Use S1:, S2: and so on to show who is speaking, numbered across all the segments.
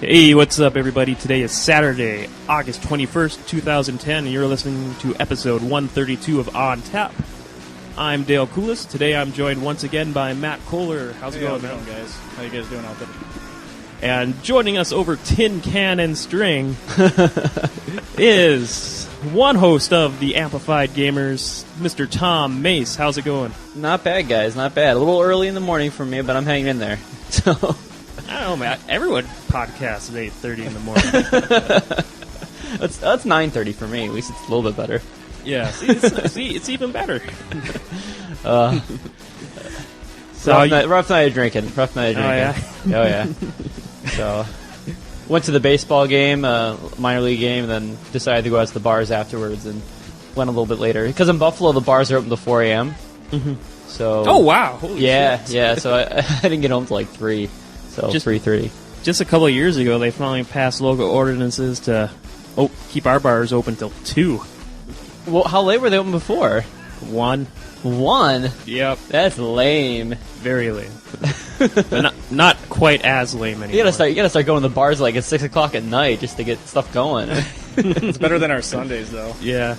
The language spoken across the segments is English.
S1: Hey, what's up, everybody? Today is Saturday, August 21st, 2010, and you're listening to episode 132 of On Tap. I'm Dale Coulis. Today I'm joined once again by Matt Kohler. How's it going, man?
S2: Guys? How you guys doing out there?
S1: And joining us over tin can and string is one host of the Amplified Gamers, Mr. Tom Mace. How's it going?
S3: Not bad, guys. Not bad. A little early in the morning for me, but I'm hanging in there. So
S1: I don't know, man. Everyone podcasts at 8:30 in the morning.
S3: that's 9:30 for me. At least it's a little bit better.
S1: Yeah, see, it's even better.
S3: Rough night of drinking.
S1: Oh, yeah?
S3: Oh, yeah. So, went to the baseball game, minor league game, and then decided to go out to the bars afterwards and went a little bit later. Because in Buffalo, the bars are open till 4 a.m.
S1: Mm-hmm.
S3: So,
S1: oh, wow. Holy shit.
S3: Yeah. So, I didn't get home till like 3. So, 3:30.
S1: Just a couple of years ago, they finally passed local ordinances to keep our bars open till 2.
S3: Well, how late were they open before?
S1: 1.
S3: 1?
S1: Yep.
S3: That's lame.
S1: Very lame. But not quite as lame anymore.
S3: You gotta start going to the bars like at 6 o'clock at night just to get stuff going.
S2: It's better than our Sundays, though.
S1: Yeah.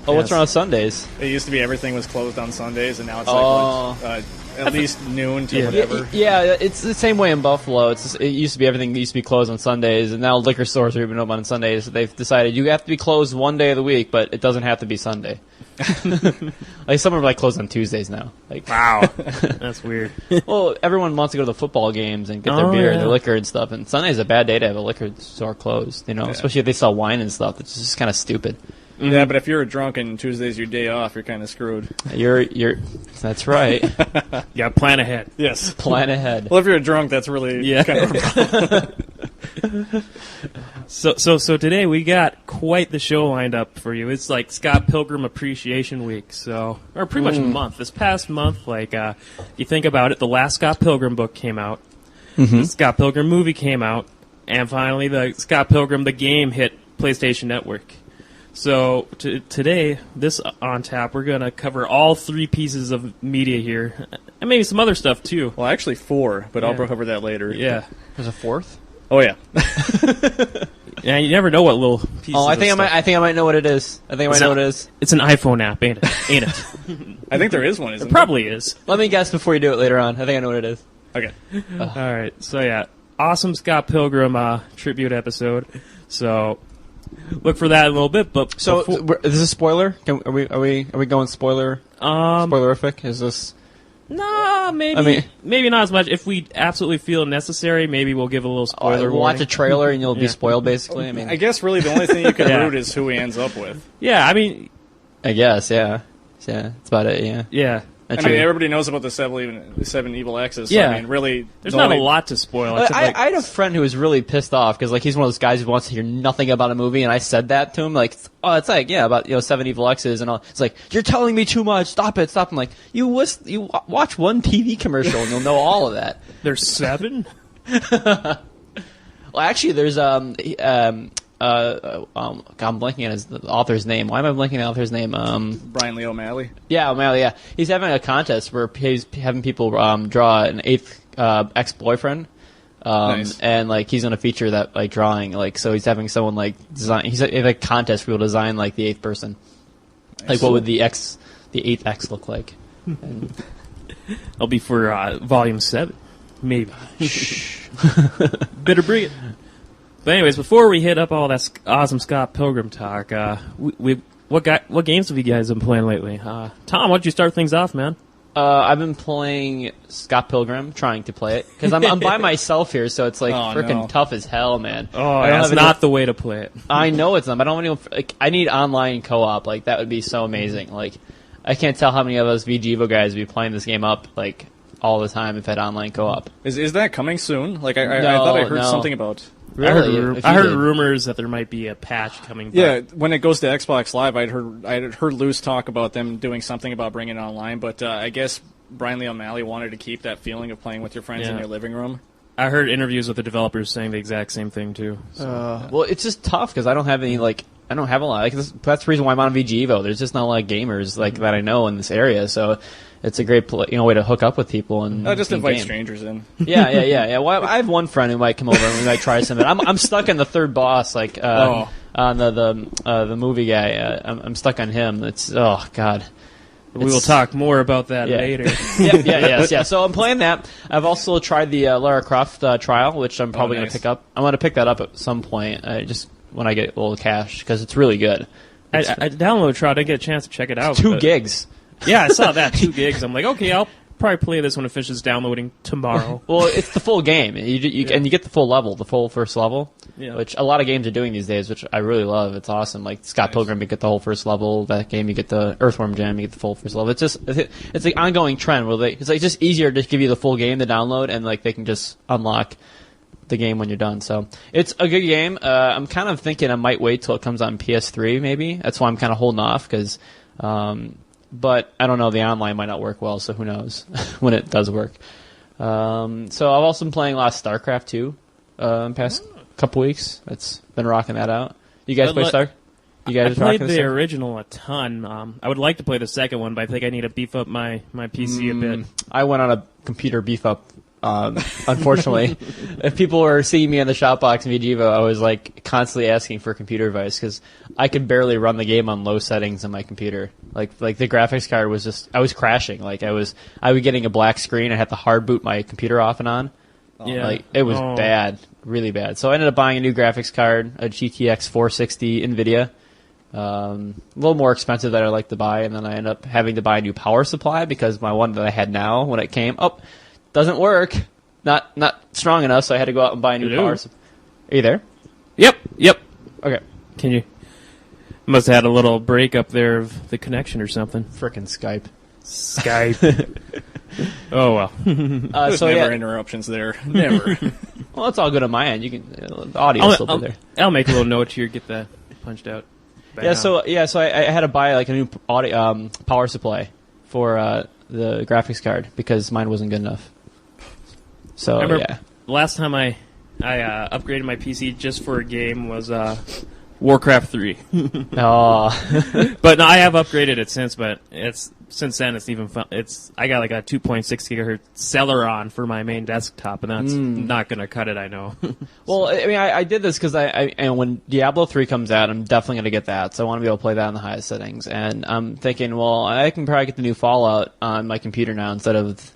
S3: Oh, what's wrong with Sundays?
S2: It used to be everything was closed on Sundays, and now it's at least noon to whatever.
S3: Yeah, it's the same way in Buffalo. It used to be everything used to be closed on Sundays, and now liquor stores are even open on Sundays. So they've decided you have to be closed one day of the week, but it doesn't have to be Sunday. Like some are like closed on Tuesdays now. Like,
S1: wow, that's weird.
S3: Well, everyone wants to go to the football games and get their beer and their liquor and stuff, and Sunday's a bad day to have a liquor store closed. Especially if they sell wine and stuff. It's just kind of stupid.
S2: Mm-hmm. Yeah, but if you're drunk and Tuesday's your day off, you're kind of screwed.
S3: That's right.
S1: Yeah, plan ahead.
S2: Yes.
S3: Plan ahead.
S2: Well, if you're drunk, that's really kind of a problem.
S1: So today we got quite the show lined up for you. It's like Scott Pilgrim Appreciation Week, or pretty much a month. This past month, if you think about it, the last Scott Pilgrim book came out, the Scott Pilgrim movie came out, and finally the Scott Pilgrim the game hit PlayStation Network. So today, this On Tap, we're going to cover all 3 pieces of media here, and maybe some other stuff too.
S2: Well, actually 4, but I'll cover that later.
S1: Yeah.
S3: There's a 4th?
S2: Oh, yeah.
S1: Yeah, you never know what little pieces
S3: I think I might know what it is. I know what it is.
S1: It's an iPhone app, ain't it?
S2: I think there is one, isn't
S1: It probably is.
S3: Let me guess before you do it later on. I think I know what it is.
S2: Okay.
S1: All right. So, yeah, awesome Scott Pilgrim tribute episode. So look for that in a little bit. But
S3: is this a spoiler? Are we going spoiler? Spoilerific? Is this?
S1: Nah, maybe not as much. If we absolutely feel necessary, maybe we'll give a little spoiler
S3: We'll watch a trailer and you'll be spoiled, basically.
S2: I guess really the only thing you can root is who he ends up with.
S1: Yeah,
S3: I guess, yeah. Yeah, that's about it, yeah.
S1: Yeah.
S2: Everybody knows about the 7 evil X's. So,
S1: yeah.
S2: really,
S1: there's not a lot to spoil.
S3: I had a friend who was really pissed off because he's one of those guys who wants to hear nothing about a movie, and I said that to him about 7 evil X's and all. It's like, you're telling me too much. Stop it. I'm like, you watch one TV commercial and you'll know all of that.
S1: There's 7.
S3: Well, actually, there's I'm blanking on the author's name. Why am I blanking on the author's name?
S2: Brian Lee O'Malley.
S3: Yeah, O'Malley. Yeah, he's having a contest where he's having people draw an 8th ex-boyfriend,
S2: nice.
S3: And he's going to feature that drawing. So he's having someone design. He's having a contest for people to design the 8th person.
S2: Nice.
S3: What would the 8th X look like?
S1: It'll be for volume 7, maybe. Better bring it. But anyways, before we hit up all that awesome Scott Pilgrim talk, what games have you guys been playing lately? Tom, why don't you start things off, man?
S3: I've been playing Scott Pilgrim, trying to play it because I'm by myself here, so it's freaking tough as hell, man.
S1: Oh, that's not the way to play it.
S3: I know it's not. I don't even. I need online co-op. That would be so amazing. I can't tell how many of us VGevo guys would be playing this game up all the time if it had online co-op.
S2: Is that coming soon? I thought I heard something about.
S3: Really?
S1: I heard rumors that there might be a patch coming.
S2: Yeah, when it goes to Xbox Live, I had heard loose talk about them doing something about bringing it online, but I guess Brian Lee O'Malley wanted to keep that feeling of playing with your friends in your living room.
S1: I heard interviews with the developers saying the exact same thing too. So.
S3: Well, it's just tough because I don't have any I don't have a lot. That's the reason why I'm on VGevo. There's just not a lot of gamers that I know in this area, so it's a great way to hook up with people and
S2: just invite
S3: game.
S2: strangers in.
S3: Yeah. Well, I have one friend who might come over and we might try something. I'm stuck on the third boss, on the movie guy. I'm stuck on him. It's God.
S1: We will talk more about that later.
S3: Yeah. So I'm playing that. I've also tried the Lara Croft trial, which I'm probably going to pick up. I'm going to pick that up at some point, just when I get a little cash, because it's really good.
S1: I downloaded trial. I didn't get a chance to check it out.
S3: 2 gigs.
S1: Yeah, I saw that, 2 gigs. I'm like, okay, I'll probably play this when it finishes downloading tomorrow.
S3: Well, it's the full game, and you get the full level, the full first level, which a lot of games are doing these days, which I really love. It's awesome. Like Scott Pilgrim, you get the whole first level. That game, you get the Earthworm Jim, you get the full first level. It's an ongoing trend where it's like just easier to give you the full game to download, and like they can just unlock the game when you're done. So it's a good game. I'm kind of thinking I might wait till it comes on PS3. Maybe that's why I'm kind of holding off because. But I don't know, the online might not work well, so who knows when it does work. So I've also been playing a lot of StarCraft 2 in the past couple weeks. It's been rocking that out. You guys play Star? You guys
S1: I played the original a ton. I would like to play the second one, but I think I need to beef up my PC a bit.
S3: I went on a computer beef up. Unfortunately, if people were seeing me in the shop box in VGevo, I was like constantly asking for computer advice because I could barely run the game on low settings on my computer. Like the graphics card was I was crashing. Like I was getting a black screen. I had to hard boot my computer off and on.
S1: Yeah,
S3: like it was bad, really bad. So I ended up buying a new graphics card, a GTX 460 NVIDIA. A little more expensive than I like to buy, and then I ended up having to buy a new power supply because my one that I had now when it came up. Doesn't work. Not strong enough, so I had to go out and buy a new power. Are you there?
S1: Yep.
S3: Okay.
S1: Can you? Must have had a little break up there of the connection or something.
S3: Frickin' Skype.
S1: Oh well.
S2: There's never interruptions there. Never.
S3: Well, it's all good on my end. You can the audio's still there.
S1: I'll make a little note here. Get that punched out.
S3: So I had to buy like a new audio power supply for the graphics card because mine wasn't good enough. So
S1: last time I upgraded my PC just for a game was Warcraft 3.
S3: Oh,
S1: but no, I have upgraded it since. But since then it's even fun. I got like a 2.6 gigahertz Celeron for my main desktop, and that's not going to cut it. I know.
S3: Well, I mean, I did this because and when Diablo 3 comes out, I'm definitely going to get that. So I want to be able to play that in the highest settings. And I'm thinking, well, I can probably get the new Fallout on my computer now instead of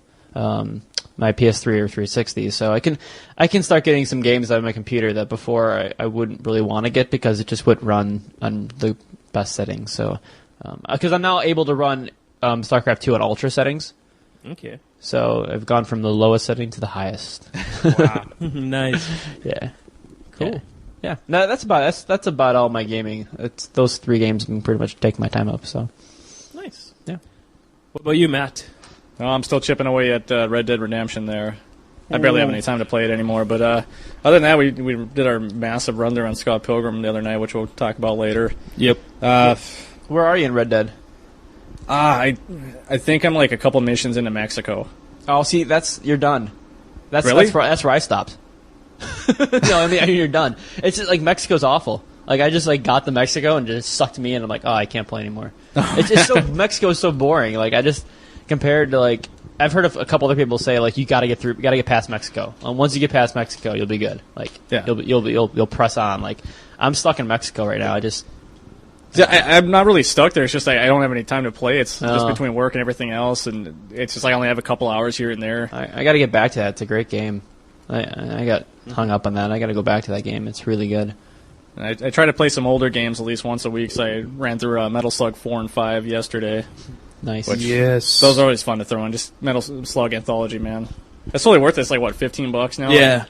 S3: my PS3 or 360. So I can start getting some games out of my computer that before I wouldn't really want to get because it just wouldn't run on the best settings. So because I'm now able to run StarCraft 2 at ultra settings.
S1: Okay.
S3: So I've gone from the lowest setting to the highest.
S1: Wow. Nice.
S3: Yeah. Cool. Yeah. No, that's about all my gaming. It's those 3 games can pretty much take my time up. So.
S1: Nice.
S3: Yeah.
S1: What about you, Matt?
S2: Oh, I'm still chipping away at Red Dead Redemption there. I barely have any time to play it anymore, but other than that, we did our massive run there on Scott Pilgrim the other night, which we'll talk about later.
S1: Yep.
S3: Where are you in Red Dead?
S2: I think I'm like a couple missions into Mexico.
S3: Oh, see, you're done.
S2: Really?
S3: That's where I stopped. No, I mean you're done. It's just like Mexico's awful. Like I just like got to Mexico and just sucked me in. I'm like, oh, I can't play anymore. It's so Mexico is so boring. Like I just compared to like I've heard of a couple other people say like you got to get past Mexico. Once you get past Mexico, you'll be good. Like you'll press on. Like I'm stuck in Mexico right now.
S2: I'm not really stuck there. It's just I don't have any time to play. It's just between work and everything else, and it's just I only have a couple hours here and there.
S3: I got to get back to that. It's a great game. I got hung up on that. I got to go back to that game. It's really good.
S2: I try to play some older games at least once a week. So I ran through Metal Slug 4 and 5 yesterday.
S3: Nice.
S1: Yes.
S2: Those are always fun to throw in. Just Metal Slug Anthology, man. That's totally worth it. It's like, what, $15 now?
S1: Yeah.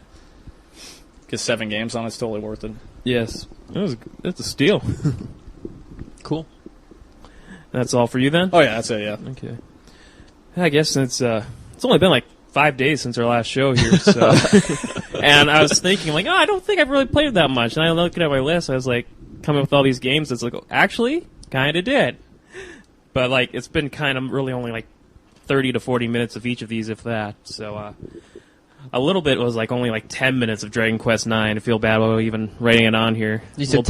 S2: Get 7 games on it. It's totally worth it.
S1: Yes. That's a steal.
S3: Cool.
S1: That's all for you then?
S2: Oh, yeah, that's it, yeah.
S1: Okay. I guess it's only been like 5 days since our last show here, so. And I was thinking, like, I don't think I've really played that much. And I looked at my list, I was like, coming up with all these games, it's like, actually, kind of did. But, like, it's been kind of really only, like, 30 to 40 minutes of each of these, if that. So, a little bit was, like, only, like, 10 minutes of Dragon Quest IX. I feel bad about even writing it on here.
S3: You said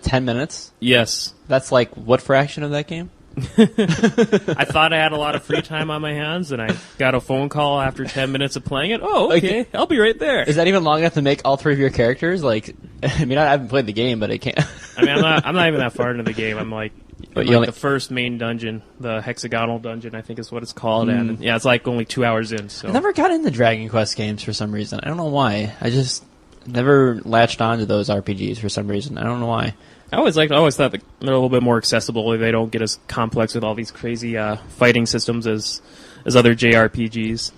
S3: 10 minutes?
S1: Yes.
S3: That's, like, what fraction of that game?
S1: I thought I had a lot of free time on my hands, and I got a phone call after 10 minutes of playing it. Oh, okay, I'll be right there.
S3: Is that even long enough to make all 3 of your characters? Like, I mean, I haven't played the game, but I can't.
S1: I mean, I'm not even that far into the game. I'm like,
S3: But
S1: the first main dungeon, the hexagonal dungeon, I think is what it's called. And yeah, it's like only 2 hours in. So
S3: I never got into Dragon Quest games for some reason. I don't know why. I just never latched onto those RPGs for some reason. I don't know why.
S1: I always thought that they're a little bit more accessible. They don't get as complex with all these crazy fighting systems as other JRPGs.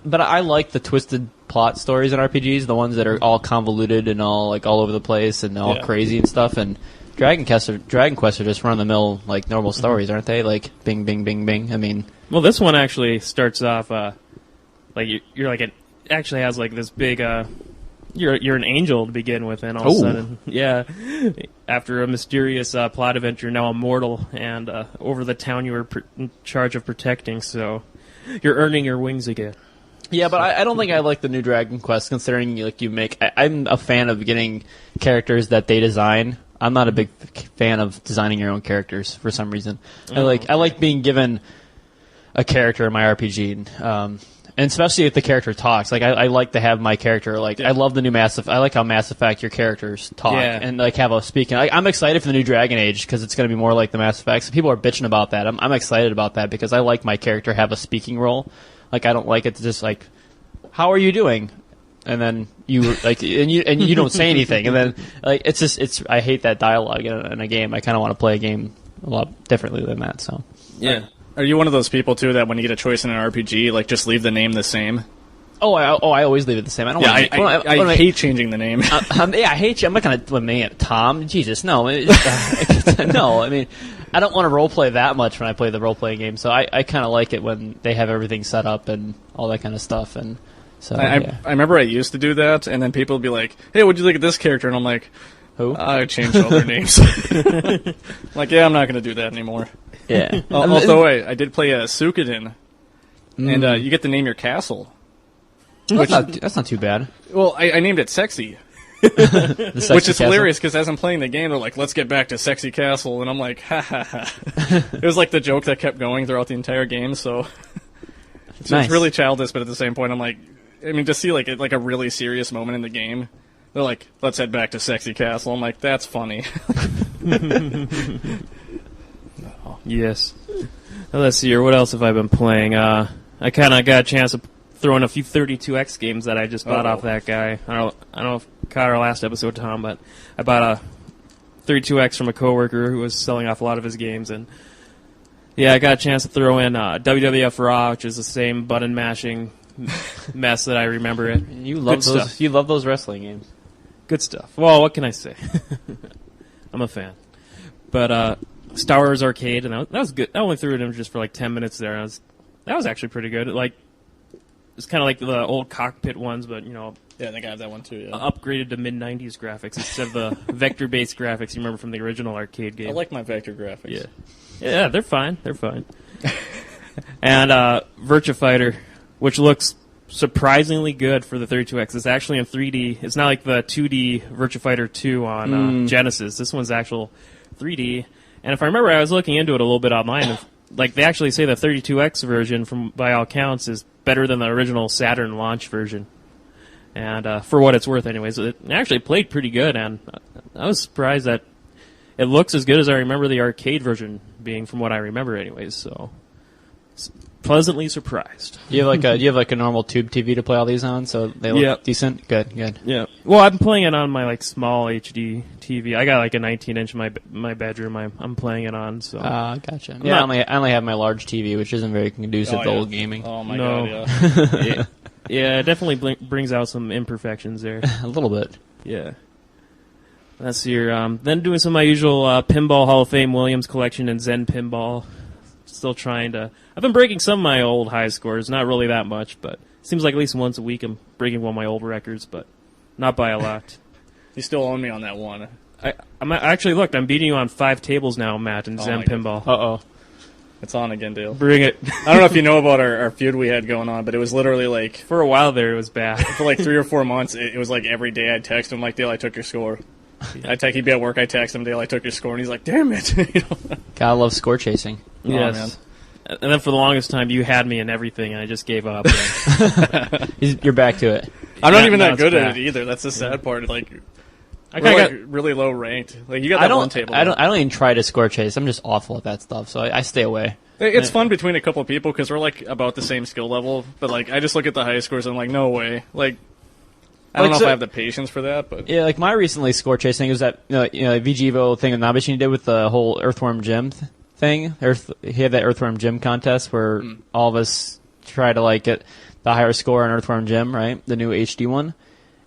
S3: But I like the twisted plot stories in RPGs, the ones that are all convoluted and all over the place and all crazy and stuff. And Dragon Quest are just run of the mill like normal stories, aren't they? Like bing, bing, bing, bing. I mean,
S1: well, this one actually starts off like you're like it actually has like this big. You're an angel to begin with, and all of a sudden, after a mysterious plot event, you're now immortal, and over the town you were in charge of protecting, so you're earning your wings again.
S3: Yeah, but I don't think I like the new Dragon Quest, considering I'm a fan of getting characters that they design. I'm not a big fan of designing your own characters for some reason. I like being given a character in my RPG. And especially if the character talks, like I like to have my character. Like I love the new Mass Effect. I like how Mass Effect your characters talk and like have a speaking. I'm excited for the new Dragon Age because it's going to be more like the Mass Effect. So people are bitching about that. I'm excited about that because I like my character have a speaking role. Like I don't like it to just like, how are you doing? And then you like and you don't say anything. And then like I hate that dialogue in a game. I kind of want to play a game a lot differently than that. So
S2: yeah. Are you one of those people, too, that when you get a choice in an RPG, like, just leave the name the same?
S3: I always leave it the same. I don't.
S2: Yeah, I hate changing the name.
S3: I hate you. I'm not going to name it Tom. Jesus, no. No, I mean, I don't want to roleplay that much when I play the roleplaying game, so I kind of like it when they have everything set up and all that kind of stuff. And so
S2: I remember I used to do that, and then people would be like, hey, what'd you think of this character? And I'm like,
S3: who?
S2: I changed all their names. Like, yeah, I'm not going to do that anymore.
S3: Yeah.
S2: Although I did play a Suikoden, and you get to name your castle.
S3: That's not too bad.
S2: Well, I named it Sexy.
S3: Which
S2: is hilarious because as I'm playing the game, they're like, let's get back to Sexy Castle. And I'm like, ha ha ha. It was like the joke that kept going throughout the entire game, so it's really childish, but at the same point, I'm like, I mean, to see like a really serious moment in the game, they're like, let's head back to Sexy Castle. I'm like, that's funny.
S1: Yes. Well, let's see here. What else have I been playing? I kind of got a chance of throwing a few 32X games that I just bought off that guy. I don't know if you caught our last episode, Tom, but I bought a 32X from a coworker who was selling off a lot of his games, and yeah, I got a chance to throw in WWF Raw, which is the same button mashing mess that I remember it.
S3: You love those. You love those wrestling games.
S1: Good stuff. Well, what can I say? I'm a fan. But Star Wars Arcade, and that was good. I only threw it in just for like 10 minutes there. That was actually pretty good. It's kind of like the old cockpit ones, but
S2: yeah, I think I have that one too. Yeah.
S1: Upgraded to mid '90s graphics instead of the vector-based graphics you remember from the original arcade game.
S2: I like my vector graphics.
S1: Yeah, they're fine. They're fine. And Virtua Fighter, which looks surprisingly good for the 32X. It's actually in 3D. It's not like the 2D Virtua Fighter 2 on Genesis. This one's actual 3D. And if I remember, I was looking into it a little bit online. And, like, they actually say the 32X version, by all counts, is better than the original Saturn launch version. And for what it's worth, anyways, it actually played pretty good. And I was surprised that it looks as good as I remember the arcade version being, from what I remember, anyways. So pleasantly surprised.
S3: Do you have like a normal tube TV to play all these on, so they look decent? Good.
S1: Yeah. Well, I'm playing it on my small HD TV. I got like a 19-inch in my bedroom. I'm playing it on. So.
S3: Gotcha. I only have my large TV, which isn't very conducive to old gaming.
S2: Oh my god. Yeah.
S1: Yeah, it definitely brings out some imperfections there.
S3: A little bit.
S1: Yeah. Let's see here. Then doing some of my usual Pinball Hall of Fame Williams collection and Zen Pinball. Still trying to... I've been breaking some of my old high scores. Not really that much, but it seems like at least once a week I'm breaking one of my old records, but not by a lot.
S2: You still own me on that one.
S1: I'm actually, look, I'm beating you on 5 tables now, Matt, in Zen Pinball.
S2: Uh-oh. It's on again, Dale.
S1: Bring it.
S2: I don't know if you know about our feud we had going on, but it was literally like...
S1: For a while there, it was bad.
S2: For like 3 or 4 months, it was like every day I'd text him like, Dale, I took your score. He'd be at work. I text him, Dale, I took your score, and he's like, damn it. You know?
S3: Gotta love score chasing.
S1: Yes.
S2: Man.
S1: And then for the longest time, you had me in everything, and I just gave up.
S3: You're back to it.
S2: I'm not even
S1: now
S2: that
S1: it's
S2: good
S1: back.
S2: at it either. That's the sad part. Like,
S1: I
S2: we're
S1: kind of
S2: really low ranked. Like, you got that one table.
S3: I don't even try to score chase. I'm just awful at that stuff, so I stay away.
S2: It's fun between a couple of people because we're like about the same skill level. But like, I just look at the high scores and I'm like, no way. Like, I don't know if I have the patience for that. But
S3: yeah, like my recently score chasing was that VGevo thing that Nabashin did with the whole Earthworm Jim thing. He had that Earthworm Jim contest where all of us try to like get the higher score on Earthworm Jim, right? The new HD one.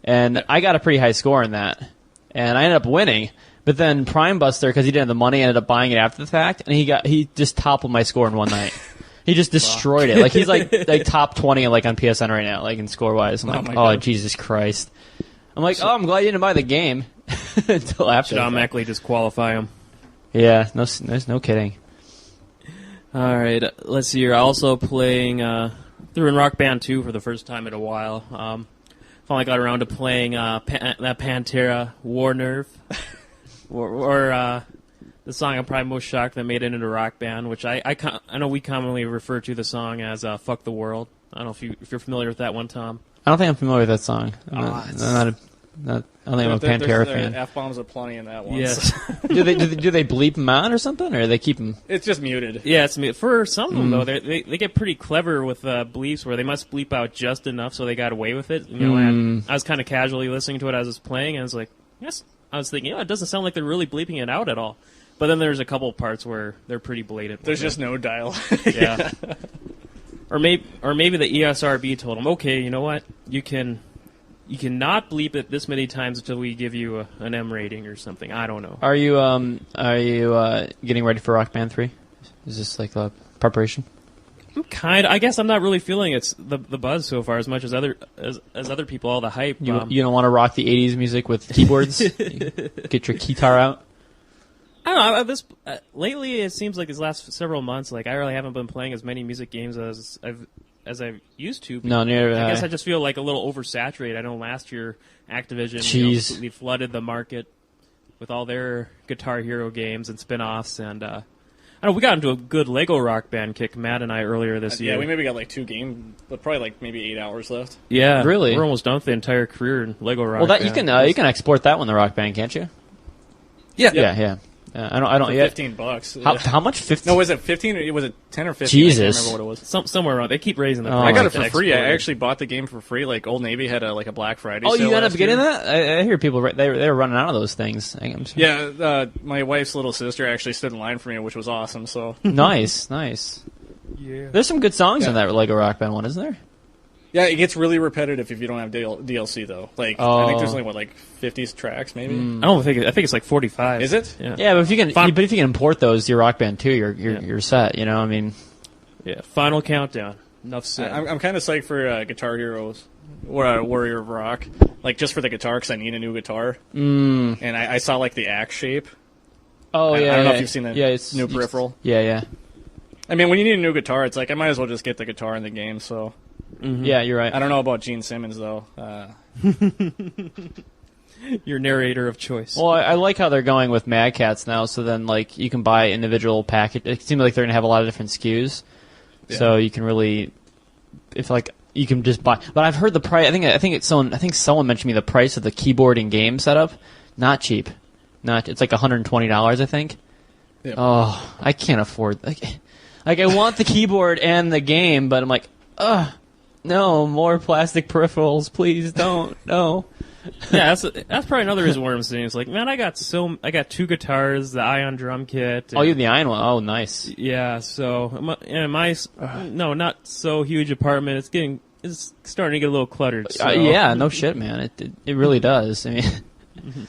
S3: And I got a pretty high score in that. And I ended up winning. But then Prime Buster, because he didn't have the money, ended up buying it after the fact, and he just toppled my score in one night. He just destroyed it. Like he's like top 20 like on PSN right now, like in score wise. I'm like, oh Jesus Christ. I'm like, I'm glad you didn't buy the game until after.
S1: should automatically disqualify him.
S3: Yeah, no kidding.
S1: All right, let's see here. Also playing through in Rock Band 2 for the first time in a while. Finally got around to playing that Pantera War Nerve. or the song I'm probably most shocked that made it into Rock Band, which I know we commonly refer to the song as "Fuck the World." I don't know if you're familiar with that one, Tom.
S3: I don't think I'm familiar with that song. I don't think I'm a Pantera fan.
S2: F-bombs aplenty in that one.
S1: Yes.
S3: do they bleep them out or something, or do they keep them?
S2: It's just muted.
S1: Yeah, it's for some of them though. They get pretty clever with bleeps where they must bleep out just enough so they got away with it. You know, and I was kind of casually listening to it as I was playing, and I was like, yes. I was thinking, it doesn't sound like they're really bleeping it out at all. But then there's a couple parts where they're pretty blatant.
S2: There's just no dialogue.
S1: Yeah. Or maybe the ESRB told them, okay, you know what, you cannot bleep it this many times until we give you an M rating or something. I don't know.
S3: Are you getting ready for Rock Band 3? Is this like a preparation?
S1: I guess I'm not really feeling the buzz so far as much as other people. All the hype.
S3: You don't want to rock the '80s music with keyboards. Get your guitar out.
S1: I don't know. Lately, it seems like these last several months, like I really haven't been playing as many music games as I used to.
S3: No, neither.
S1: I guess I just feel like a little oversaturated. I know last year Activision completely flooded the market with all their Guitar Hero games and spin-offs, and I know we got into a good Lego Rock Band kick, Matt and I, earlier this year.
S2: Yeah, we maybe got like 2 games, but probably like maybe 8 hours left.
S1: Yeah,
S3: really.
S1: We're almost done with the entire career in Lego Rock
S3: Well,
S1: Band.
S3: you can export that one to Rock Band, can't you?
S2: Yeah.
S3: Yeah. I don't.
S2: For
S3: yet.
S2: $15.
S3: How much? 15?
S2: No, was it 15? Was it 10 or 15?
S3: Jesus.
S2: I can't remember what it was.
S1: Somewhere around. They keep raising the
S3: Oh,
S1: price.
S2: I got it
S1: to
S2: for free. I
S1: export it.
S2: actually bought the game for free. Like Old Navy had a Black Friday.
S3: Oh,
S2: sale
S3: you ended up
S2: last
S3: getting
S2: year.
S3: that? I hear people they're running out of those things.
S2: Yeah, my wife's little sister actually stood in line for me, which was awesome. So
S3: Nice.
S1: Yeah.
S3: There's some good songs in that Lego Rock Band one, isn't there?
S2: yeah, it gets really repetitive if you don't have DLC though. Like I think there's only 50 tracks maybe.
S1: I think it's like 45.
S2: Is it?
S1: Yeah.
S3: Yeah, but if you can import those to your Rock Band 2, you're set. You know, I mean,
S1: Yeah. Final countdown. Enough said.
S2: I'm kind of psyched for Guitar Heroes or Warrior of Rock, like just for the guitar because I need a new guitar. And I saw like the axe shape.
S3: oh
S2: I
S3: yeah,
S2: don't know if you've seen the
S3: it's
S2: new peripheral.
S3: Yeah.
S2: I mean, when you need a new guitar, it's like I might as well just get the guitar in the game. So
S3: Yeah, you're right.
S2: I don't know about Gene Simmons though.
S1: Your narrator of choice.
S3: Well, I like how they're going with Mad Cats now. So then, like, you can buy individual package. It seems like they're gonna have a lot of different SKUs, so you can really, you can just buy. But I've heard the price. I think someone mentioned me the price of the keyboard and game setup. Not cheap. It's like $120, I think.
S2: Yeah.
S3: Oh, I can't afford. Like I want the keyboard and the game, but I'm like, no, more plastic peripherals, please don't. No.
S1: Yeah, that's probably another reason why I'm saying it's like, man, I got 2 guitars, the Ion drum kit.
S3: Oh, you have the Iron one. Oh, nice.
S1: Yeah, so my not so huge apartment. It's starting to get a little cluttered. So.
S3: Yeah, no shit, man. It really does. I mean,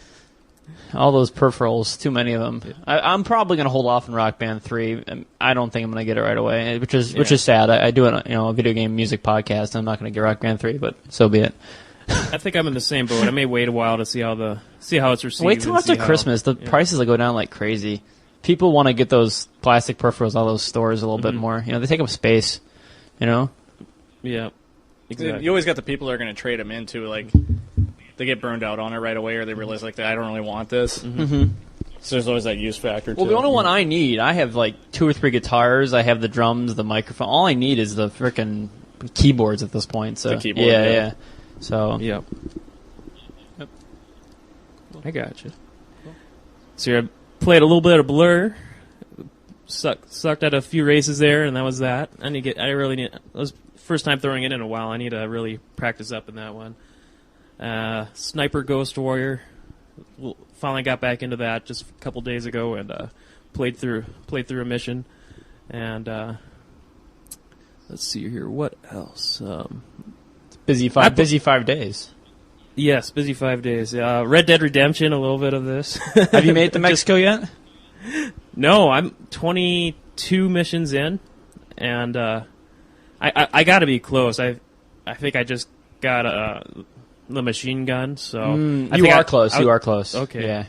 S3: all those peripherals, too many of them. Yeah. I'm probably gonna hold off on Rock Band 3. I don't think I'm gonna get it right away, which is sad. I do a video game music podcast. And I'm not gonna get Rock Band 3, but so be it.
S1: I think I'm in the same boat. I may wait a while to see how it's received.
S3: Wait till after Christmas. The prices will go down like crazy. People want to get those plastic peripherals out of those stores a little bit more. You know, they take up space. You know.
S1: Yeah. Exactly.
S2: You always got the people that are going to trade them into like they get burned out on it right away, or they realize like I don't really want this.
S3: Mm-hmm.
S2: So there's always that use factor.
S3: Well, the only one I need, I have like 2 or 3 guitars. I have the drums, the microphone. All I need is the frickin' keyboards at this point. So
S2: the keyboard,
S3: yeah. So
S1: Yep. I got you. So I played a little bit of Blur. Sucked at a few races there, and that was that. It was first time throwing it in a while. I need to really practice up in that one. Sniper Ghost Warrior. Finally got back into that just a couple days ago and played through a mission. And let's see here, what else?
S3: busy 5 days.
S1: Yes, busy 5 days. Red Dead Redemption, a little bit of this.
S3: Have you made it to Mexico yet?
S1: No, I'm 22 missions in, and I got to be close. I think I just got the machine gun, so
S3: you are close. You are close.
S1: Okay,
S3: yeah.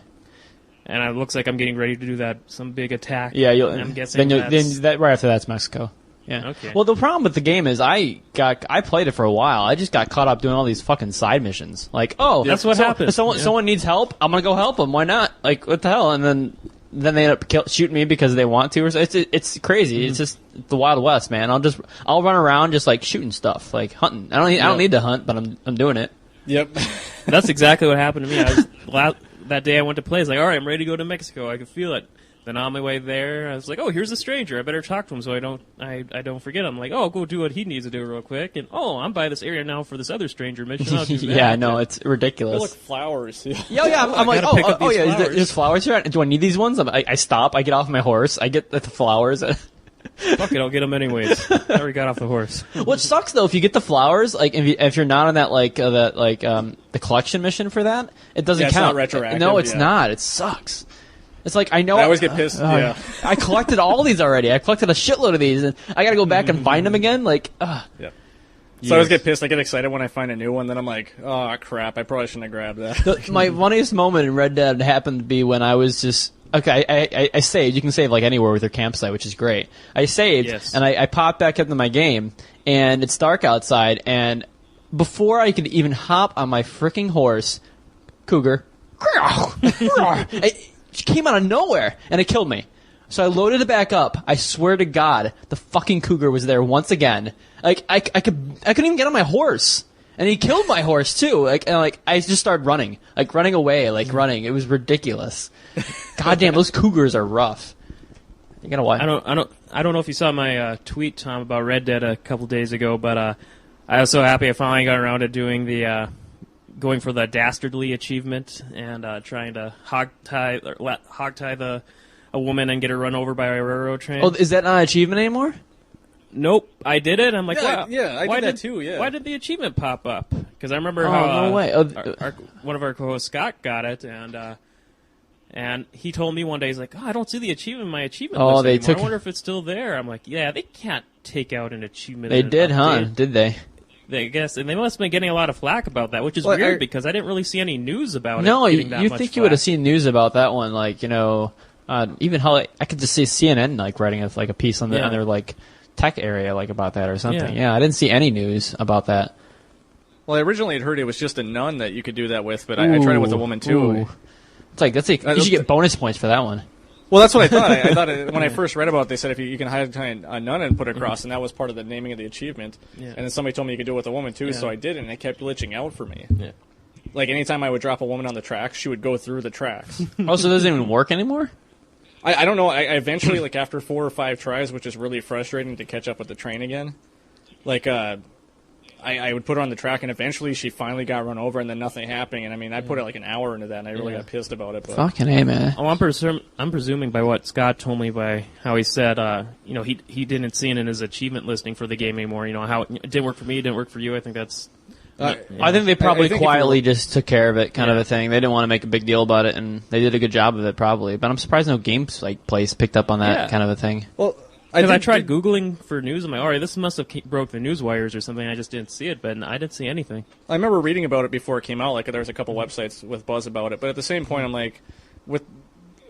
S1: And it looks like I'm getting ready to do some big attack.
S3: Yeah,
S1: I'm guessing
S3: then right after that's Mexico. Yeah.
S1: Okay.
S3: Well, the problem with the game is I played it for a while. I just got caught up doing all these fucking side missions. Like,
S1: that's what happens.
S3: Someone needs help. I'm gonna go help them. Why not? Like, what the hell? And then they end up shooting me because they want to. Or so. It's crazy. Mm-hmm. It's just the Wild West, man. I'll run around just like shooting stuff, like hunting. I don't need to hunt, but I'm doing it.
S2: Yep.
S1: That's exactly what happened to me. That day I went to play, I was like, all right, I'm ready to go to Mexico. I could feel it. Then on my way there, I was like, oh, here's a stranger. I better talk to him so I don't forget him. I'm like, oh, go do what he needs to do real quick. And, oh, I'm by this area now for this other stranger mission. I'll do that.
S3: Yeah, I know. It's ridiculous.
S2: They're like flowers.
S3: Yeah. I'm like, oh, yeah, there's flowers here. Do I need these ones? I stop. I get off my horse. I get the flowers.
S1: Fuck it, I'll get them anyways. I already got off the horse.
S3: What sucks though, if you get the flowers, like if you're not on that the collection mission for that, it doesn't count.
S2: It's not retroactive.
S3: No, it's not. It sucks. It's like I know.
S2: I always get pissed. Yeah.
S3: I collected all these already. I collected a shitload of these, and I got to go back and find them again. Like,
S2: yeah. So I always get pissed. I get excited when I find a new one. Then I'm like, oh crap! I probably shouldn't have grabbed that.
S3: My funniest moment in Red Dead happened to be when I was just. Okay, I saved. You can save like anywhere with your campsite, which is great. I saved, and I popped back into my game, and it's dark outside, and before I could even hop on my freaking horse, cougar, it came out of nowhere, and it killed me. So I loaded it back up. I swear to God, the fucking cougar was there once again. Like I couldn't even get on my horse. And he killed my horse too. I just started running away. It was ridiculous. Goddamn, those cougars are rough. You gotta watch.
S1: I don't know if you saw my tweet, Tom, about Red Dead a couple days ago, but I was so happy I finally got around to doing going for the dastardly achievement and trying to hog tie a woman and get her run over by a railroad train.
S3: Oh, is that not an achievement anymore?
S1: Nope, I did it. I'm like, wow.
S2: Yeah, I did that too, yeah.
S1: Why did the achievement pop up? Because I remember
S3: no way.
S1: one of our co-hosts, Scott, got it, and he told me one day, he's like, I don't see the achievement in my achievement list anymore. I wonder if it's still there. I'm like, yeah, they can't take out an achievement.
S3: They did, huh? Did they?
S1: I guess, and they must have been getting a lot of flack about that, which is weird because I didn't really see any news about it.
S3: No, you think you would have seen news about that one, even how I could just see CNN writing a piece on their tech area about that or something. Yeah, I didn't see any news about that.
S2: Well, I originally had heard it was just a nun that you could do that with, but I tried it with a woman too.
S3: Ooh. You should get bonus points for that one.
S2: Well, that's what I thought. I thought when I first read about it, they said if you can hide a nun and put it across, and that was part of the naming of the achievement. Yeah. And then somebody told me you could do it with a woman too, so I did, and it kept glitching out for me. Yeah. Like anytime I would drop a woman on the tracks, she would go through the tracks.
S3: Oh, so it doesn't even work anymore?
S2: I don't know. I eventually, after 4 or 5 tries, which is really frustrating to catch up with the train again, I would put her on the track, and eventually she finally got run over, and then nothing happened. And I mean, I put an hour into that, and I really got pissed about it. But.
S3: Fucking A, man.
S1: Oh, I'm presuming by what Scott told me, by how he said, he didn't see it in his achievement listing for the game anymore. How it didn't work for me, it didn't work for you. I think that's.
S3: I think they probably quietly just took care of it, kind of a thing. They didn't want to make a big deal about it, and they did a good job of it, probably. But I'm surprised no game place picked up on that kind of a thing.
S2: Well,
S1: I tried Googling for news. I'm like, all right, this must have broke the news wires or something. I just didn't see it, but I didn't see anything.
S2: I remember reading about it before it came out. There was a couple websites with buzz about it, but at the same point, I'm like, with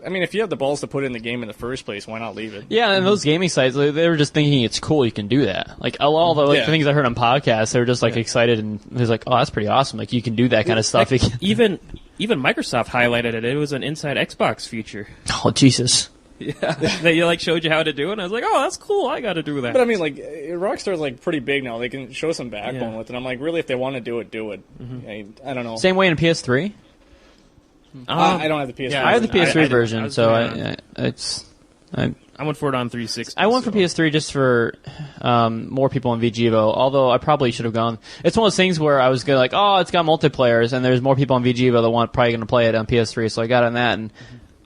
S2: I mean, if you have the balls to put it in the game in the first place, why not leave it?
S3: Yeah, and those gaming sites, they were just thinking it's cool you can do that. Like, all the the things I heard on podcasts, they were just, like, excited, and it was like, oh, that's pretty awesome. Like, you can do that kind of stuff.
S1: Even Microsoft highlighted it. It was an inside Xbox feature.
S3: Oh, Jesus.
S1: Yeah, they like showed you how to do it, and I was like, oh, that's cool, I got to do that.
S2: But I mean, like, Rockstar's like pretty big now. They can show some backbone with it. I'm like, really, if they want to do it, do it. I don't know.
S3: Same way in PS3?
S2: I don't have the PS3.
S3: Yeah, I have the PS3 version, so I
S1: went for it on 360.
S3: I went for PS3 just for more people on VGevo, although I probably should have gone. It's one of those things where I was going like, oh, it's got multiplayers, and there's more people on VGevo that probably going to play it on PS3, so I got on that, and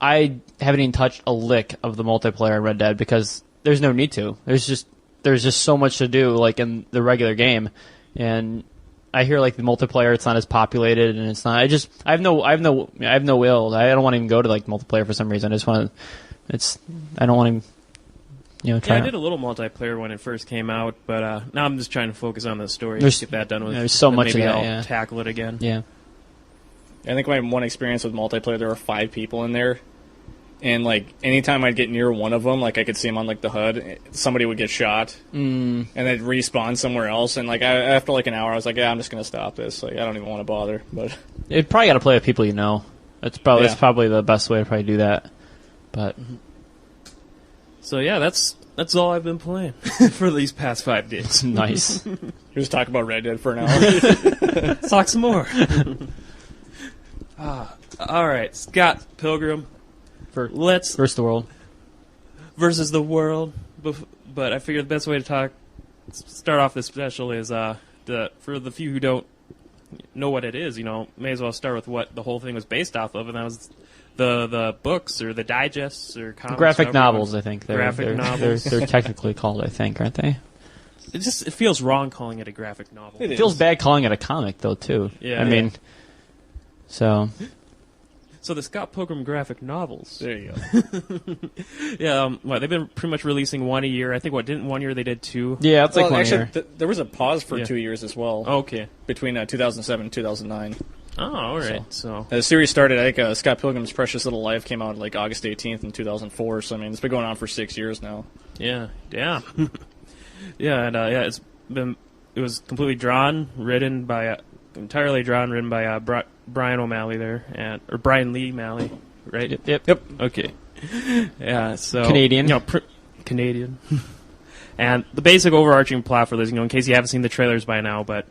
S3: I haven't even touched a lick of the multiplayer in Red Dead because there's no need to. There's just so much to do, like in the regular game, and I hear like the multiplayer, it's not as populated, and it's not. I have no will. I don't want to even go to like multiplayer for some reason. I just want to. I don't want to. Try.
S1: Yeah, I did a little multiplayer when it first came out, but now I'm just trying to focus on the story. Get that done with.
S3: There's so much
S1: maybe
S3: of that.
S1: I'll tackle it again.
S3: Yeah.
S2: I think my one experience with multiplayer, there were 5 people in there. And, like, anytime I'd get near one of them, like, I could see them on, like, the HUD, somebody would get shot, and they'd respawn somewhere else, and, like, after, like, an hour, I was like, yeah, I'm just going to stop this. Like, I don't even want to bother, but...
S3: You probably got to play with people you know. That's probably the best way to probably do that. But...
S1: So, yeah, that's all I've been playing for these past 5 days.
S3: Nice.
S2: Just talk about Red Dead for an hour.
S1: Let's talk some more. All right, Scott Pilgrim.
S3: Versus the world.
S1: Versus the world. But I figured the best way to start off this special is for the few who don't know what it is, may as well start with what the whole thing was based off of, and that was the books or the digests or comics.
S3: Graphic novels, I think.
S1: Novels.
S3: They're technically called, I think, aren't they?
S1: It feels wrong calling it a graphic novel.
S3: It feels bad calling it a comic, though, too.
S1: Yeah.
S3: I mean, so...
S1: So the Scott Pilgrim graphic novels.
S2: There you go.
S1: Yeah, they've been pretty much releasing one a year. I think, didn't 1 year they did 2?
S3: Yeah, it's like 1 year.
S2: There was a pause for 2 years as well.
S1: Oh, okay.
S2: Between 2007 and 2009.
S1: Oh, all right. So
S2: the series started, I think, Scott Pilgrim's Precious Little Life came out like August 18th in 2004, so I mean, it's been going on for 6 years now.
S1: Yeah. Yeah, and it was completely written by Brian O'Malley there, or Brian Lee Malley, right?
S3: Yep.
S1: Okay. Yeah. So
S3: Canadian.
S1: Canadian. And the basic overarching plot for this, in case you haven't seen the trailers by now, but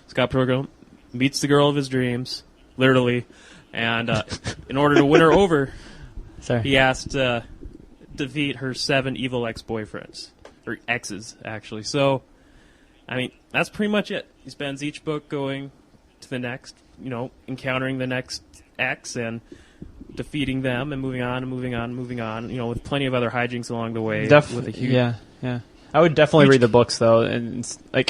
S1: Scott Pilgrim meets the girl of his dreams, literally, and in order to win her over, he has to defeat her 7 evil ex-boyfriends, or exes, actually. So, I mean, that's pretty much it. He spends each book going to the next, encountering the next ex and defeating them and moving on and moving on and moving on, with plenty of other hijinks along the way. With a huge...
S3: Yeah. I would definitely read the books, though. And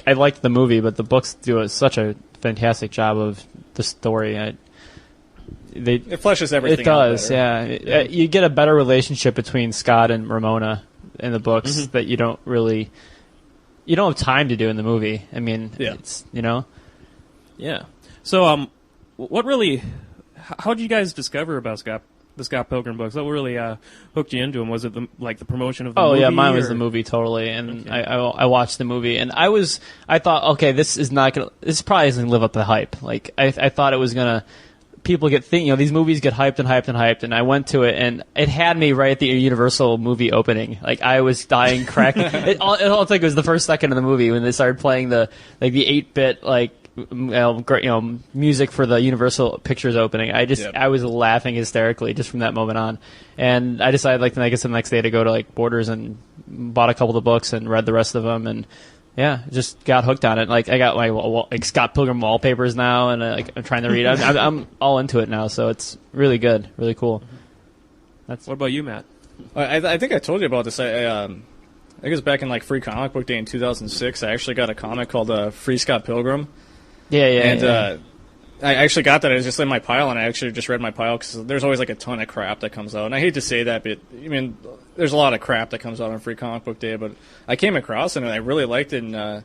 S3: I liked the movie, but the books do such a fantastic job of the story.
S2: It fleshes everything
S3: It does,
S2: out
S3: yeah. You get a better relationship between Scott and Ramona in the books that you don't have time to do in the movie. I mean, it's,
S1: Yeah. So, how did you guys discover about the Scott Pilgrim books? What really hooked you into them? Was it the promotion of the movie?
S3: Oh, yeah, mine was the movie, totally. And okay. I watched the movie, and I thought, okay, this probably isn't going to live up to the hype. Like, I thought it was going to, people these movies get hyped and hyped and hyped, and I went to it, and it had me right at the Universal movie opening. Like, I was dying, cracking. it all took was the first second of the movie when they started playing the 8-bit, music for the Universal Pictures opening. I was laughing hysterically just from that moment on, and I decided the next day to go to Borders and bought a couple of the books and read the rest of them, and just got hooked on it. I got my Scott Pilgrim wallpapers now, and I'm trying to read. I'm all into it now, so it's really good, really cool.
S1: What about you, Matt?
S2: I think I told you about this. I think it was back in Free Comic Book Day in 2006. I actually got a comic called Free Scott Pilgrim. I actually got that. It was just in my pile, and I actually just read my pile because there's always a ton of crap that comes out. And I hate to say that, but I mean, there's a lot of crap that comes out on Free Comic Book Day. But I came across it, and I really liked it. And I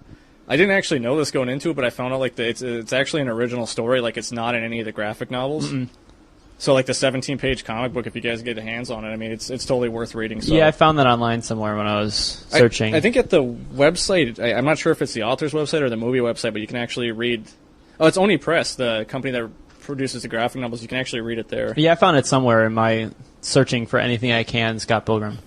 S2: didn't actually know this going into it, but I found out it's actually an original story. It's not in any of the graphic novels.
S3: Mm-mm.
S2: So like the 17-page comic book, if you guys get your hands on it, I mean, it's totally worth reading. So.
S3: Yeah, I found that online somewhere when I was searching.
S2: I think at the website, I'm not sure if it's the author's website or the movie website, but you can actually read. Oh, it's Oni Press, the company that produces the graphic novels. You can actually read it there.
S3: Yeah, I found it somewhere in my searching for anything I can, Scott Pilgrim.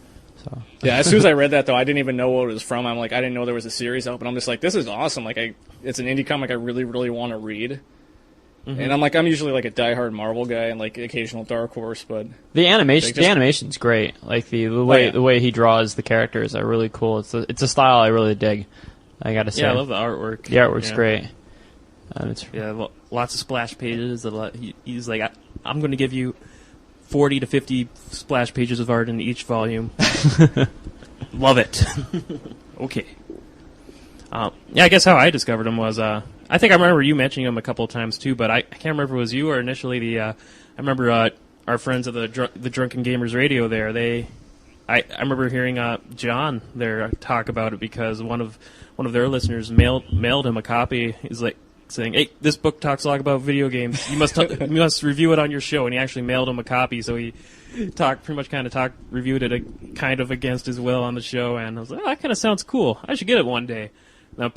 S3: So.
S2: Yeah, as soon as I read that, though, I didn't even know what it was from. I'm like, I didn't know there was a series out, but I'm just like, this is awesome. Like, it's an indie comic I really, really want to read. Mm-hmm. And I'm like, I'm usually like a diehard Marvel guy and like occasional Dark Horse, but
S3: the animation's great. Like the way he draws the characters are really cool. It's a style I really dig. I gotta say,
S1: yeah, I love the artwork.
S3: The artwork's great.
S1: Lots of splash pages. He's like, I'm going to give you 40 to 50 splash pages of art in each volume. Love it. Okay. Yeah, I guess how I discovered him was, I think I remember you mentioning him a couple of times too, but I can't remember if it was you or initially I remember our friends of the Drunken Gamers Radio there. I remember hearing John there talk about it because one of their listeners mailed him a copy. He's like saying, "Hey, this book talks a lot about video games. You must review it on your show." And he actually mailed him a copy, so he reviewed it kind of against his will on the show. And I was like, "Oh, that kind of sounds cool. I should get it one day." And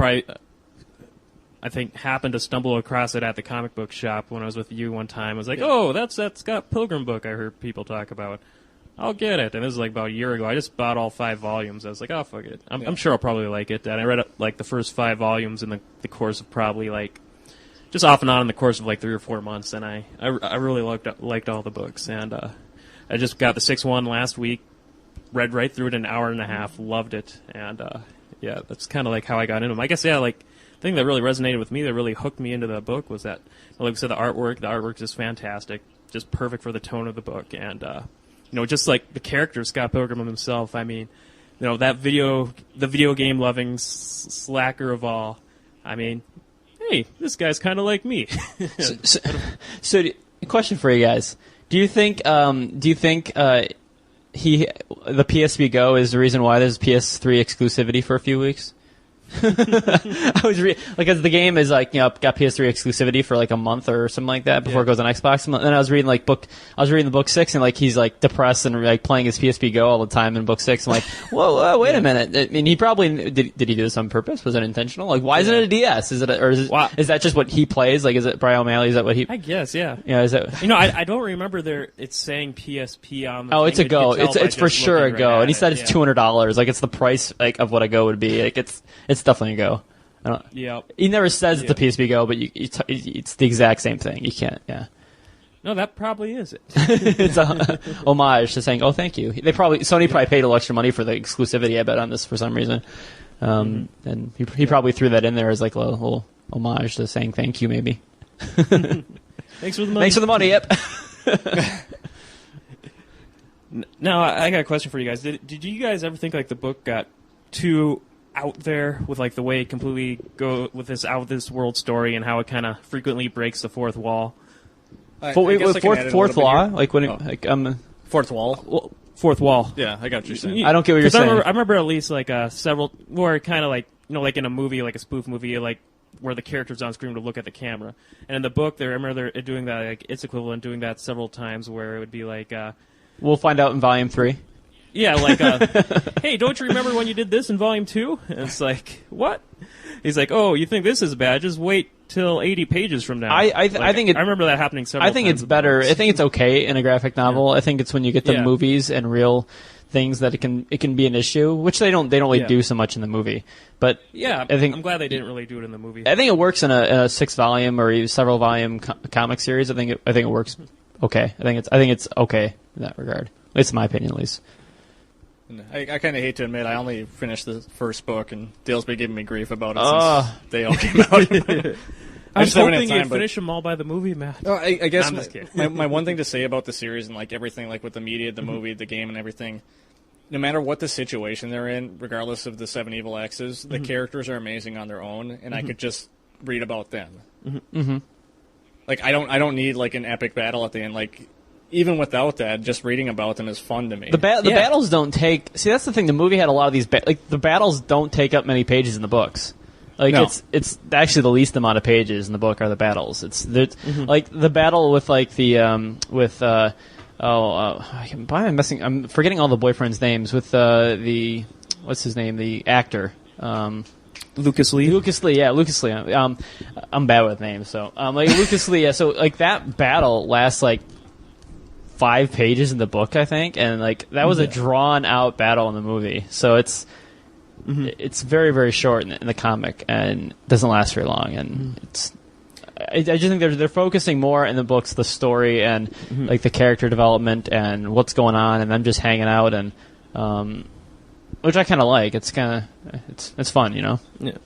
S1: I think happened to stumble across it at the comic book shop when I was with you one time. I was like, "Oh, that's that Scott Pilgrim book I heard people talk about. I'll get it." And this was like about a year ago. I just bought all 5 volumes. I was like, "Oh, fuck it. I'm sure I'll probably like it." And I read like the first 5 volumes in the course of probably like just off and on in the course of like 3 or 4 months. And I really liked all the books. And I just got the 6th one last week. Read right through it in an hour and a half. Loved it. And yeah, that's kind of like how I got into them. I guess like. The thing that really resonated with me, that really hooked me into the book, was that, like I said, the artwork is fantastic, just perfect for the tone of the book, and just like the character Scott Pilgrim himself. I mean, the video game loving slacker of all. I mean, hey, this guy's kind of like me.
S3: So, question for you guys: Do you think the PSP Go is the reason why there's PS3 exclusivity for a few weeks? I was as the game is like got PS3 exclusivity for like a month or something like that before it goes on Xbox. And then I was reading the book 6 and like he's like depressed and like playing his PSP Go all the time in book 6. I'm like, whoa, wait a minute. I mean, he probably did he do this on purpose? Was it intentional? Like, why isn't it a DS? Is that just what he plays? Like, is it Brian O'Malley? Is that what he?
S1: I guess, yeah.
S3: Yeah, is that?
S1: I don't remember it's saying PSP on the
S3: thing.
S1: It's
S3: a Go. It's for sure a Go. And he said it's $200. Like, it's the price like of what a Go would be. Like, it's definitely a Go.
S1: Yeah.
S3: He never says it's a PSP Go, but it's the exact same thing. You can't. Yeah.
S1: No, that probably is it.
S3: It's a homage to saying, "Oh, thank you." Sony probably paid a little extra money for the exclusivity. I bet on this for some reason, and he probably threw that in there as like a little homage to saying thank you, maybe.
S1: Thanks for the money.
S3: Thanks for the money. Yep.
S1: Now I got a question for you guys. Did you guys ever think like the book got too out there with like the way it completely go with this out of this world story and how it kind of frequently breaks the fourth wall?
S3: Fourth law, like when
S2: fourth wall.
S1: Fourth wall.
S2: Yeah, I got what you're saying.
S3: I don't get what you're saying.
S1: I remember at least like several where kind of like like in a movie, like a spoof movie, like where the characters on screen would look at the camera. And in the book, I remember they're doing that. Like its equivalent doing that several times, where it would be like.
S3: We'll find out in Volume 3.
S1: Yeah, like, hey, don't you remember when you did this in Volume 2? And it's like, what? He's like, oh, you think this is bad? Just wait till 80 pages from now.
S3: I think I
S1: remember that happening several times.
S3: I think it's better. I think it's okay in a graphic novel. Yeah. I think it's when you get to movies and real things that it can be an issue, which they don't really do so much in the movie. But
S1: yeah, I'm glad they didn't really do it in the movie.
S3: I think it works in a 6-volume or even several volume comic series. I think it works okay. I think it's okay in that regard. It's my opinion, at least.
S2: I kind of hate to admit, I only finished the first book, and Dale's been giving me grief about it since they all came out.
S1: I was hoping you'd finish them all by the movie, Matt.
S2: Oh, I guess my one thing to say about the series and like everything, like with the media, the movie, the game, and everything, no matter what the situation they're in, regardless of the 7 evil X's, the characters are amazing on their own, and I could just read about them.
S3: Mm-hmm.
S2: Like I don't need like an epic battle at the end, like. Even without that, just reading about them is fun to me.
S3: The battles don't take... See, that's the thing. The movie had a lot of these... the battles don't take up many pages in the books. Like
S2: No.
S3: it's actually the least amount of pages in the book are the battles. Like the battle with like the I'm forgetting all the boyfriends' names with the what's his name, the actor.
S1: Lucas Lee.
S3: Lucas Lee. I'm bad with names, so like Lucas Lee. Yeah, so like that battle lasts like 5 pages in the book, I think, and like that was a drawn out battle in the movie. So it's very, very short in the comic and doesn't last very long. And I just think they're focusing more in the books, the story and like the character development and what's going on, and them just hanging out and which I kind of like. It's fun, you know.
S1: Yeah.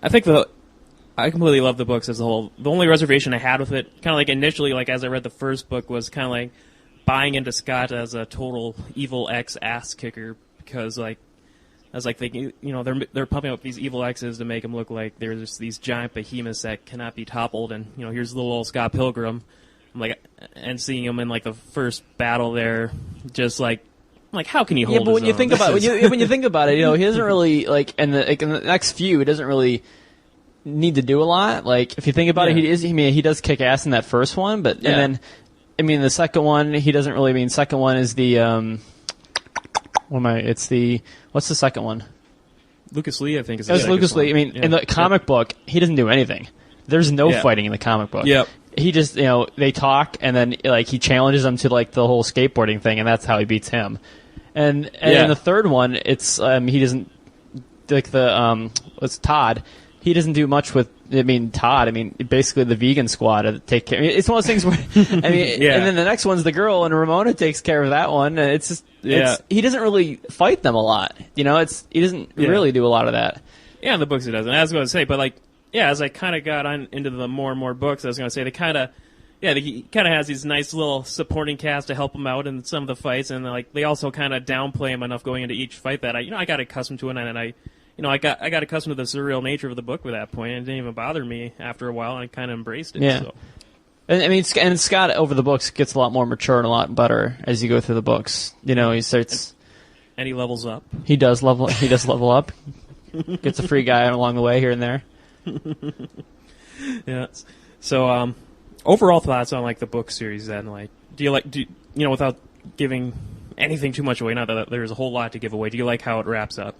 S1: I think I completely love the books as a whole. The only reservation I had with it, kind of like initially, like as I read the first book, was kind of like buying into Scott as a total evil X ass kicker, because like I was like thinking, you know, they're pumping up these evil X's to make them look like they're just these giant behemoths that cannot be toppled, and you know, here's little old Scott Pilgrim. I'm like, and seeing him in like the first battle there, just like how can he hold?
S3: Yeah, but when
S1: his
S3: you
S1: own?
S3: think about when you think about it, you know, he doesn't really like in the next few, he doesn't really need to do a lot. Like if you think about it, he does kick ass in that first one, but and then the second one he doesn't really. Second one is the what's the second one?
S1: Lucas Lee, I think is.
S3: It's Lucas Lee. In the comic book, he doesn't do anything. There's no fighting in the comic book.
S1: Yep.
S3: He just, they talk, and then like he challenges them to like the whole skateboarding thing, and that's how he beats him. And in the third one, it's he doesn't like it's Todd. He doesn't do much with. Todd. Basically the vegan squad to take care. It's one of those things where and then the next one's the girl, and Ramona takes care of that one. And it's just he doesn't really fight them a lot. He doesn't really do a lot of that.
S1: Yeah, in the books he doesn't. I was going to say, but like as I kind of got on into the more and more books, I was going to say he kind of has these nice little supporting cast to help him out in some of the fights, and like they also kind of downplay him enough going into each fight that I got accustomed to it, and I got accustomed to the surreal nature of the book at that point, and it didn't even bother me after a while, and I kind of embraced it.
S3: Yeah.
S1: So.
S3: And Scott over the books gets a lot more mature and a lot better as you go through the books. He starts,
S1: and he levels up.
S3: He does level up. Gets a free guy along the way here and there.
S1: Yeah. So, overall thoughts on like the book series then? Like, without giving anything too much away, not that there's a whole lot to give away, do you like how it wraps up?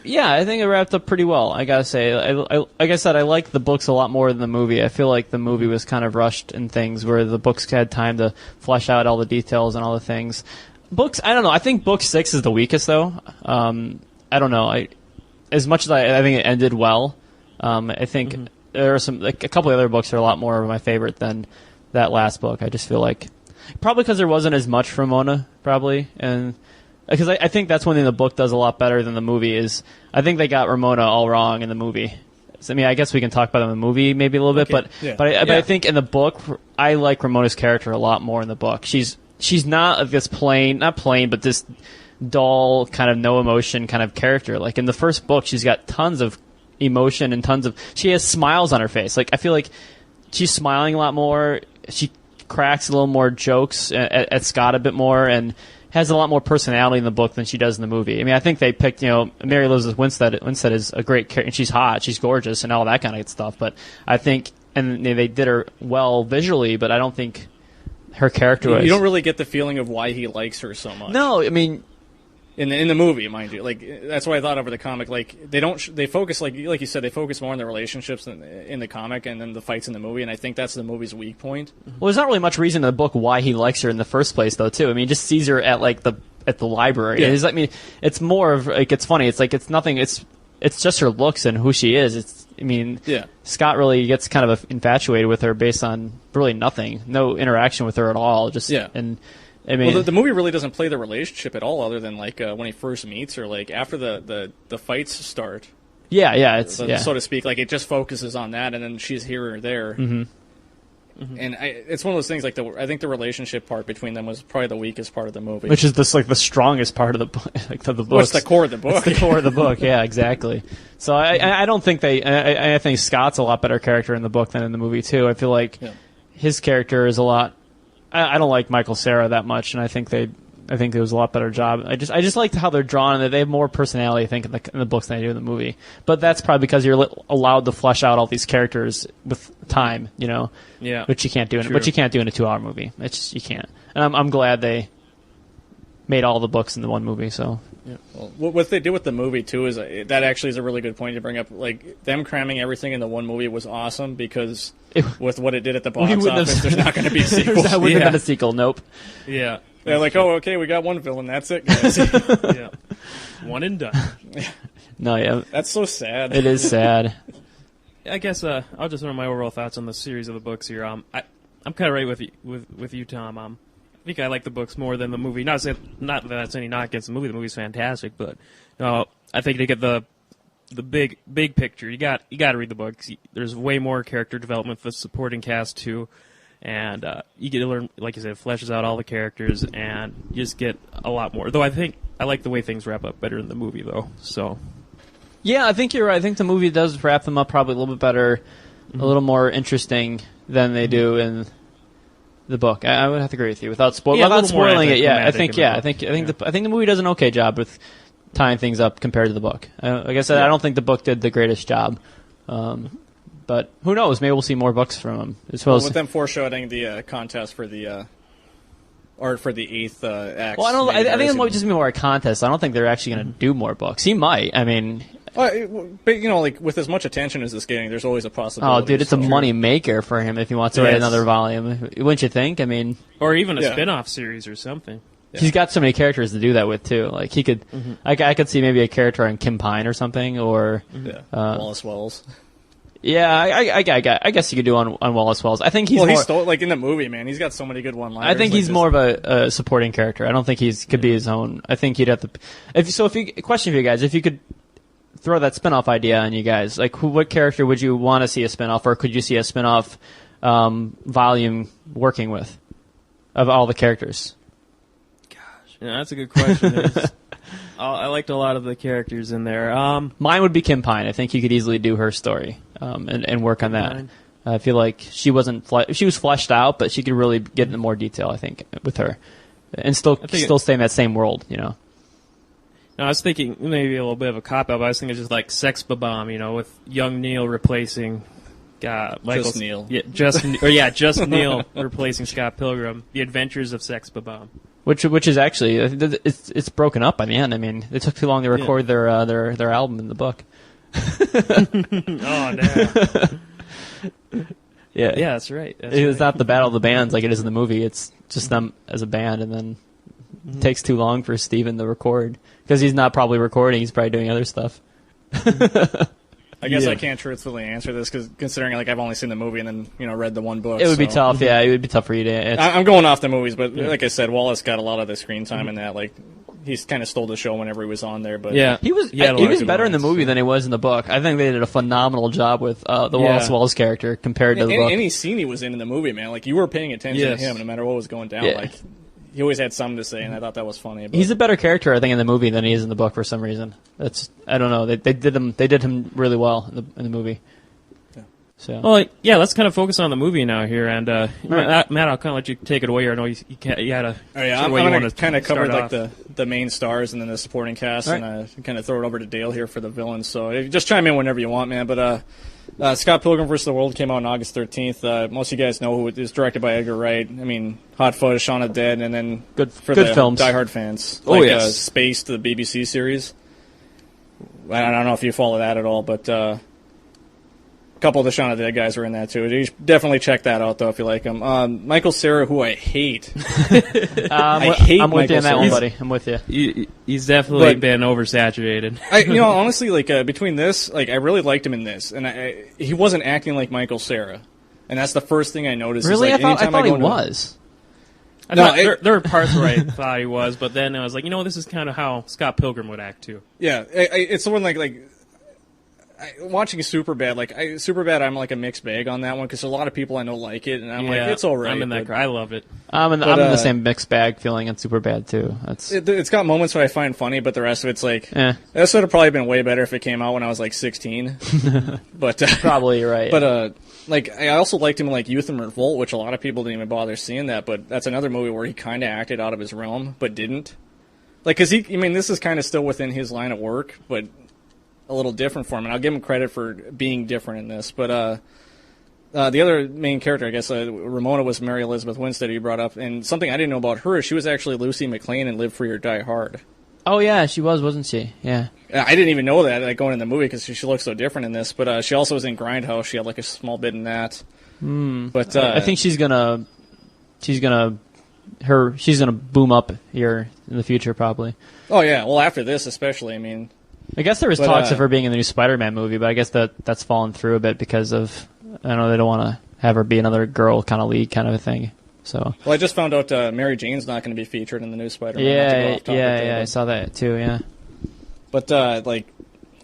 S3: Yeah, I think it wrapped up pretty well. I gotta say, like I said, I like the books a lot more than the movie. I feel like the movie was kind of rushed in things where the books had time to flesh out all the details and all the things. Books, I don't know. I think book 6 is the weakest though. I don't know. As much as I think it ended well, I think there are a couple of other books that are a lot more of my favorite than that last book. I just feel like probably because there wasn't as much Ramona, probably, and because I think that's one thing the book does a lot better than the movie is. I think they got Ramona all wrong in the movie. So, I guess we can talk about it in the movie maybe a little bit, but I think in the book I like Ramona's character a lot more in the book. She's not this not plain, but this dull kind of no emotion kind of character. Like in the first book, she's got tons of emotion and she has smiles on her face. Like I feel like she's smiling a lot more. She cracks a little more jokes at Scott a bit more and has a lot more personality in the book than she does in the movie. I think they picked, Mary Elizabeth Winstead is a great character, and she's hot, she's gorgeous, and all that kind of stuff. But I think, and they did her well visually, but I don't think her character.
S2: You don't really get the feeling of why he likes her so much.
S3: No,
S2: in the movie, mind you, like that's what I thought over the comic. Like they focus like you said, they focus more on the relationships in the comic and then the fights in the movie, and I think that's the movie's weak point.
S3: Well, there's not really much reason in the book why he likes her in the first place, though. Too, he just sees her at the library. Yeah. It's more of like it's funny. It's like it's nothing. It's just her looks and who she is. Scott really gets kind of infatuated with her based on really nothing, no interaction with her at all. The
S2: movie really doesn't play the relationship at all, other than like when he first meets her, like after the fights start. So to speak, like it just focuses on that, and then she's here or there. Mm-hmm. And it's one of those things. Like I think the relationship part between them was probably the weakest part of the movie,
S3: which is the strongest part of the book.
S2: Well, it's the core of the book.
S3: It's the core of the book. Yeah, exactly. So I don't think I think Scott's a lot better character in the book than in the movie too. I feel like his character is a lot. I don't like Michael Cera that much, and I think they I think it was a lot better job. I just liked how they're drawn, and they have more personality, I think, in the books than they do in the movie. But that's probably because you're allowed to flesh out all these characters with time,
S1: Yeah.
S3: which you can't do in a 2-hour movie. You can't. And I'm glad they made all the books in the one movie. So.
S2: Yeah. Well, what they did with the movie too is that actually is a really good point to bring up. Like them cramming everything in the one movie was awesome because with what it did at the box office, there's not going to be a sequel.
S3: That wouldn't have been a sequel. Nope.
S1: Yeah.
S2: They're like, oh, okay, we got one villain. That's it, guys.
S1: Yeah. One and done.
S3: No, yeah.
S2: That's so sad.
S3: It is sad.
S1: I guess I'll just run my overall thoughts on the series of the books here. I'm kind of right with you, Tom. I think I like the books more than the movie. Not that that's any knock against the movie. The movie's fantastic, but I think to get the big picture, you got to read the books. There's way more character development for the supporting cast too, and you get to learn, like you said, it fleshes out all the characters, and you just get a lot more. Though I think I like the way things wrap up better in the movie, though. So.
S3: Yeah, I think you're right. I think the movie does wrap them up probably a little bit better, a little more interesting than they do in the book. I would have to agree with you without spoiling it. Yeah, I think the movie does an okay job with tying things up compared to the book. Like I said, I don't think the book did the greatest job. But who knows? Maybe we'll see more books from him.
S2: With them foreshadowing the contest for the for the 8th act.
S3: Well, I think it might just be more a contest. I don't think they're actually going to do more books. He might. I mean.
S2: But like with as much attention as it's getting, there's always a possibility.
S3: Oh, dude, it's a money maker for him if he wants to write another volume. Wouldn't you think? I mean,
S1: or even a spin-off series or something.
S3: Yeah. He's got so many characters to do that with too. Like he could, I could see maybe a character on Kim Pine or something, or
S2: Wallace Wells.
S3: Yeah, I guess you could do on Wallace Wells. I think
S2: he stole like in the movie, man. He's got so many good one-liners.
S3: I think he's more of a supporting character. I don't think could be his own. I think he'd have to. Question for you guys: if you could throw that spin-off idea on you guys, like what character would you want to see a spin-off, or could you see a spin-off volume working with of all the characters?
S1: Gosh, that's a good question. I liked a lot of the characters in there.
S3: Mine would be Kim Pine. I think you could easily do her story and work on that. I feel like she was fleshed out, but she could really get into more detail, I think, with her, and still stay in that same world,
S1: No, I was thinking maybe a little bit of a cop-out, but I was thinking just like Sex Bob-omb, with young Neil replacing
S2: Just Neil.
S1: Yeah, just Neil replacing Scott Pilgrim. The Adventures of Sex Bob-omb.
S3: Which is actually it's broken up by the end. I mean, it took too long to record their album in the book.
S1: Oh no.
S3: Yeah,
S1: that's right.
S3: It's not the battle of the bands like it is in the movie. It's just them as a band, and then it takes too long for Steven to record because he's not probably recording. He's probably doing other stuff.
S2: I guess I can't truthfully answer this because considering like I've only seen the movie and then read the one book.
S3: It would be tough. Yeah, it would be tough for you to.
S2: I'm going off the movies, but like I said, Wallace got a lot of the screen time in that. Like he's kind of stole the show whenever he was on there. But
S3: he was better in the movie than he was in the book. I think they did a phenomenal job with the Wallace Wells character compared to the book.
S2: Any scene he was in the movie, man, like you were paying attention to him no matter what was going down. Like he always had something to say, and I thought that was funny. But.
S3: He's a better character, I think, in the movie than he is in the book for some reason. I don't know. They did him really well in the movie.
S2: Yeah.
S3: So.
S1: Well, let's kind of focus on the movie now here, and Matt, I'll kind of let you take it away. I know you had a.
S2: Oh yeah, I'm going to kind of cover like the main stars and then the supporting cast, and kind of throw it over to Dale here for the villains. So just chime in whenever you want, man. But Scott Pilgrim vs. the World came out on August 13th. Most of you guys know who it is, directed by Edgar Wright. I mean, Hot Fuzz, Shaun of the Dead, and then
S3: good
S2: the
S3: films.
S2: diehard fans. Space, the BBC series. I don't know if you follow that at all, but a couple of the Shaun of the Dead guys are in that too. You should definitely check that out, though, if you like them. Michael Cera, who I hate.
S3: I'm with you on that one, buddy. I'm with you.
S1: He's definitely been oversaturated.
S2: Honestly, like between this, like I really liked him in this, and he wasn't acting like Michael Cera, and that's the first thing I noticed.
S3: Really,
S2: is, like,
S3: I thought he was.
S1: There were parts where I thought he was, but then I was like, this is kind of how Scott Pilgrim would act too.
S2: Yeah, it's the one like watching Superbad. Like Superbad, I'm like a mixed bag on that one because a lot of people I know like it, and I'm like, it's all right.
S1: I'm in that. I love it.
S3: I'm in the same mixed bag feeling on Superbad too.
S2: It's got moments where I find funny, but the rest of it's like this would have probably been way better if it came out when I was like 16. But
S3: probably right.
S2: But like, I also liked him in, like, Youth in Revolt, which a lot of people didn't even bother seeing that, but that's another movie where he kind of acted out of his realm, but didn't. Like, because this is kind of still within his line of work, but a little different for him, and I'll give him credit for being different in this. But the other main character, I guess, Ramona was Mary Elizabeth Winstead, you brought up, and something I didn't know about her is she was actually Lucy McLean in Live Free or Die Hard.
S3: Oh, yeah, she was, wasn't she? Yeah.
S2: I didn't even know that, like, going in the movie, because she looks so different in this, but she also was in Grindhouse. She had, like, a small bit in that. But
S3: I think she's gonna boom up here in the future, probably.
S2: Oh, yeah, well, after this, especially, I mean...
S3: I guess there was talks of her being in the new Spider-Man movie, but I guess that's fallen through a bit because of, I know they don't want to have her be another girl kind of lead kind of a thing. So. Well,
S2: I just found out Mary Jane's not going to be featured in the new Spider-Man.
S3: Yeah, I saw that too, yeah.
S2: But, like,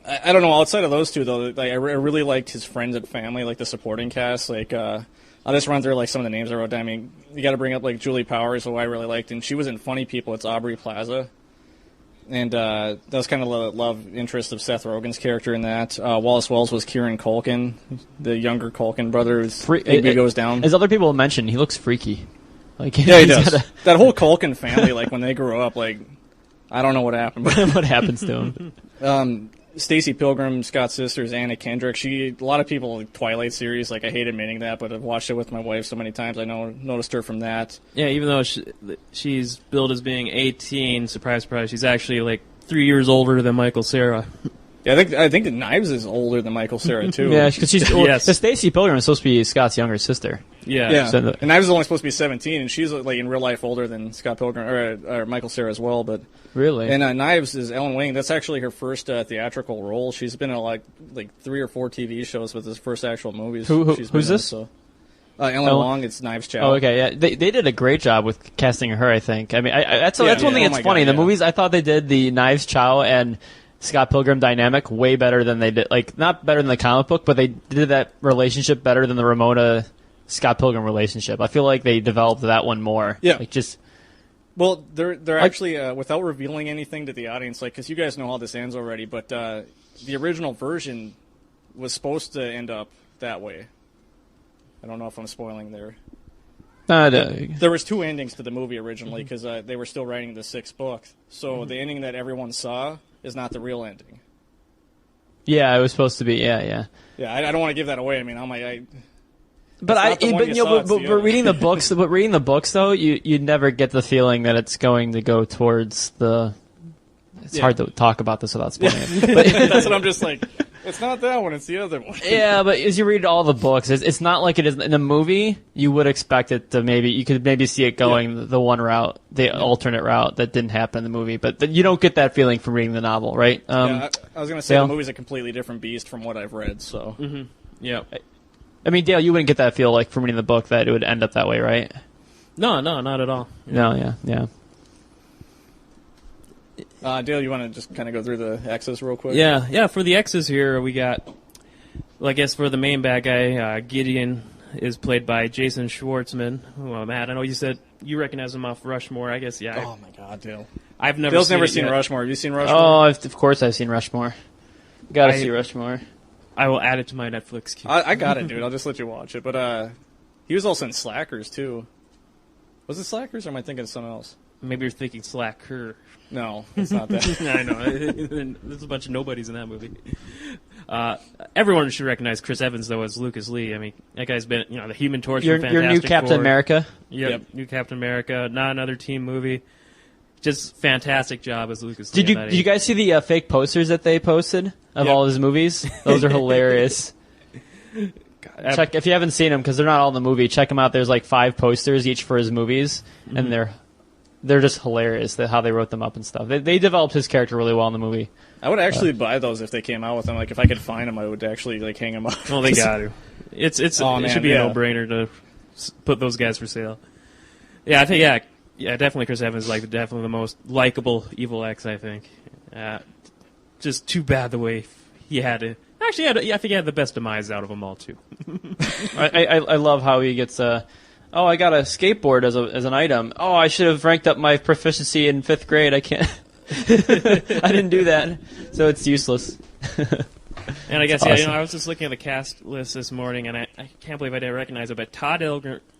S2: I don't know, outside of those two, though, like, I really liked his friends and family, like, the supporting cast. Like, I'll just run through, like, some of the names I wrote down. I mean, you got to bring up, like, Julie Powers, who I really liked, and she was in Funny People. It's Aubrey Plaza. And that was kind of the love interest of Seth Rogen's character in that. Wallace Wells was Kieran Culkin, the younger Culkin brother. Bigby goes down.
S3: As other people mentioned, he looks freaky. Like,
S2: yeah, he does. That whole Culkin family, like, when they grew up, like, I don't know what happened.
S3: What happens to him?
S2: Stacey Pilgrim, Scott's sister, is Anna Kendrick. A lot of people like Twilight series, like, I hate admitting that, but I've watched it with my wife so many times. I noticed her from that.
S1: Yeah, even though she's billed as being 18, surprise, surprise, she's actually like 3 years older than Michael Cera.
S2: Yeah, I think that Knives is older than Michael Cera too.
S3: Yeah, because she's yes. Stacey Pilgrim is supposed to be Scott's younger sister.
S2: Yeah. So and Knives is only supposed to be 17, and she's like in real life older than Scott Pilgrim or Michael Cera as well. But
S3: really,
S2: and Knives is Ellen Wing. That's actually her first theatrical role. She's been in like 3 or 4 TV shows, with his first actual movies.
S3: Who's this?
S2: So. Ellen Wong, it's Knives Chow.
S3: Oh, okay, yeah. They did a great job with casting her, I think. I mean, that's one thing that's funny. The movies, I thought they did the Knives Chow and Scott Pilgrim dynamic way better than they did. Like, not better than the comic book, but they did that relationship better than the Ramona Scott Pilgrim relationship. I feel like they developed that one more.
S2: Yeah.
S3: Like, just...
S2: Well, they're actually, without revealing anything to the audience, like, because you guys know how this ends already, but the original version was supposed to end up that way. I don't know if I'm spoiling there. There was 2 endings to the movie originally, because they were still writing the 6th book. So the ending that everyone saw is not the real ending.
S3: Yeah, it was supposed to be. Yeah.
S2: Yeah, I don't want to give that away. I mean,
S3: but reading the books, though, you never get the feeling that it's going to go towards the. It's hard to talk about this without spoiling it.
S2: But that's what I'm just like. It's not that one, it's the other one.
S3: Yeah, but as you read all the books, it's not like it is in the movie. You would expect it to you could see it going the one route, the alternate route that didn't happen in the movie. But you don't get that feeling from reading the novel, right?
S2: I was going to say Dale? The movie's a completely different beast from what I've read, so.
S1: Mm-hmm. Yeah.
S3: I mean, Dale, you wouldn't get that feel like from reading the book that it would end up that way, right?
S1: No, not at all.
S3: No, yeah.
S2: Dale, you want to just kind of go through the X's real quick?
S1: Yeah. For the X's here, we got, well, I guess for the main bad guy, Gideon is played by Jason Schwartzman. Oh, Matt, I know you said you recognize him off Rushmore. I guess, yeah.
S2: Oh, my God, Dale.
S1: Dale's
S2: never seen Rushmore. Have you seen Rushmore?
S3: Oh, of course I've seen Rushmore. Gotta see Rushmore.
S1: I will add it to my Netflix queue.
S2: I got it, dude. I'll just let you watch it. But he was also in Slackers, too. Was it Slackers, or am I thinking of something else?
S1: Maybe you're thinking Slacker.
S2: No, it's not that.
S1: I know. There's a bunch of nobodies in that movie. Everyone should recognize Chris Evans, though, as Lucas Lee. I mean, that guy's been, the Human Torch from Fantastic
S3: Your new Captain
S1: Four.
S3: America?
S1: Yep, new Captain America. Not another team movie. Just fantastic job as Lucas Lee.
S3: Did you guys see the fake posters that they posted of all his movies? Those are hilarious. Check if you haven't seen them, because they're not all in the movie. Check them out. There's like 5 posters each for his movies, and they're just hilarious. How they wrote them up and stuff. They developed his character really well in the movie.
S2: I would actually buy those if they came out with them. Like, if I could find them, I would actually like hang them up.
S1: Well, they got to. It should be a no-brainer to put those guys for sale. Yeah, I think definitely Chris Evans is definitely the most likable Evil X. I think. Just too bad the way he had to. Actually, I think he had the best demise out of them all too.
S3: I love how he gets. Oh, I got a skateboard as an item. Oh, I should have ranked up my proficiency in 5th grade. I can't. I didn't do that, so it's useless.
S1: And I guess,
S3: awesome.
S1: I was just looking at the cast list this morning, and I can't believe I didn't recognize it, but Todd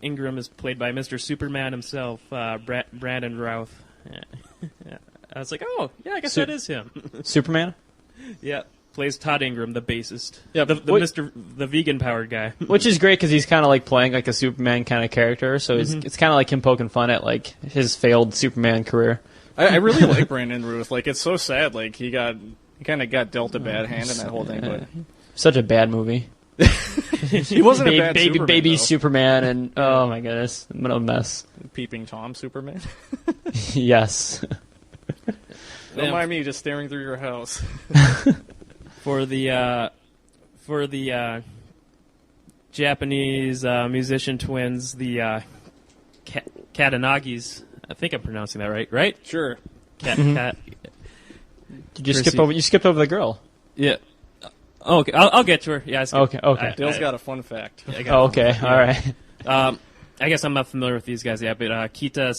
S1: Ingram is played by Mr. Superman himself, Brandon Routh. Yeah. I was like, oh, yeah, I guess that is him.
S3: Superman?
S1: Yeah, plays Todd Ingram, the bassist.
S2: Yeah,
S1: the vegan-powered guy.
S3: Which is great because he's kind of like playing like a Superman kind of character, so it's kind of like him poking fun at like his failed Superman career.
S2: I really like Brandon Routh. Like, it's so sad. Like, he kind of got dealt a bad hand in that whole thing. But
S3: such a bad movie.
S2: He wasn't a bad Superman,
S3: baby
S2: though.
S3: Superman, and oh my goodness, what a mess.
S2: Peeping Tom Superman.
S3: Yes.
S2: Don't mind me just staring through your house.
S1: For the Japanese musician twins, the Katanagis. I think I'm pronouncing that right. Right?
S2: Sure.
S1: Cat.
S3: Did you skip over? You skipped over the girl.
S1: Yeah. Okay, I'll get to her. Yeah.
S3: Okay.
S2: Dale's got a fun fact.
S3: Okay. All right.
S1: I guess I'm not familiar with these guys yet, but Kita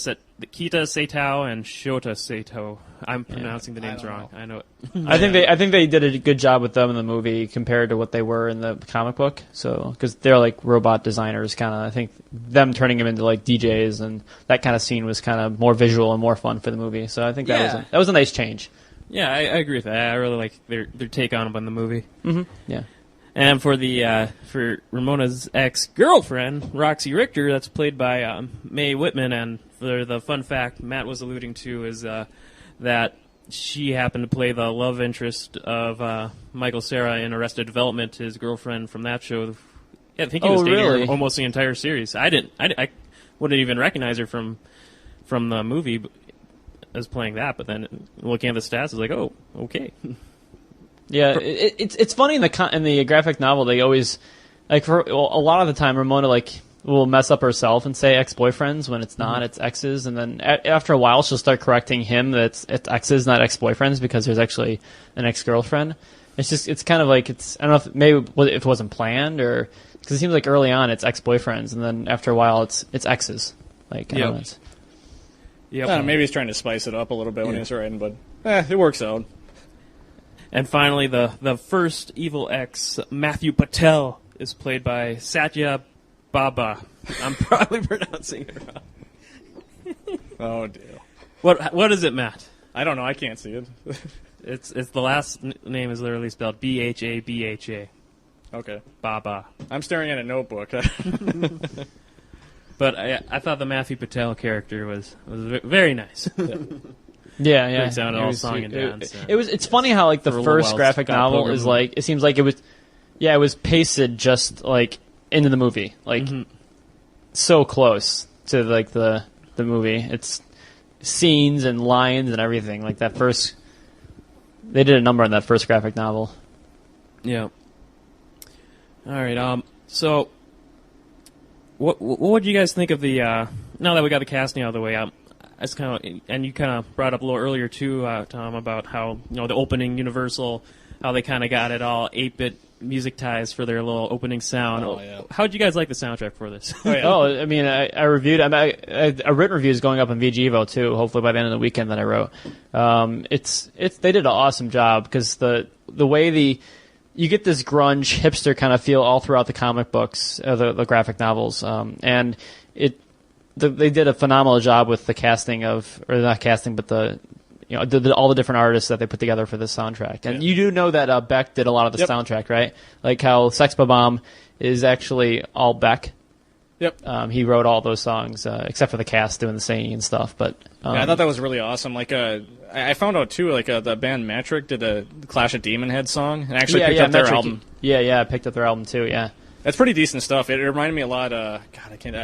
S1: Seitao and Shota Seito. I'm pronouncing the names wrong. I know it.
S3: I think they did a good job with them in the movie compared to what they were in the comic book. So because they're like robot designers, kind of. I think them turning them into like DJs and that kind of scene was kind of more visual and more fun for the movie. So I think that was a nice change.
S1: Yeah, I agree with that. I really like their take on them in the movie.
S3: Mm-hmm. Yeah.
S1: And for for Ramona's ex-girlfriend, Roxy Richter, that's played by Mae Whitman, and for the fun fact Matt was alluding to is that she happened to play the love interest of Michael Cera in Arrested Development, his girlfriend from that show. Yeah, I think he was dating her almost the entire series. I wouldn't even recognize her from the movie as playing that, but then looking at the stats, I was like, oh, okay.
S3: Yeah, it's funny in the graphic novel. They always for a lot of the time Ramona will mess up herself and say ex-boyfriends when it's not, it's exes, and then after a while she'll start correcting him that it's exes, not ex-boyfriends, because there's actually an ex-girlfriend. It's kind of like I don't know if maybe if it wasn't planned or because it seems like early on it's ex-boyfriends and then after a while it's exes. Like
S2: Yep. Maybe he's trying to spice it up a little bit when he's writing, but it works out.
S1: And finally, the first evil ex, Matthew Patel, is played by Satya Baba. I'm probably pronouncing it wrong.
S2: Oh dear.
S1: What is it, Matt?
S2: I don't know. I can't see it.
S1: It's the last name is literally spelled Bhabha.
S2: Okay.
S1: Baba.
S2: I'm staring at a notebook.
S1: But I thought the Matthew Patel character was very nice.
S3: Yeah.
S1: Breaks down all song and dance.
S3: It's funny how like the first graphic novel is like it seems like it was pasted just like into the movie, like so close to like the movie. It's scenes and lines and everything. Like that first, they did a number on that first graphic novel.
S1: Yeah. All right. So, what do you guys think of the? Now that we got the casting out of the way, it's kind of, and you kind of brought up a little earlier too, Tom, about how the opening Universal, how they kind of got it all 8-bit music ties for their little opening sound.
S2: Oh, yeah.
S1: How'd you guys like the soundtrack for this?
S3: I mean, I reviewed. A written review is going up on VGevo too. Hopefully by the end of the weekend that I wrote. They did an awesome job because the way you get this grunge hipster kind of feel all throughout the comic books, the graphic novels, and they did a phenomenal job with the casting or not casting, but all the different artists that they put together for this soundtrack. And you do know that Beck did a lot of the soundtrack, right? Like how Sex Bomb is actually all Beck.
S2: Yep.
S3: He wrote all those songs, except for the cast doing the singing and stuff. But
S2: I thought that was really awesome. Like, I found out too. Like, the band Metric did a Clash of Demon Head song and actually picked up their album.
S3: I picked up their album too. Yeah.
S2: That's pretty decent stuff. It reminded me a lot of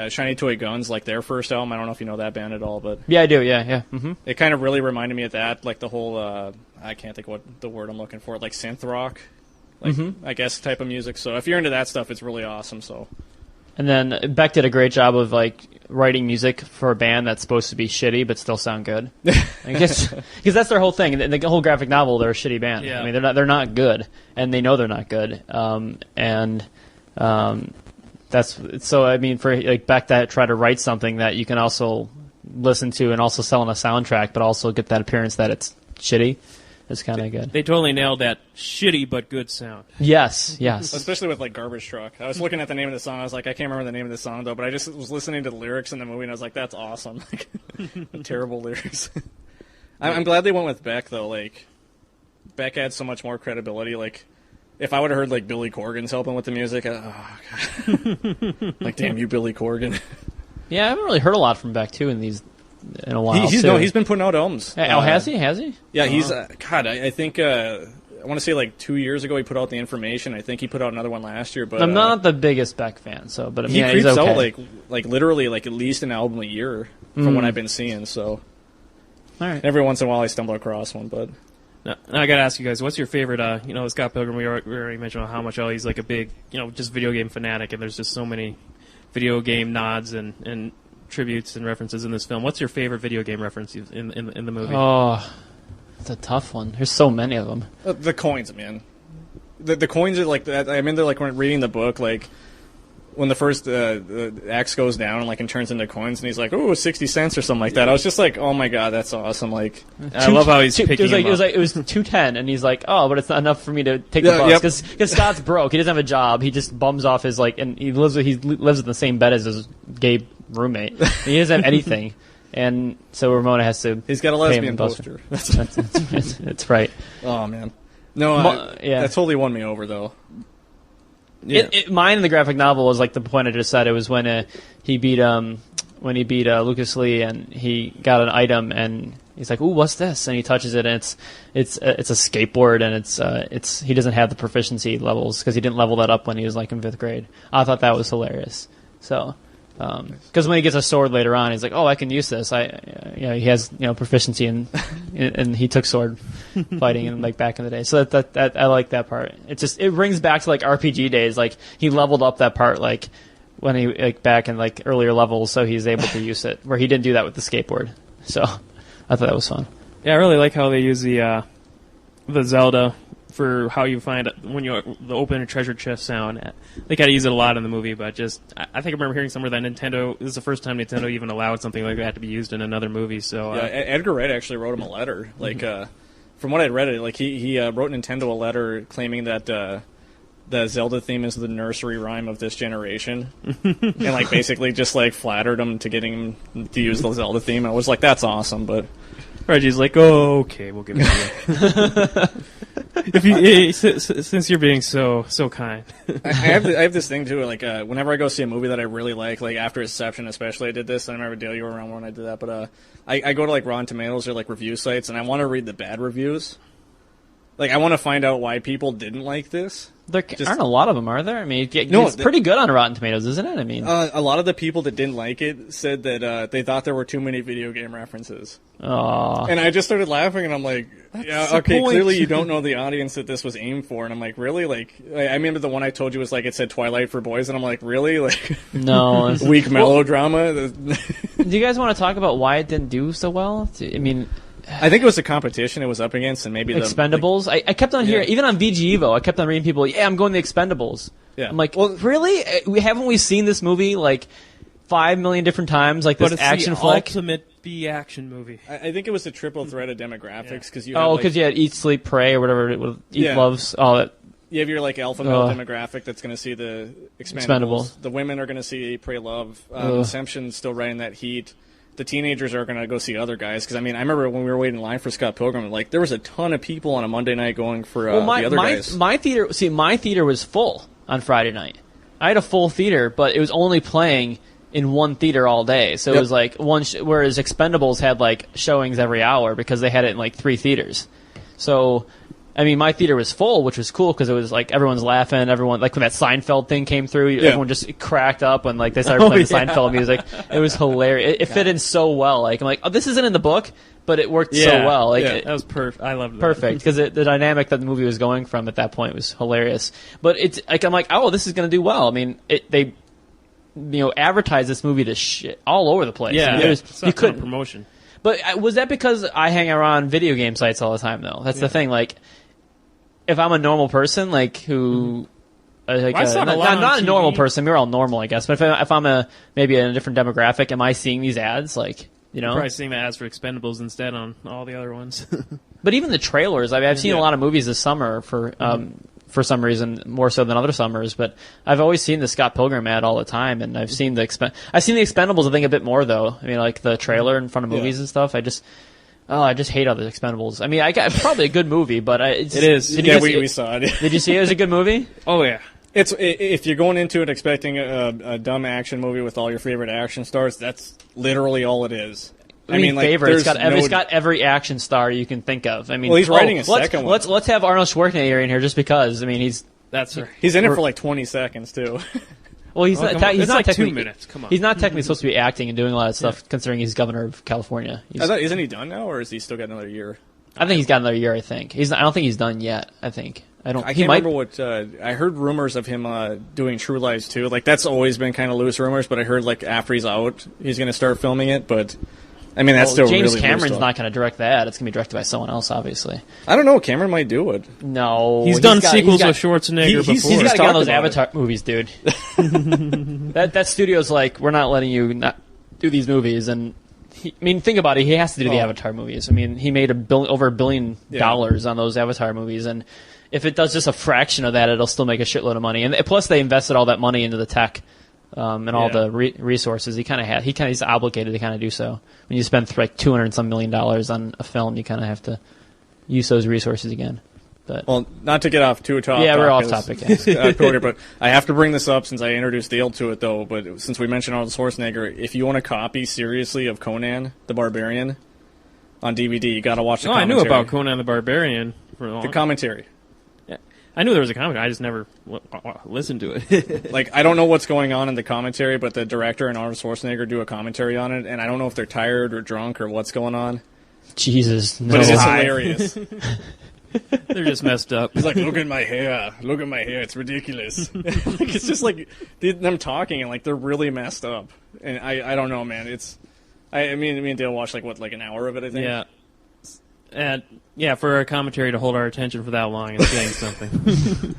S2: Shiny Toy Guns, like their first album. I don't know if you know that band at all, but
S3: yeah, I do. Yeah. Mm-hmm.
S2: It kind of really reminded me of that, like the whole I can't think what the word I'm looking for, like synth rock, like I guess type of music. So if you're into that stuff, it's really awesome. So.
S3: And then Beck did a great job of like writing music for a band that's supposed to be shitty but still sound good. I guess because that's their whole thing. In the whole graphic novel, they're a shitty band.
S1: Yeah.
S3: I mean, they're not good, and they know they're not good. That's so. I mean, for like Beck to try to write something that you can also listen to and also sell on a soundtrack, but also get that appearance that it's shitty. is kind of good.
S1: They totally nailed that shitty but good sound.
S3: Yes.
S2: Especially with like Garbage Truck. I was looking at the name of the song. I was like, I can't remember the name of the song though, but I just was listening to the lyrics in the movie and I was like, that's awesome. Like, terrible lyrics. I'm glad they went with Beck though. Like, Beck had so much more credibility. Like, if I would have heard like Billy Corgan's helping with the music, like, damn you, Billy Corgan.
S3: Yeah, I haven't really heard a lot from Beck too in a while.
S2: He's been putting out albums.
S3: Has he? Has he?
S2: Yeah, he's God. I think I want to say like 2 years ago he put out The Information. I think he put out another one last year. But
S3: I'm not the biggest Beck fan, so but I mean,
S2: he creeps
S3: he's okay.
S2: out like literally like at least an album a year from what I've been seeing. So,
S3: all right.
S2: Every once in a while I stumble across one, but.
S1: Now, I gotta ask you guys, what's your favorite? Scott Pilgrim. We already mentioned how much he's like a big, just video game fanatic, and there's just so many video game nods and tributes and references in this film. What's your favorite video game reference in the movie?
S3: Oh, it's a tough one. There's so many of them.
S2: The coins, man. The coins are like that. I mean, they're like when reading the book, like when the first axe goes down and turns into coins, and he's like, "Oh, 60 cents" or something like that. I was just like, "Oh my god, that's awesome!" Like,
S1: I love how he's picking him up.
S3: It was $2.10, and he's like, "Oh, but it's not enough for me to take the bus because Scott's broke. He doesn't have a job. He just bums off his and he lives in the same bed as his gay roommate. And he doesn't have anything." And so Ramona has to.
S2: He's got a lesbian poster.
S3: That's right.
S2: Oh man, no, that totally won me over though.
S3: Yeah. Mine in the graphic novel was like the point I just said. It was when he beat Lucas Lee and he got an item and he's like, "Ooh, what's this?" And he touches it and it's a skateboard and it's he doesn't have the proficiency levels because he didn't level that up when he was in 5th grade. I thought that was hilarious. So. Because when he gets a sword later on, he's like, "Oh, I can use this." He has proficiency and he took sword fighting and back in the day. So that I like that part. It brings back to RPG days. Like he leveled up that part when he back in earlier levels, so he's able to use it where he didn't do that with the skateboard. So I thought that was fun.
S1: Yeah, I really like how they use the Zelda for how you find when you open a treasure chest sound. They kind of use it a lot in the movie, but just I think I remember hearing somewhere that Nintendo, this is the first time Nintendo even allowed something like that to be used in another movie. So
S2: Edgar Wright actually wrote him a letter. From what I read he wrote Nintendo a letter claiming that the Zelda theme is the nursery rhyme of this generation, and basically just flattered him to getting him to use the Zelda theme. I was like, that's awesome, but
S1: Reggie's like, "Oh, okay, we'll give it to you." Since you're being so kind.
S2: I have this thing too. Whenever I go see a movie that I really like after Inception, especially, I did this. I remember Dale, you were around when I did that. But I go to Rotten Tomatoes or review sites, and I want to read the bad reviews. I want to find out why people didn't like this.
S3: There aren't a lot of them, are there? I mean, it's pretty good on Rotten Tomatoes, isn't it? I mean,
S2: a lot of the people that didn't like it said that they thought there were too many video game references.
S3: Aww.
S2: And I just started laughing, and I'm like, okay, clearly you don't know the audience that this was aimed for. And I'm like, really? I remember the one I told you was it said Twilight for boys, and I'm like, really?
S3: No.
S2: Weak melodrama?
S3: Do you guys want to talk about why it didn't do so well? I mean...
S2: I think it was the competition it was up against, and maybe
S3: Expendables. I kept on hearing, even on VG Evo, I kept on reading people, "I'm going the Expendables."
S2: Yeah.
S3: I'm like, well, really? Haven't we seen this movie 5 million different times? This action flick.
S1: Ultimate B action movie.
S2: I think it was a triple threat of demographics because you.
S3: Because you had Eat, Sleep, Pray, or whatever. Eat, Loves, all that.
S2: You have your alpha male demographic that's going to see the Expendables. The women are going to see Pray, Love. Inception's still riding that heat. The teenagers are going to go see other guys because I remember when we were waiting in line for Scott Pilgrim, there was a ton of people on a Monday night going for the other guys. My
S3: theater was full on Friday night. I had a full theater, but it was only playing in one theater all day. So it was one, whereas Expendables had showings every hour because they had it in 3 theaters. So. My theater was full, which was cool because it was everyone's laughing. Everyone, when that Seinfeld thing came through, everyone just cracked up when they started playing the Seinfeld music. It was hilarious. It fit in so well. I'm like, oh, this isn't in the book, but it worked so well.
S1: That was perfect. I loved that.
S3: Perfect because the dynamic that the movie was going from at that point was hilarious. But it's I'm like, oh, this is going to do well. They advertised this movie to shit all over the place.
S1: Yeah,
S3: you couldn't
S1: promotion.
S3: But was that because I hang around video game sites all the time though? That's the thing. If I'm a normal person, who, not a normal person, we're all normal, I guess. But if I'm maybe in a different demographic, am I seeing these ads? You know,
S1: probably seeing the ads for Expendables instead on all the other ones.
S3: But even the trailers, I mean, I've seen a lot of movies this summer for some reason, more so than other summers. But I've always seen the Scott Pilgrim ad all the time, and I've seen the Expendables. I think a bit more though. I mean, like the trailer in front of movies and stuff. I just hate all the Expendables. I mean, probably a good movie, but it
S2: is. We saw it.
S3: Did you see it? It was a good movie.
S1: Oh yeah.
S2: If you're going into it expecting a dumb action movie with all your favorite action stars, that's literally all it is.
S3: I mean, like, favorite. It's got every action star you can think of. I mean,
S2: well, he's writing a second one.
S3: Let's have Arnold Schwarzenegger in here just because. I mean, he's
S2: in it for like 20 seconds too.
S3: Well, he's not
S1: like
S3: technically
S1: 2 minutes. Come on.
S3: He's not technically supposed to be acting and doing a lot of stuff, considering he's governor of California.
S2: Isn't he done now, or has he still got another year?
S3: I think he's got another year. I think I don't think he's done yet. I can't
S2: remember what I heard rumors of him doing True Lies too. Like that's always been kind of loose rumors, but I heard like after he's out, he's going to start filming it. But I mean, that's still
S3: James
S2: really
S3: Cameron's not going to direct that. It's going to be directed by someone else, obviously.
S2: I don't know. Cameron might do it.
S3: No,
S1: he's done sequels with Schwarzenegger before.
S3: He's got to get on those Avatar movies, dude. that studio's like, we're not letting you not do these movies. And I mean, think about it. He has to do the Avatar movies. I mean, he made over $1 billion on those Avatar movies, and if it does just a fraction of that, it'll still make a shitload of money. And plus, they invested all that money into the tech. And all the resources he's obligated to kind of do so. When you spend like $200 million on a film, you kind of have to use those resources again. But
S2: well, not to get off too topic.
S3: Yeah, we're off topic.
S2: But I have to bring this up since I introduced Dale to it, though. But since we mentioned Arnold Schwarzenegger, if you want a copy seriously of Conan the Barbarian on DVD, you got to watch the commentary.
S1: I knew about Conan the Barbarian for a long time.
S2: The commentary.
S1: I knew there was a commentary. I just never listened to it.
S2: Like, I don't know what's going on in the commentary, but the director and Arnold Schwarzenegger do a commentary on it, and I don't know if they're tired or drunk or what's going on.
S3: Jesus, no.
S2: But it's hilarious.
S1: They're just messed up.
S2: He's like, look at my hair. Look at my hair. It's ridiculous. Like, it's just like them talking, and like they're really messed up. And I don't know, man. Me and Dale watched like an hour of it, I think.
S1: Yeah. And for our commentary to hold our attention for that long is saying something.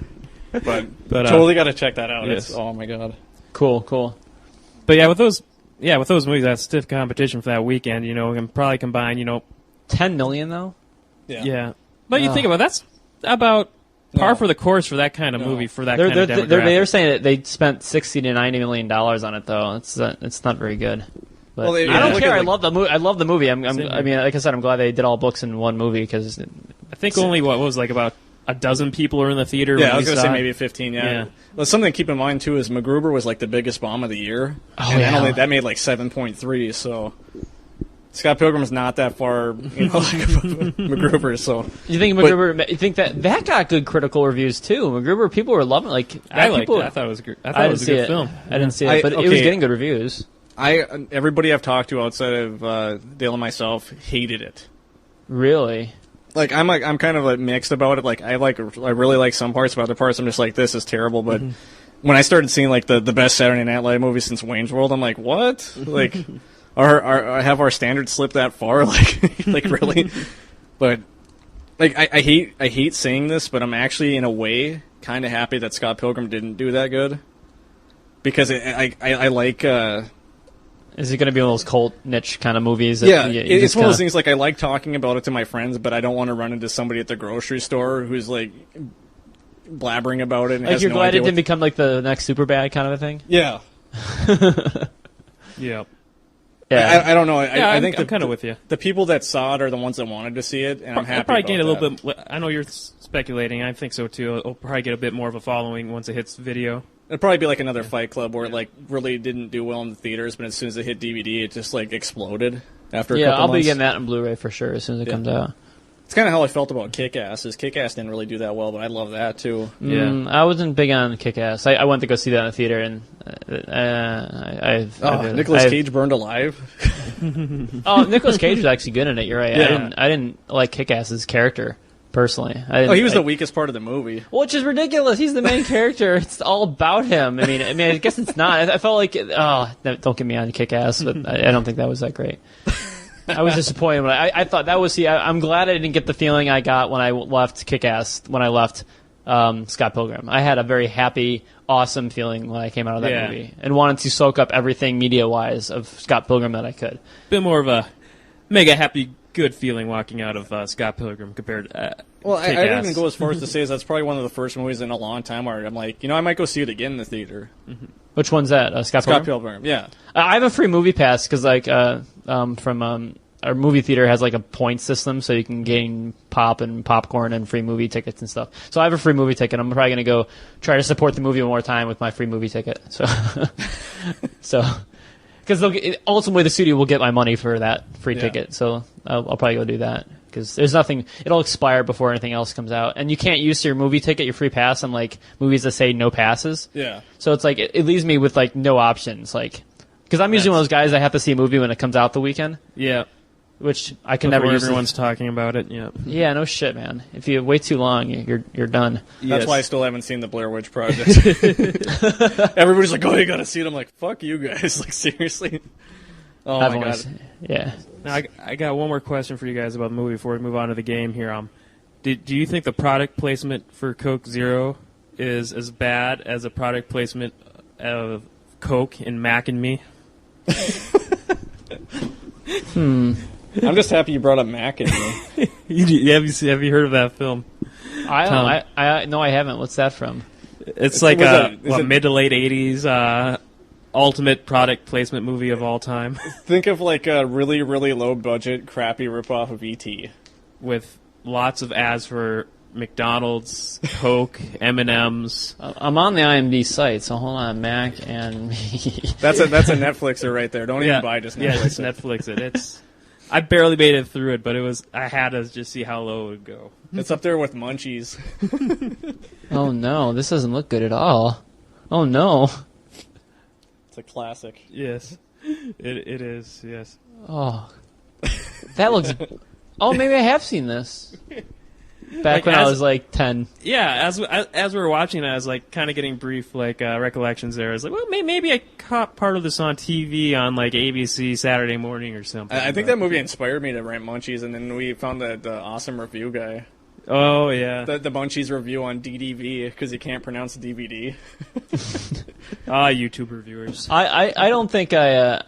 S2: but totally got to check that out.
S1: Yes.
S2: Oh my god,
S3: cool.
S1: But with those movies, that stiff competition for that weekend, we can probably combine,
S3: $10 million though.
S1: Yeah. But you think about it, that's about par for the course for that kind of movie for that kind of demographic.
S3: They're saying that they spent $60 to $90 million on it though. It's not very good. But I don't care. I love the movie. I love the movie. I mean, like I said, I'm glad they did all books in one movie because
S1: I think only about a dozen people are in the theater.
S2: Yeah, I was going to say maybe 15. Yeah. Well, something to keep in mind too is MacGruber was like the biggest bomb of the year, that made like 7.3. So Scott Pilgrim's not that far, MacGruber. So
S3: you think MacGruber? You think that got good critical reviews too? MacGruber, people were loving. Like
S1: I liked it. I thought it was. I thought it was a good film.
S3: I didn't see it, but it was getting good reviews.
S2: Everybody I've talked to outside of Dale and myself hated it.
S3: Really?
S2: Like I'm kind of like mixed about it. Like I really like some parts, but other parts I'm just like, this is terrible. But when I started seeing like the best Saturday Night Live movie since Wayne's World, I'm like, what? Like, have our standards slipped that far? Like really? But like I hate saying this, but I'm actually in a way kind of happy that Scott Pilgrim didn't do that good because I like.
S3: Is it going to be one of those cult niche kind of movies?
S2: It's one of those things like I like talking about it to my friends, but I don't want to run into somebody at the grocery store who's like blabbering about it. And
S3: like you're glad it didn't become like the next Superbad kind of a thing?
S2: Yeah.
S1: Yeah.
S2: Yeah. I don't know. I think
S1: I'm kind of with you.
S2: The people that saw it are the ones that wanted to see it, and I'm happy
S1: I'll probably
S2: about
S1: gain a
S2: that.
S1: little bit. I know you're speculating. I think so too. It'll probably get a bit more of a following once it hits video.
S2: It'd probably be like another Fight Club where it like really didn't do well in the theaters, but as soon as it hit DVD, it just like exploded after a couple months.
S3: I'll be getting that on Blu-ray for sure as soon as it comes out.
S2: It's kind of how I felt about Kick-Ass. Kick-Ass didn't really do that well, but I love that too.
S3: Yeah, I wasn't big on Kick-Ass. I went to go see that in the theater, and
S2: Nicolas Cage burned alive.
S3: Nicolas Cage was actually good in it. You're right. Yeah. I didn't like Kick-Ass's character. Personally,
S2: he was the weakest part of the movie,
S3: which is ridiculous. He's the main character. It's all about him. I mean, I guess it's not. I felt like, don't get me on Kick-Ass, but I don't think that was that great. I was disappointed when I thought that was. I'm glad I didn't get the feeling I got when I left Kick-Ass. When I left Scott Pilgrim. I had a very happy, awesome feeling when I came out of that movie, and wanted to soak up everything media-wise of Scott Pilgrim that I could.
S1: Bit more of a mega happy, good feeling walking out of Scott Pilgrim compared to
S2: well, I didn't even go as far as to say that's probably one of the first movies in a long time where I'm like, I might go see it again in the theater.
S3: Mm-hmm. Which one's that? Scott
S2: Pilgrim, yeah.
S3: I have a free movie pass because our movie theater has like a point system, so you can gain pop and popcorn and free movie tickets and stuff. So I have a free movie ticket. I'm probably going to go try to support the movie one more time with my free movie ticket. So because ultimately the studio will get my money for that free ticket. So I'll probably go do that because there's nothing. It'll expire before anything else comes out, and you can't use your movie ticket, your free pass, on like movies that say no passes.
S2: Yeah.
S3: So it's like it leaves me with like no options, like because I'm usually one of those guys that have to see a movie when it comes out the weekend.
S1: Yeah.
S3: Which I can never use.
S1: Everyone's talking about it. Yeah.
S3: Yeah. No shit, man. If you wait too long, you're done.
S2: That's why I still haven't seen the Blair Witch Project. Everybody's like, "Oh, you gotta see it." I'm like, "Fuck you guys!" Like seriously. Oh my god.
S3: Yeah.
S1: Now, I got one more question for you guys about the movie before we move on to the game here. Do you think the product placement for Coke Zero is as bad as a product placement of Coke in Mac and Me?
S2: I'm just happy you brought up Mac and Me.
S1: Have you heard of that film?
S3: No, I haven't. What's that from?
S1: It's like a mid to late 80s ultimate product placement movie of all time.
S2: Think of like a really, really low budget, crappy ripoff of E.T.
S1: with lots of ads for McDonald's, Coke, M&M's.
S3: I'm on the IMDb site, so hold on. Mac and Me.
S2: That's a Netflixer right there. Don't even buy just Netflix.
S1: Yeah, just Netflix it. It's I barely made it through it, but I had to just see how low it would go.
S2: It's up there with Munchies.
S3: Oh no, this doesn't look good at all. Oh no.
S2: It's a classic.
S1: Yes, it is. Yes.
S3: Oh, that looks. Oh, maybe I have seen this. Back when I was like 10.
S1: Yeah, as we were watching it, I was like kind of getting brief recollections there. I was like, well, maybe I caught part of this on TV on like ABC Saturday morning or something.
S2: I think that movie inspired me to rent Munchies, and then we found the awesome review guy.
S1: Oh yeah,
S2: the Munchies review on DDV because you can't pronounce DVD.
S1: YouTube reviewers.
S3: I don't think the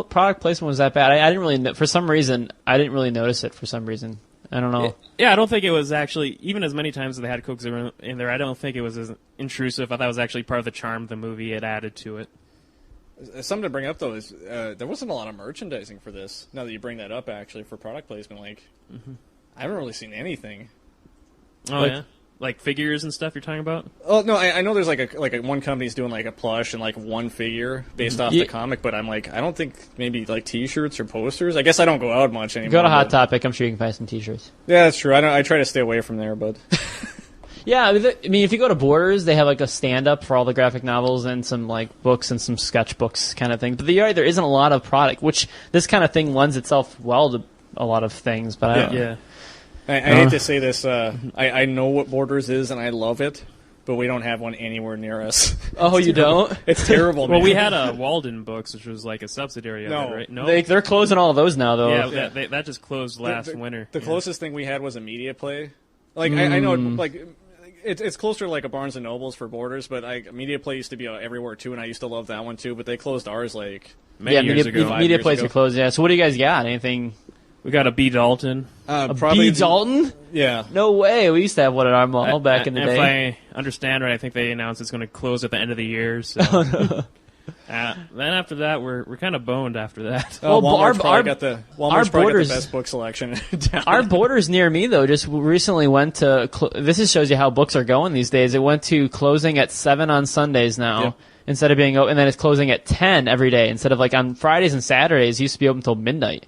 S3: product placement was that bad. I didn't really for some reason I didn't really notice it for some reason. I don't know.
S1: Yeah, I don't think it was actually, even as many times as they had Coke Zero in there, I don't think it was as intrusive. I thought it was actually part of the charm of the movie. It added to it.
S2: Something to bring up, though, is there wasn't a lot of merchandising for this. Now that you bring that up, actually, for product placement, I haven't really seen anything.
S1: Oh, yeah? Like figures and stuff you're talking about?
S2: Oh no, I know there's like one company's doing like a plush and like one figure based off the comic, but I'm like I don't think maybe like T-shirts or posters. I guess I don't go out much anymore.
S3: Go to Hot Topic. I'm sure you can find some T-shirts.
S2: Yeah, that's true. I try to stay away from there, but
S3: yeah, I mean if you go to Borders, they have like a stand-up for all the graphic novels and some like books and some sketchbooks kind of thing. But there isn't a lot of product, which this kind of thing lends itself well to a lot of things. But
S2: I hate to say this. I know what Borders is, and I love it, but we don't have one anywhere near us.
S3: Oh, you don't?
S2: It's terrible, man.
S1: Well, we had a Walden Books, which was like a subsidiary of it, right? No,
S3: they're closing all of those now, though.
S1: Yeah, that just closed last winter.
S2: The closest thing we had was a Media Play. Like I know, like it's closer to like a Barnes and Nobles for Borders, but Media Play used to be everywhere too, and I used to love that one too. But they closed ours like many years ago.
S3: Media Plays are closed. Yeah. So what do you guys got? Anything?
S1: We got a B. Dalton.
S3: B. Dalton?
S2: Yeah.
S3: No way. We used to have one at our mall back in the day.
S1: If I understand right, I think they announced it's going to close at the end of the year. So.
S3: Oh, no.
S1: Then after that, we're kind of boned after that.
S2: Walmart's probably got the best book selection down.
S3: Our Borders near me, though, just recently went to... this just shows you how books are going these days. It went to closing at 7 on Sundays now. Yep. Instead of being open, and then it's closing at 10 every day. Instead of like on Fridays and Saturdays, it used to be open until midnight.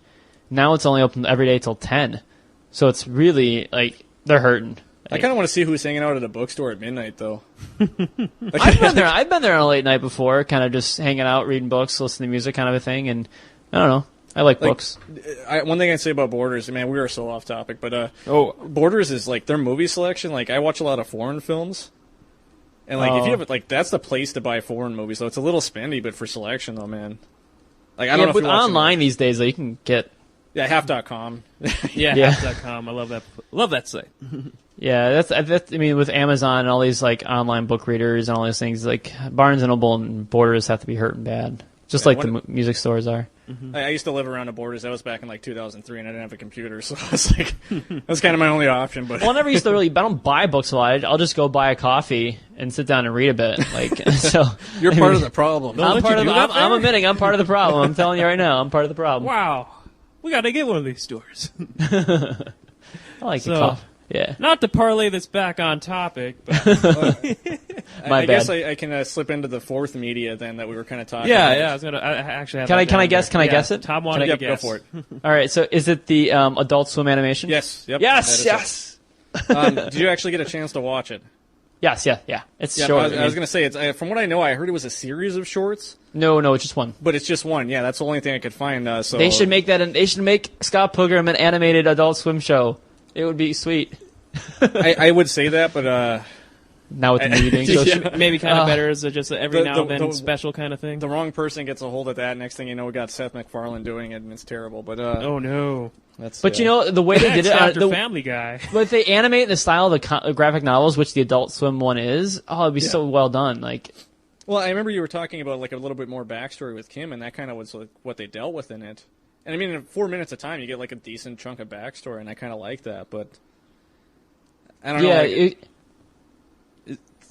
S3: Now it's only open every day till 10. So it's really, like, they're hurting.
S2: I kind of want to see who's hanging out at a bookstore at midnight, though.
S3: I've been there on a late night before, kind of just hanging out, reading books, listening to music kind of a thing, and I don't know. I like books.
S2: One thing I'd say about Borders, man, we are so off topic, but Borders is, like, their movie selection. Like, I watch a lot of foreign films. And, like, if you have, like, that's the place to buy foreign movies. So it's a little spendy, but for selection, though, man. Like, I don't know if you're
S3: online these days, you can get...
S2: Yeah, half.com.
S1: Half.com. I love that. Love that site.
S3: Yeah, that's. I mean, with Amazon and all these like online book readers and all these things, like Barnes and Noble and Borders have to be hurting bad, just like the music stores are.
S2: Mm-hmm. I used to live around the Borders. That was back in like 2003, and I didn't have a computer, so I was like, that was kind of my only option. But
S3: I never used to really. I don't buy books a lot. I'll just go buy a coffee and sit down and read a bit. Like so,
S2: you're part of the problem.
S3: I'm admitting I'm part of the problem. I'm telling you right now, I'm part of the problem.
S1: Wow, we got to get one of these stores.
S3: I like the coffee. Yeah.
S1: Not to parlay this back on topic, but
S3: I
S2: guess I can slip into the fourth media then that we were kind of talking.
S1: Yeah. I was gonna. I actually have.
S3: Can I guess? Can I guess it?
S1: Tom wanted to guess.
S2: Go for it.
S3: All right. So is it the Adult Swim animation?
S2: Yes. Yep.
S3: Yes.
S2: Did you actually get a chance to watch it?
S3: Yes. Yeah. It's short.
S2: I was going to say it's from what I know. I heard it was a series of shorts.
S3: No, it's just one.
S2: But it's just one. Yeah, that's the only thing I could find. So
S3: they should make that. They should make Scott Pilgrim an animated Adult Swim show. It would be sweet.
S2: I would say that, but
S3: now with the movie being so
S1: maybe kind of better as just every now and then special kind of thing.
S2: The wrong person gets a hold of that. Next thing you know, we got Seth MacFarlane doing it, and it's terrible. But
S1: oh no.
S3: But you know the way they did it,
S1: the Family Guy.
S3: But if they animate in the style of the graphic novels, which the Adult Swim one is, it'd be so well done. Like,
S2: well, I remember you were talking about like a little bit more backstory with Kim, and that kind of was like what they dealt with in it. And I mean, in 4 minutes of time, you get like a decent chunk of backstory, and I kind of like that. But I don't know.
S3: Yeah.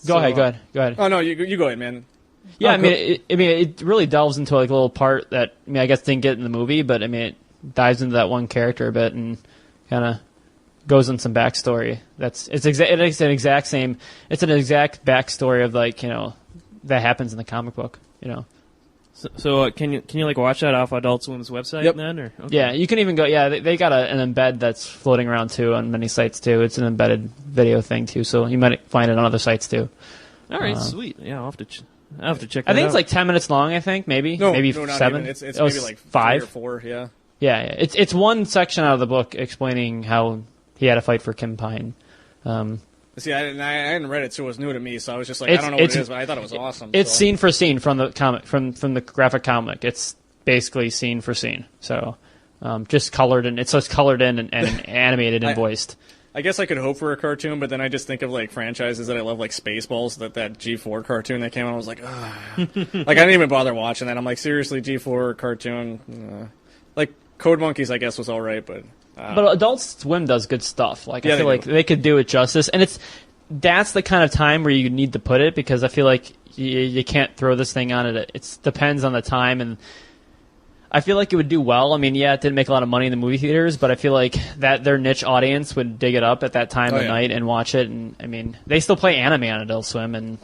S3: Go ahead.
S2: Oh no, you go ahead, man.
S3: Yeah, I mean, it really delves into like a little part that I guess didn't get in the movie, but I mean, it dives into that one character a bit and kind of goes on some backstory. It's an exact backstory of like that happens in the comic book.
S1: So can you like watch that off Adult Swim's website then? Or okay.
S3: Yeah, you can even go. Yeah, they got an embed that's floating around too on many sites too. It's an embedded video thing too, so you might find it on other sites too.
S1: All right, sweet. Yeah, I'll have to check. That
S3: I think
S1: out.
S3: it's like 10 minutes long. I think maybe
S2: not
S3: 7.
S2: Even. It's maybe like
S3: 5
S2: or 4. Yeah.
S3: Yeah. It's one section out of the book explaining how he had to fight for Kim Pine.
S2: See, I hadn't read it, so it was new to me. So I was just like, I don't know what it is, but I thought it was awesome.
S3: It's scene for scene from the comic, from the graphic comic. It's basically scene for scene. So just colored and it's colored in and animated and voiced.
S2: I guess I could hope for a cartoon, but then I just think of like franchises that I love, like Spaceballs, that G4 cartoon that came out. I was like, ugh. Like I didn't even bother watching that. I'm like, seriously, G4 cartoon. Like Code Monkeys, I guess was all right, but.
S3: But Adult Swim does good stuff. Like I feel like
S2: do.
S3: they could do it justice, and that's the kind of time where you need to put it because I feel like you can't throw this thing on it. It depends on the time, and I feel like it would do well. I mean, yeah, it didn't make a lot of money in the movie theaters, but I feel like that their niche audience would dig it up at that time of night and watch it. And I mean, they still play anime on Adult Swim, and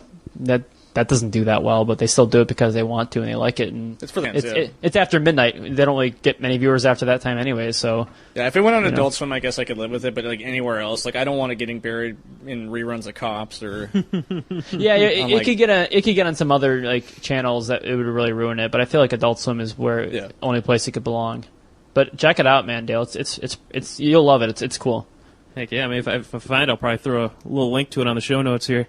S3: that doesn't do that well, but they still do it because they want to and they like it. And
S2: it's for the fans,
S3: it's after midnight. They don't really get many viewers after that time anyway. So
S2: yeah, if it went on Adult Swim, I guess I could live with it. But like anywhere else, like I don't want it getting buried in reruns of Cops or.
S3: It could get on some other like channels that it would really ruin it. But I feel like Adult Swim is where only place it could belong. But check it out, man, Dale. It's you'll love it. It's cool.
S1: Heck yeah! I mean, if I find, I'll probably throw a little link to it on the show notes here.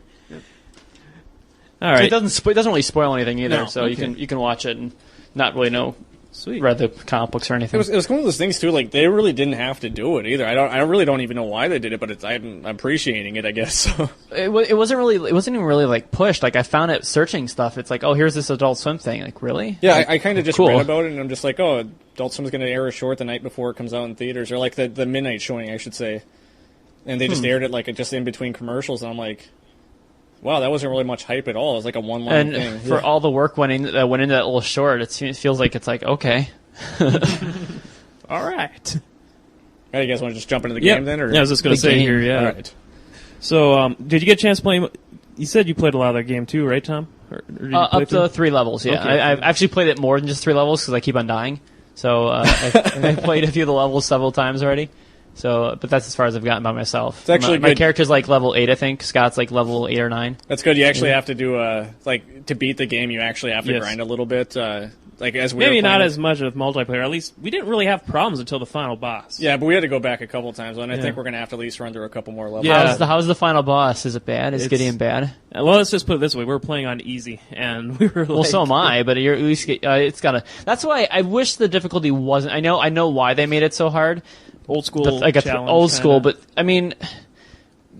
S1: All right.
S3: So it doesn't really spoil anything either,
S2: No,
S3: so
S2: okay.
S3: you can watch it and not really know.
S1: Sweet.
S3: Read the comic books or anything.
S2: It was one of those things too. Like they really didn't have to do it either. I really don't even know why they did it, but I'm appreciating it, I guess. So.
S3: It wasn't even really like pushed. Like I found it searching stuff. It's like, oh, here's this Adult Swim thing. Like really?
S2: Yeah,
S3: like,
S2: I kind of just
S3: cool.
S2: read about it, and I'm just like, oh, Adult Swim's going to air a short the night before it comes out in theaters, or like the midnight showing, I should say. And they just aired it like just in between commercials, and I'm like. Wow, that wasn't really much hype at all. It was like a one-line thing.
S3: And for all the work went into that little short, it feels like it's like, okay.
S1: All right.
S2: Right, you guys want to just jump into the game then? Or?
S1: Yeah, I was just going to say here, yeah.
S2: All right.
S1: So, did you get a chance to play... You said you played a lot of that game too, right, Tom? Or did you
S3: up to 3 levels, yeah.
S1: Okay.
S3: I've actually played it more than just 3 levels because I keep on dying. So I've played a few of the levels several times already. So, but that's as far as I've gotten by myself.
S2: It's actually
S3: my character's like level 8, I think. Scott's like level 8 or 9.
S2: That's good. You actually have to do like to beat the game. You actually have to grind a little bit. Like as we
S1: maybe
S2: were
S1: not as much with multiplayer. At least we didn't really have problems until the final boss.
S2: Yeah, but we had to go back a couple times, and I think we're gonna have to at least run through a couple more levels.
S1: Yeah.
S3: How's the final boss? Is it bad? Is Gideon bad?
S1: Well, let's just put it this way: we're playing on easy, and we were. Like,
S3: well, so am I. But you're at least it's gotta. That's why I wish the difficulty wasn't. I know why they made it so hard.
S1: Old school,
S3: like old school. But I mean,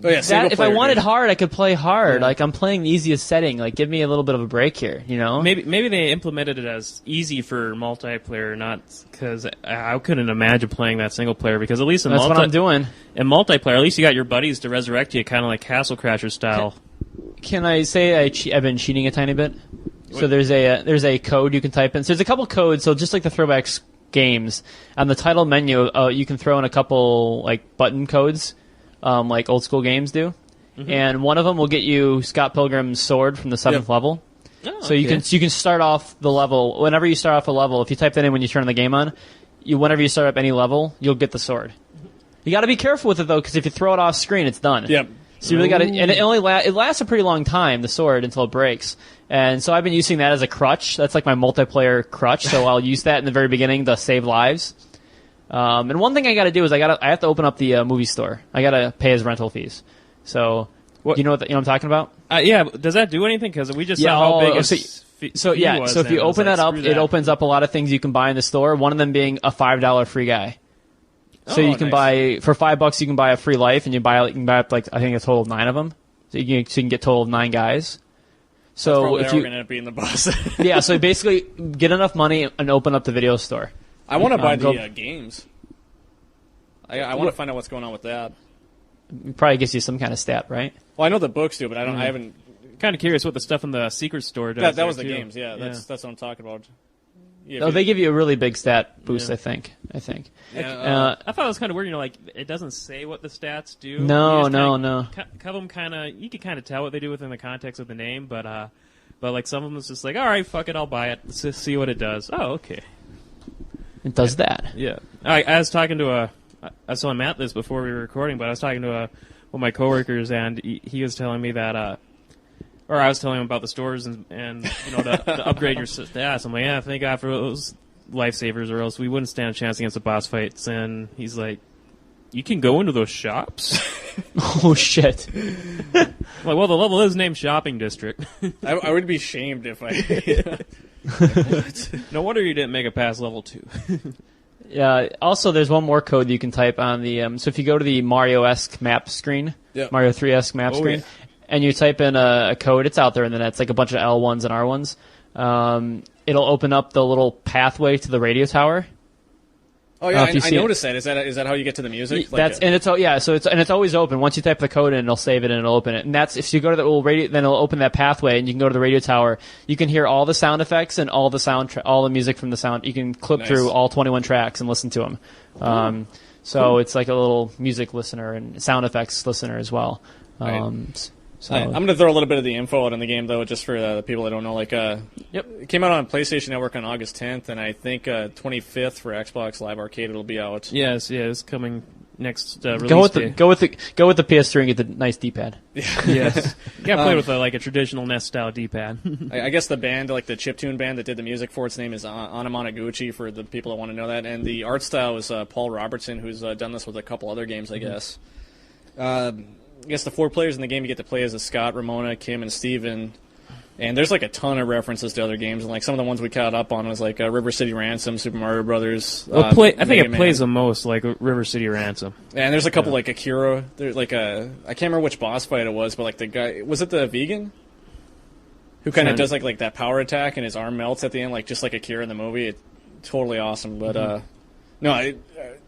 S2: Oh yeah,
S3: if I wanted
S2: game.
S3: hard, I could play hard. Like I'm playing the easiest setting. Like give me a little bit of a break here, you know?
S1: Maybe they implemented it as easy for multiplayer, not because I couldn't imagine playing that single player. Because at least in
S3: that's what I'm doing.
S1: In multiplayer, at least you got your buddies to resurrect you, kind of like Castle Crasher style.
S3: Can I say I've been cheating a tiny bit? So there's a code you can type in. So there's a couple codes. So just like the Throwbacks games, on the title menu, you can throw in a couple like button codes. Like old school games do, and one of them will get you Scott Pilgrim's sword from the 7th level. Oh, so you can start off the level whenever you start off a level. If you type that in when you turn the game on, whenever you start up any level, you'll get the sword. You got to be careful with it though, because if you throw it off screen, it's done.
S2: Yep.
S3: So you really got to, and it lasts a pretty long time, the sword, until it breaks. And so I've been using that as a crutch. That's like my multiplayer crutch. So I'll use that in the very beginning to save lives. And one thing I got to do is I have to open up the movie store. I got to pay his rental fees. So you know what I'm talking about?
S1: Yeah. Does that do anything? Because we just saw how big
S3: So if you open that up, it opens up a lot of things you can buy in the store. One of them being a $5 free guy. So you can buy for $5. You can buy a free life, and you can buy up like I think a total of 9 of them. So you can get a total of 9 guys. So
S2: if you're going to be in the bus.
S3: Yeah. So basically, get enough money and open up the video store.
S2: I want to buy the games. I want to find out what's going on with that.
S3: It probably gives you some kind of stat, right?
S2: Well, I know the books do, but I haven't.
S1: Kind of curious what the stuff in the secret store does.
S2: That was the games. Yeah, that's what I'm talking about.
S3: Yeah, they give you a really big stat boost. I think.
S1: Yeah, I thought it was kind of weird. You know, like it doesn't say what the stats do.
S3: No.
S1: Them kind of you can kind of tell what they do within the context of the name, but like some of them is just like, all right, fuck it, I'll buy it. Let's just see what it does. Oh, okay.
S3: It does that.
S1: Yeah. I was talking to I was telling Matt this before we were recording, but I was talking to one of my coworkers, and he was telling me that, or I was telling him about the stores and you know to upgrade your stats. I'm like, yeah, thank God for those lifesavers, or else we wouldn't stand a chance against the boss fights. And he's like, you can go into those shops.
S3: Oh shit.
S1: Like, well, the level is named Shopping District.
S2: I would be shamed if I.
S1: No wonder you didn't make it past level 2.
S3: Yeah. Also, there's one more code you can type on the. So if you go to the Mario-esque map screen, Mario 3-esque map screen, and you type in a code, it's out there in the net. It's like a bunch of L1s and R1s. It'll open up the little pathway to the radio tower.
S2: Oh yeah, I noticed that. Is that how you get to the music?
S3: It's always open. Once you type the code in, it'll save it and it'll open it. And that's if you go to the little radio, then it'll open that pathway, and you can go to the radio tower. You can hear all the sound effects and all the music from the sound. You can clip through all 21 tracks and listen to them. It's like a little music listener and sound effects listener as well. So
S2: I'm going to throw a little bit of the info out on the game, though, just for the people that don't know. It came out on PlayStation Network on August 10th, and I think 25th for Xbox Live Arcade it'll be out.
S1: Yes, it's coming next release day.
S3: Go with the PS3 and get the nice D-pad.
S1: Yes, you gotta play with a traditional NES style D-pad.
S2: I guess the band, like the chiptune band that did the music for its name is Anamanaguchi, for the people that want to know that, and the art style is Paul Robertson, who's done this with a couple other games, I guess. I guess the 4 players in the game you get to play as Scott, Ramona, Kim, and Steven. And there's like a ton of references to other games, and like some of the ones we caught up on was like River City Ransom, Super Mario Brothers.
S1: I think it plays the most like River City Ransom.
S2: And there's a couple like Akira. There's like I can't remember which boss fight it was, but like the guy, was it the vegan who kind of does like that power attack and his arm melts at the end, like just like Akira in the movie? It's totally awesome. But no, I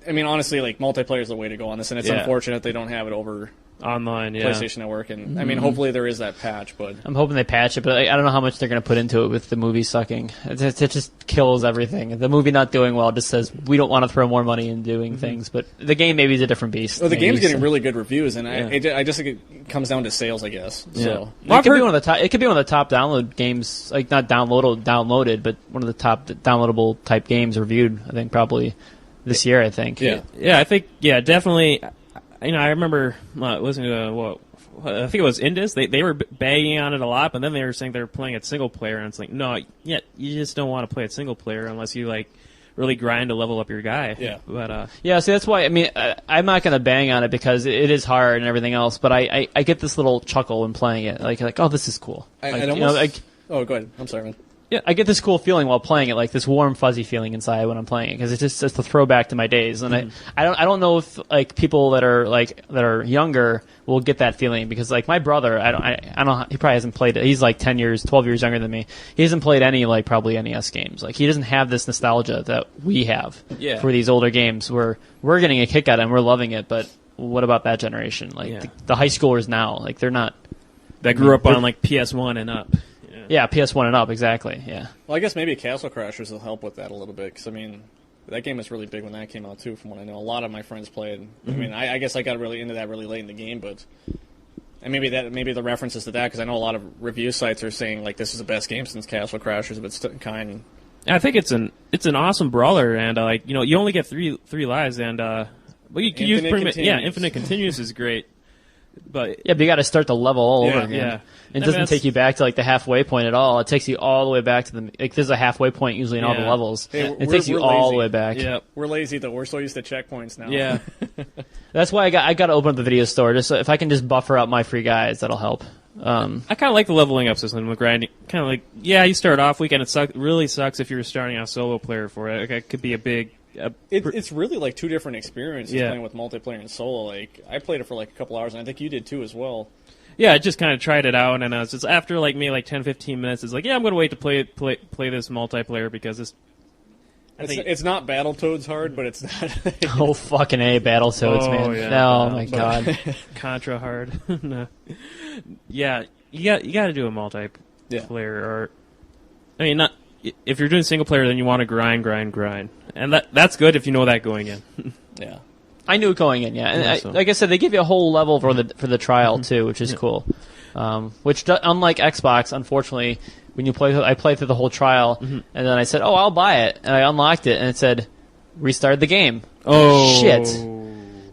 S2: mean honestly, like multiplayer is the way to go on this, and it's unfortunate they don't have it over
S1: online,
S2: PlayStation Network, and I mean, hopefully there is that patch, but
S3: I'm hoping they patch it, but I don't know how much they're going to put into it with the movie sucking. It just kills everything. The movie not doing well just says we don't want to throw more money in doing things, but the game maybe is a different beast.
S2: Well, the game's getting really good reviews, and I just think it comes down to sales, I guess.
S3: Yeah.
S2: So
S3: it could be one of the top. It could be one of the top download games, like not downloaded, but one of the top downloadable type games reviewed. I think probably this year. I think.
S1: Yeah, I think definitely. You know, I remember listening to I think it was Indus. They were bagging on it a lot, but then they were saying they were playing it single player, and it's like, no, you just don't want to play it single player unless you like really grind to level up your guy.
S2: Yeah.
S1: But
S3: see, that's why. I mean, I'm not going to bang on it because it is hard and everything else. But I get this little chuckle when playing it, like oh, this is cool.
S2: Oh, go ahead. I'm sorry, man.
S1: Yeah.
S3: I get this cool feeling while playing it, like this warm, fuzzy feeling inside when I'm playing it, because it's a throwback to my days. And I don't know if like people that are younger will get that feeling, because like my brother, I don't, he probably hasn't played it. He's like 12 years younger than me. He hasn't played any like probably NES games. Like he doesn't have this nostalgia that we have for these older games where we're getting a kick out of it and we're loving it. But what about that generation? Like the high schoolers now, like they're not.
S1: That grew up on like PS1 and up.
S3: Yeah, PS1 and up, exactly, yeah.
S2: Well, I guess maybe Castle Crashers will help with that a little bit, because, I mean, that game was really big when that came out, too, from what I know. A lot of my friends played. Mm-hmm. I mean, I guess I got really into that really late in the game, but... And maybe the references to that, because I know a lot of review sites are saying, like, this is the best game since Castle Crashers, but it's kind.
S1: I think it's an awesome brawler, and, like, you know, you only get three lives, and, well, you can use pretty much... Yeah, Infinite Continuous is great. But
S3: you got to start the level all over again.
S1: Yeah.
S3: It doesn't take you back to like the halfway point at all. It takes you all the way back to the like. There's a halfway point usually in all the levels.
S2: Hey,
S3: it takes you all the way back.
S2: Yeah, we're lazy though. We're so used to checkpoints now.
S1: Yeah,
S3: that's why I got to open up the video store. Just so if I can just buffer out my free guides, that'll help.
S1: I kind of like the leveling up system with grinding. Kind of like you start off weekend. It really sucks if you're starting out solo player for it. Like, it could be a big.
S2: It's really like two different experiences playing with multiplayer and solo. Like I played it for like a couple hours, and I think you did too as well.
S1: Yeah, I just kind of tried it out, and it's just after like maybe like 10-15 minutes, it's like, I'm going to wait to play this multiplayer because
S2: it's not Battletoads hard, but it's not.
S3: Oh fucking A, Battletoads, man!
S1: Yeah,
S3: oh my god,
S1: Contra hard. No. Yeah, you got to do a multiplayer, or I mean not. If you're doing single player, then you want to grind, and that's good if you know that going in.
S2: Yeah,
S3: I knew it going in. Yeah, and like I said, they give you a whole level for the trial too, which is cool. Unlike Xbox, unfortunately, when you I played through the whole trial, and then I said, "Oh, I'll buy it," and I unlocked it, and it said, "Restart the game."
S1: Oh
S3: shit!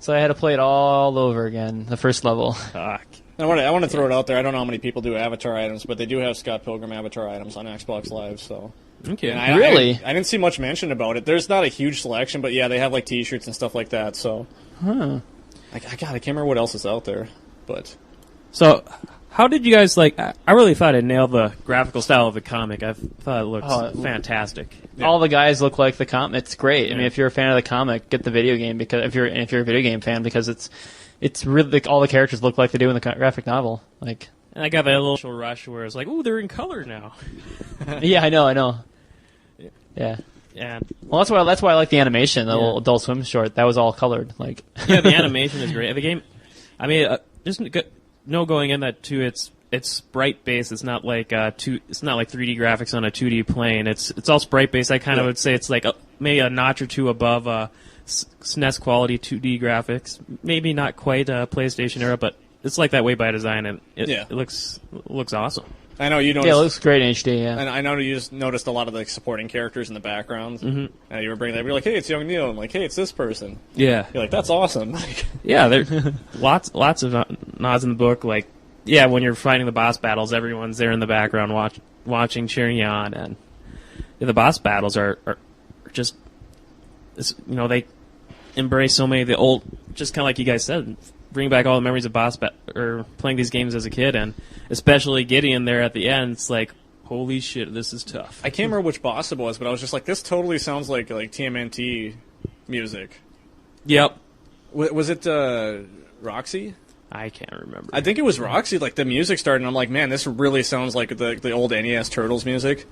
S3: So I had to play it all over again, the first level.
S1: Fuck.
S2: I want to throw it out there. I don't know how many people do avatar items, but they do have Scott Pilgrim avatar items on Xbox Live. So,
S1: okay,
S3: really,
S2: I didn't see much mention about it. There's not a huge selection, but yeah, they have like T-shirts and stuff like that. So, I can't remember what else is out there. But
S1: so, how did you guys like? I really thought it nailed the graphical style of the comic. I thought it looked fantastic.
S3: Yeah. All the guys look like the comic. It's great. Yeah. I mean, if you're a fan of the comic, get the video game because if you're a video game fan, because it's really like, all the characters look like they do in the graphic novel. Like,
S1: and I got that little rush where it's like, ooh, they're in color now.
S3: Yeah, I know. Yeah.
S1: Yeah.
S3: Well, that's why I like the animation. The little Adult Swim short, that was all colored. Like,
S1: yeah, the animation is great. The game, I mean, just going in that too. It's sprite based. It's not like it's not like 3D graphics on a 2D plane. It's all sprite based. I kind of would say it's like maybe a notch or two above SNES quality 2D graphics. Maybe not quite PlayStation era, but it's like that way by design, and it looks awesome.
S2: I know you noticed.
S3: Yeah, it looks great in HD. Yeah,
S2: and I know you just noticed a lot of the supporting characters in the background. Mm-hmm. You were bringing that. You're like, hey, it's young Neil. I'm like, hey, it's this person.
S1: Yeah,
S2: you're like, that's awesome.
S1: Yeah, there's lots of nods in the book. Like, yeah, when you're fighting the boss battles, everyone's there in the background watching, cheering you on, and the boss battles are just, they embrace so many of the old, just kind of like you guys said, bring back all the memories of or playing these games as a kid, and especially Gideon there at the end. It's like, holy shit, this is tough.
S2: I can't remember which boss it was, but I was just like, this totally sounds like TMNT music.
S1: Yep.
S2: Was it Roxy?
S1: I can't remember.
S2: I think it was Roxy. Like, the music started, and I'm like, man, this really sounds like the old NES Turtles music.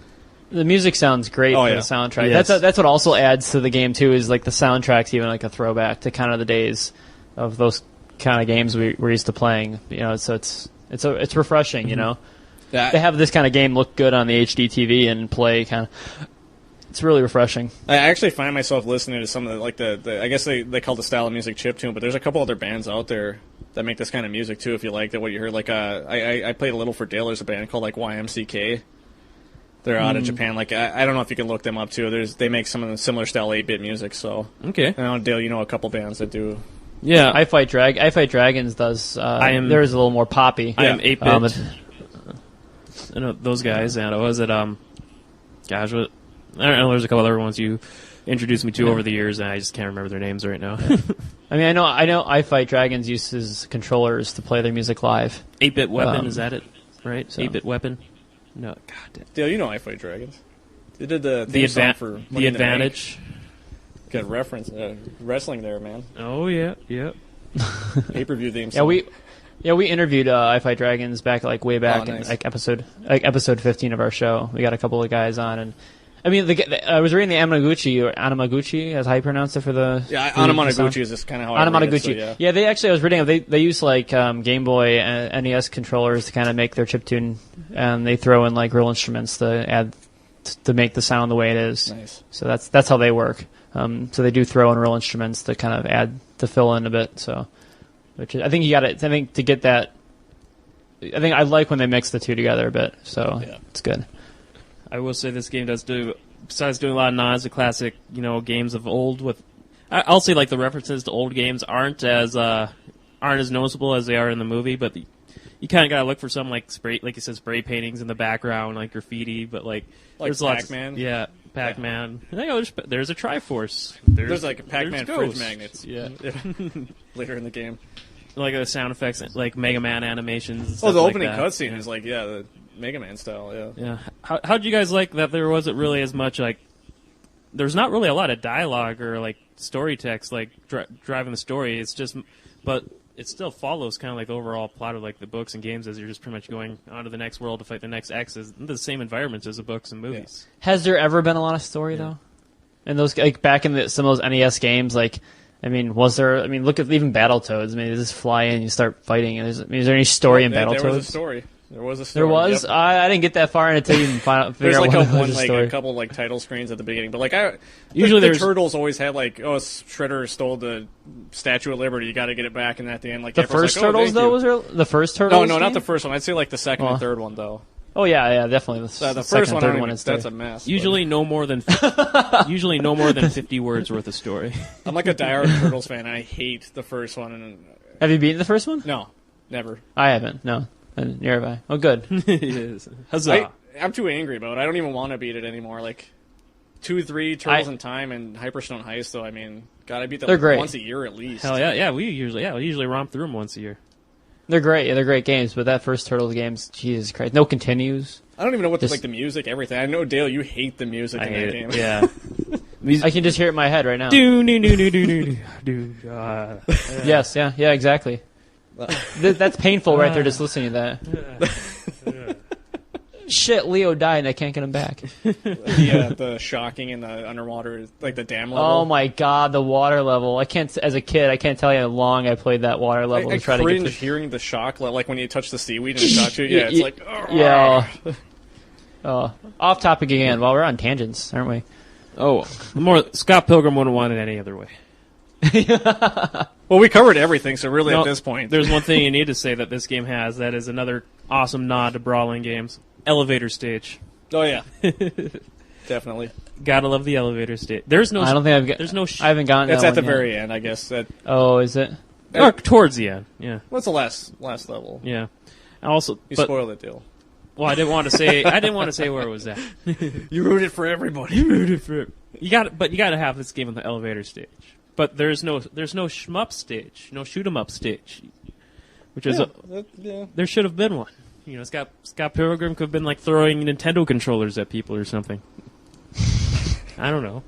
S3: The music sounds great for the soundtrack.
S1: Yes.
S3: That's what also adds to the game too. Is like the soundtrack's even like a throwback to kind of the days of those kind of games we're used to playing. So it's refreshing. They have this kind of game look good on the HD TV and play kind of. It's really refreshing. I actually find myself listening to some of the I guess they call the style of music chiptune, but there's a couple other bands out there that make this kind of music too. If you like what you heard, like I played a little for Dale. There's a band called like YMCK. They're out of Japan. Like I don't know if you can look them up too. They make some of the similar style 8-bit music. So
S1: okay.
S2: I know Dale, you know a couple bands that do.
S1: Yeah,
S3: I Fight Dragons does. There is a little more poppy.
S1: I am 8-bit. I know those guys, and was it gosh, what? I don't know. There's a couple other ones you introduced me to over the years, and I just can't remember their names right now.
S3: I mean, I know I Fight Dragons uses controllers to play their music live.
S1: 8-bit Weapon, is that it? Right? So. 8-bit Weapon. No, goddamn.
S2: Dale, you know I Fight Dragons. They did the theme song for Money
S1: the
S2: in
S1: Advantage.
S2: Got reference wrestling there, man.
S1: Oh yeah.
S2: Pay-per-view theme song.
S3: We interviewed I Fight Dragons back way back
S2: nice.
S3: in episode 15 of our show. We got a couple of guys on, and I mean, I was reading the Anamaguchi, as how you pronounce it for the
S2: Anamaguchi is just kind of how I read it, so
S3: yeah. They actually, I was reading, they use Game Boy and NES controllers to kind of make their chiptune, and they throw in real instruments to make the sound the way it is.
S2: Nice.
S3: So that's how they work. So they do throw in real instruments to kind of to fill in a bit. So, which I think to get that, I think I like when they mix the two together a bit. So it's good.
S1: I will say this game does besides doing a lot of nods to classic, games of old. I'll say the references to old games aren't as noticeable as they are in the movie, but you kind of gotta look for some like you said, spray paintings in the background, like graffiti, but there's
S2: Pac-Man.
S1: Pac-Man. There's a Triforce.
S2: There's Pac-Man fridge magnets.
S1: Yeah.
S2: Later in the game.
S1: The sound effects, like Mega Man animations. And
S2: the opening
S1: cutscene
S2: is the Mega Man style.
S1: Yeah. How'd you guys like that? There wasn't really as much there's not really a lot of dialogue or story text driving the story. It's just, but it still follows kind of the overall plot of the books and games as you're just pretty much going on to the next world to fight the next X's. The same environments as the books and movies.
S3: Yeah. Has there ever been a lot of story though? And those back in some of those NES games, was there? Look at even Battletoads. You just fly in, you start fighting, and is there any story in Battletoads?
S2: There was a story.
S3: There was. Yep. I didn't get that far until you figure out
S2: a couple title screens at the beginning, but usually the turtles always had Shredder stole the Statue of Liberty. You got to get it back, and at the end,
S3: the first turtles though was there the first turtles?
S2: No, not the first one. I'd say the second and third one though.
S3: Oh yeah, definitely.
S2: The first one, that's a mess.
S1: Usually no more than 50 words worth of story.
S2: I'm a diehard Turtles fan. I hate the first one.
S3: Have you beaten the first one?
S2: No, never.
S3: I haven't. No. And near have I. Oh, good.
S1: Yes. Huzzah.
S2: I'm too angry about it. I don't even want to beat it anymore. 2, 3 Turtles in Time and Hyperstone Heist, though. I beat them once a year at least.
S1: Hell yeah, we usually romp through them once a year.
S3: They're great. Yeah, they're great games, but that first Turtles game's, Jesus Christ, no continues.
S2: I don't even know what the music, everything. I know, Dale, you hate the music in that game.
S1: Yeah.
S3: I can just hear it in my head right now. Yes, yeah, exactly. That's painful right there, just listening to that. Shit, Leo died and I can't get him back.
S2: The shocking in the underwater, the dam level.
S3: Oh my god, the water level. As a kid, I can't tell you how long I played that water level.
S2: I
S3: try to get
S2: hearing the shock, when you touch the seaweed and it shocks you. Yeah, it's
S3: yeah. Off topic again. Well, we're on tangents, aren't we?
S1: Oh, Scott Pilgrim wouldn't want it any other way.
S2: Well, we covered everything, so really at this point.
S1: There's one thing you need to say that this game has that is another awesome nod to brawling games. Elevator stage.
S2: Oh, yeah. Definitely.
S1: Gotta love the elevator stage. There's no...
S3: I don't think I haven't gotten
S2: That's
S3: that
S2: at the
S3: yet.
S2: very end, I guess.
S3: Oh, is it?
S1: Towards the end, yeah.
S2: What's the last level?
S1: Yeah. Also,
S2: you spoiled it, Dale.
S1: Well, I didn't want to say where it was at.
S2: You rooted for everybody.
S1: You rooted for it. You got to have this game on the elevator stage. But there's no shmup stage, no shoot 'em up stage, which is there should have been one. Scott Pilgrim could have been throwing Nintendo controllers at people or something. I don't know.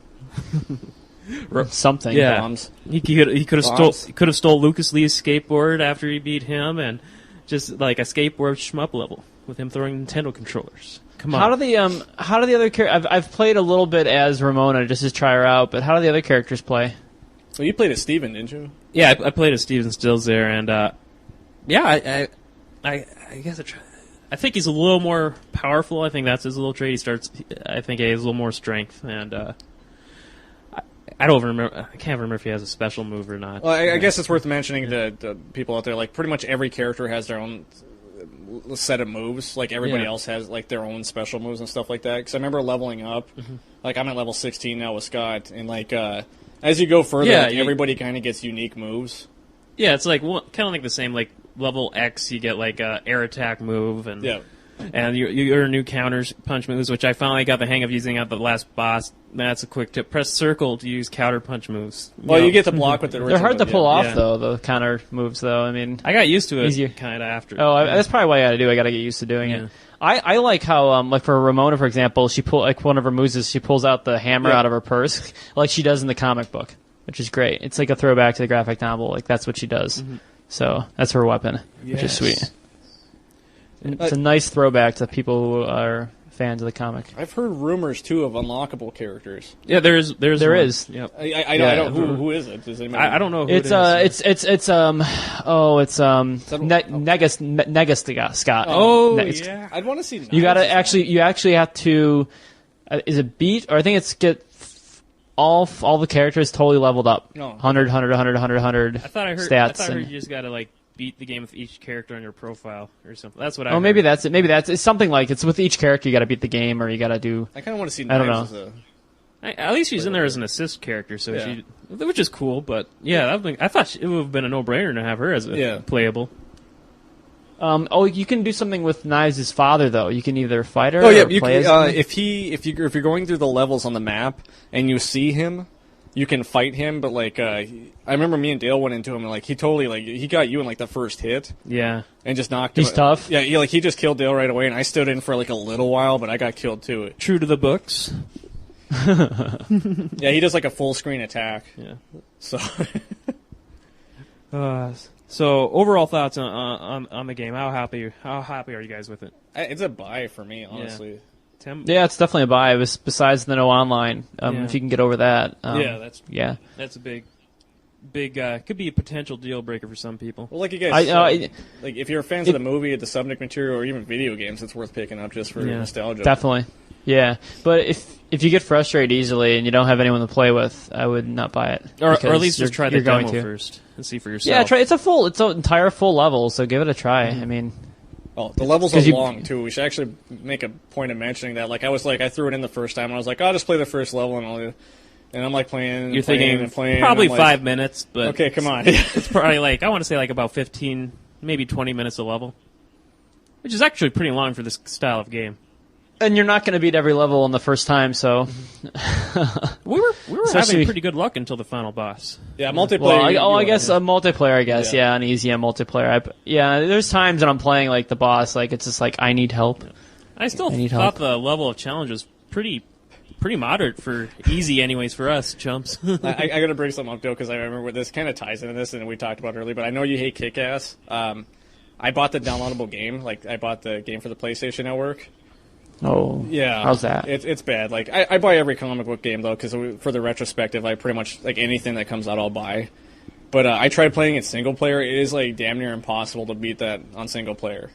S3: Something.
S1: Yeah,
S2: bombs.
S1: He could have stole Lucas Lee's skateboard after he beat him, and just a skateboard shmup level with him throwing Nintendo controllers. Come on.
S3: How do the other characters? I've played a little bit as Ramona just to try her out, but how do the other characters play?
S2: Well, you played as Steven, didn't you?
S1: Yeah, I played as Steven Stills there, and I guess I think he's a little more powerful. I think that's his little trait. I think he has a little more strength, and I don't remember. I can't remember if he has a special move or not.
S2: Well, I guess it's worth mentioning to people out there. Pretty much every character has their own set of moves. Everybody else has their own special moves and stuff like that. Because I remember leveling up. Mm-hmm. I'm at level 16 now with Scott, and as you go further, everybody kind of gets unique moves.
S1: Yeah, it's kind of the same. Level X, you get a air attack move, and And you earn new counters, punch moves, which I finally got the hang of using at the last boss. That's a quick tip. Press circle to use counter punch moves.
S2: You get to block with the original.
S3: They're hard to pull off,
S1: Yeah.
S3: though, the counter moves, though. I mean,
S1: I got used to it
S3: Easier.
S1: kind of after.
S3: that's probably what I gotta do. I gotta get used to doing
S1: Yeah.
S3: it. I like how, like for Ramona, for example, one of her moves is she pulls out the hammer out of her purse, like she does in the comic book, which is great. It's like a throwback to the graphic novel. Like, that's what she does.
S1: Mm-hmm.
S3: So, that's her weapon, which is sweet. And it's a nice throwback to people who are fans of the comic.
S2: I've heard rumors too of unlockable characters.
S1: Yeah, there is.
S3: There
S1: one.
S3: is.
S1: Yep.
S2: I know. I don't. Who is it? Does anybody?
S1: I don't know. Who
S3: It's Negas Scott.
S1: Oh,
S3: Negas.
S1: yeah.
S2: I'd want to see.
S3: You actually have to. Is it beat or I think it's get all the characters totally leveled up.
S2: No.
S3: 100
S1: I thought I heard.
S3: stats.
S1: I thought I heard you just gotta like beat the game with each character on your profile or something. That's what I.
S3: Oh,
S1: heard.
S3: maybe that's it. Maybe it's something like it's with each character you got to beat the game or you got to do.
S2: I kind of want to see.
S3: I don't
S2: Knives
S3: know.
S1: At least she's in there as an assist character, so
S2: Yeah.
S1: which is cool. But yeah, I thought it would have been a no-brainer to have her as a playable.
S3: You can do something with Knives' father though. You can either fight her.
S2: Oh yeah,
S3: or
S2: you
S3: play
S2: can,
S3: as
S2: if you're going through the levels on the map and you see him, you can fight him. But like, I remember me and Dale went into him and like he totally he got you in like the first hit.
S1: Yeah,
S2: and just knocked him.
S3: He's tough.
S2: Yeah, he just killed Dale right away, and I stood in for like a little while, but I got killed too.
S1: true to the books.
S2: Yeah, he does like a full screen attack.
S1: Yeah.
S2: So.
S1: So overall thoughts on the game? How happy are you guys with it?
S2: It's a buy for me, honestly.
S1: Tim?
S3: Yeah, it's definitely a buy. Besides the no online,
S1: Yeah.
S3: if you can get over that.
S1: That's a big could be a potential deal breaker for some people.
S2: Well, like you guys said,
S3: I-
S2: like if you're fans of the movie, the subject material, or even video games, it's worth picking up just for nostalgia.
S3: Definitely. Yeah, but if you get frustrated easily and you don't have anyone to play with, I would not buy it.
S1: Or at
S3: because
S1: least just try the
S3: you're going
S1: demo
S3: to.
S1: first and see for yourself.
S3: Yeah, try. It's an entire full level, so give it a try. I mean,
S2: Oh, the levels are
S3: 'Cause you-
S2: long too. We should actually make a point of mentioning that. Like I threw it in the first time, and I was like, I'll just play the first level, and I'm like playing.
S1: You're
S2: playing
S1: thinking
S2: and playing.
S1: probably
S2: and I'm
S1: 5 minutes, but
S2: Okay, come on.
S1: it's probably like I want to say like about 15, maybe 20 minutes a level, which is actually pretty long for this style of game.
S3: and you're not going to beat every level on the first time, so
S1: We were
S3: Especially-
S1: having pretty good luck until the final boss.
S2: Yeah, multiplayer.
S3: well, I guess multiplayer. I guess
S2: Yeah.
S3: on easy multiplayer. There's times when I'm playing like the boss, like it's just like I need help.
S1: I still
S3: I need
S1: thought
S3: help.
S1: the level of challenge was pretty moderate for easy, anyways, for us chumps.
S2: I got to bring something up, Joe, because I remember this kind of ties into this, and we talked about it earlier. But I know you hate Kick-Ass. I bought the downloadable game. Like I bought the game for the PlayStation Network.
S3: Oh,
S2: Yeah,
S3: how's that?
S2: It's bad. Like I buy every comic book game though, because for the retrospective, I pretty much like anything that comes out, I'll buy. But I tried playing it single player. It is like damn near impossible to beat that on single player.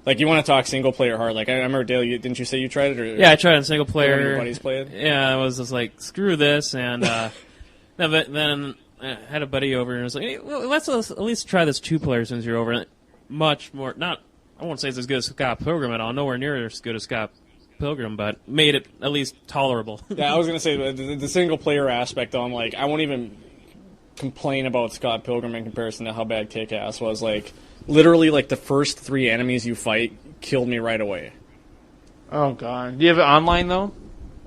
S2: Like you want to talk single player hard? Like I remember Dale, didn't you say you tried it? Or,
S1: Yeah, I tried on single
S2: one of
S1: player.
S2: your buddies played?
S1: Yeah, I was just like, screw this, and then I had a buddy over and I was like, hey, well, let's at least try this 2-player since you're over. Much more, not, I won't say it's as good as Scott Pilgrim at all, nowhere near as good as Scott Pilgrim, but made it at least tolerable.
S2: Yeah, I was gonna say the single player aspect. Though, I'm like, I won't even complain about Scott Pilgrim in comparison to how bad Kick-Ass was. Like, literally, like the first 3 enemies you fight killed me right away.
S3: Oh god, do you have it online though?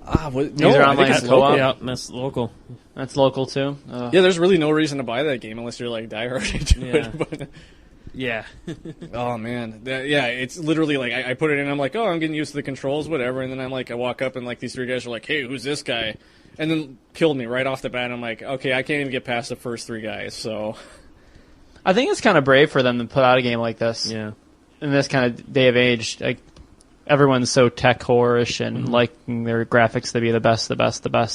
S2: No,
S3: These are
S2: I
S3: online
S2: think it's
S3: co-op?
S2: local.
S1: Yeah, that's local.
S3: That's local too.
S2: Yeah, there's really no reason to buy that game unless you're like diehard into
S1: Yeah.
S2: it. But,
S1: Yeah.
S2: oh man, yeah, it's literally like I put it in. I'm like, oh, I'm getting used to the controls, whatever. And then I'm like, I walk up and like these 3 guys are like, hey, who's this guy? And then killed me right off the bat. I'm like, okay, I can't even get past the first 3 guys. So
S3: I think it's kind of brave for them to put out a game like this
S1: Yeah.
S3: in this kind of day of age. Like everyone's so tech whorish and liking their graphics to be the best,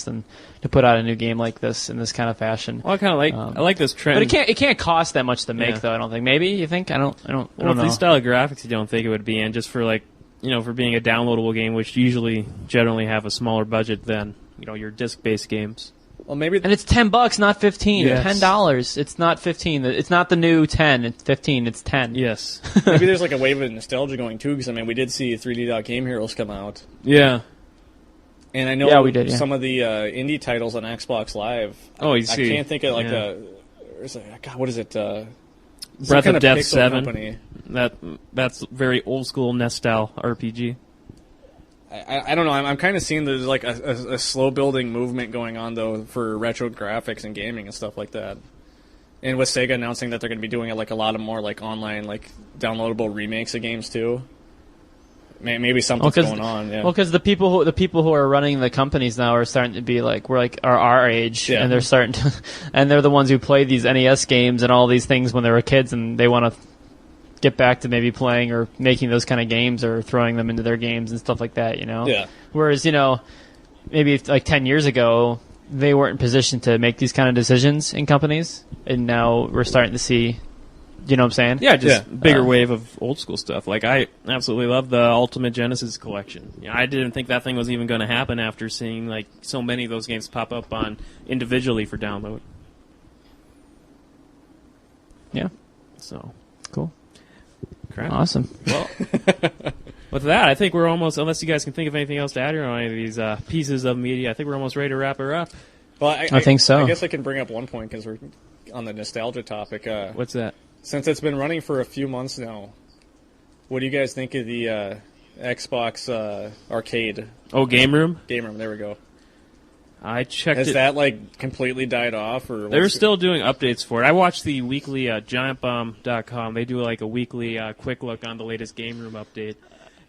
S3: and to put out a new game like this in this kind of fashion.
S1: Well, I kind of like, I like this trend.
S3: But it can't cost that much to make
S1: Yeah.
S3: though. I don't think. Maybe you think? I don't
S1: Well,
S3: know.
S1: with these style of graphics, you don't think it would be, and just for like, for being a downloadable game, which usually generally have a smaller budget than your disc-based games.
S2: well, maybe
S3: And it's $10, not 15.
S1: Yes.
S3: $10. It's not 15. It's not the new 10. It's 15. It's 10.
S1: Yes.
S2: maybe there's like a wave of nostalgia going too. Because I mean, we did see 3D Game Heroes come out,
S1: Yeah.
S2: and I know
S3: Yeah, we did, yeah.
S2: some of the indie titles on Xbox Live.
S1: Oh, you
S2: I
S1: see.
S2: can't think of like
S1: Yeah.
S2: God, what is it? Some
S1: Breath
S2: kind
S1: of Death
S2: pixel
S1: 7.
S2: company.
S1: That's very old school NES style RPG.
S2: I don't know. I'm kind of seeing there's like a slow building movement going on though for retro graphics and gaming and stuff like that. And with Sega announcing that they're going to be doing like a lot of more like online like downloadable remakes of games too. Maybe something's going on. Yeah.
S3: Well, because the people who are running the companies now are starting to be like are our age,
S2: yeah.
S3: and they're starting to, and they're the ones who played these NES games and all these things when they were kids, and they want to get back to maybe playing or making those kind of games or throwing them into their games and stuff like that.
S2: Yeah.
S3: Whereas maybe like 10 years ago they weren't in position to make these kind of decisions in companies, and now we're starting to see. You know what I'm saying?
S1: Yeah, just bigger wave of old school stuff. Like, I absolutely love the Ultimate Genesis collection. I didn't think that thing was even going to happen after seeing like so many of those games pop up on individually for download.
S3: Yeah.
S1: So
S3: cool.
S1: Crap.
S3: Awesome.
S1: Well, with that, I think we're almost. Unless you guys can think of anything else to add here on any of these pieces of media, I think we're almost ready to wrap her up.
S2: Well,
S3: I think so.
S2: I guess I can bring up one point because we're on the nostalgia topic.
S1: What's that?
S2: Since it's been running for a few months now, what do you guys think of the Xbox arcade?
S1: Oh, Game Room?
S2: Game Room, there we go.
S1: I checked
S2: Has
S1: it.
S2: that, like, completely died off? Or
S1: They're still doing updates for it. I watched the weekly GiantBomb.com. They do, like, a weekly quick look on the latest Game Room update.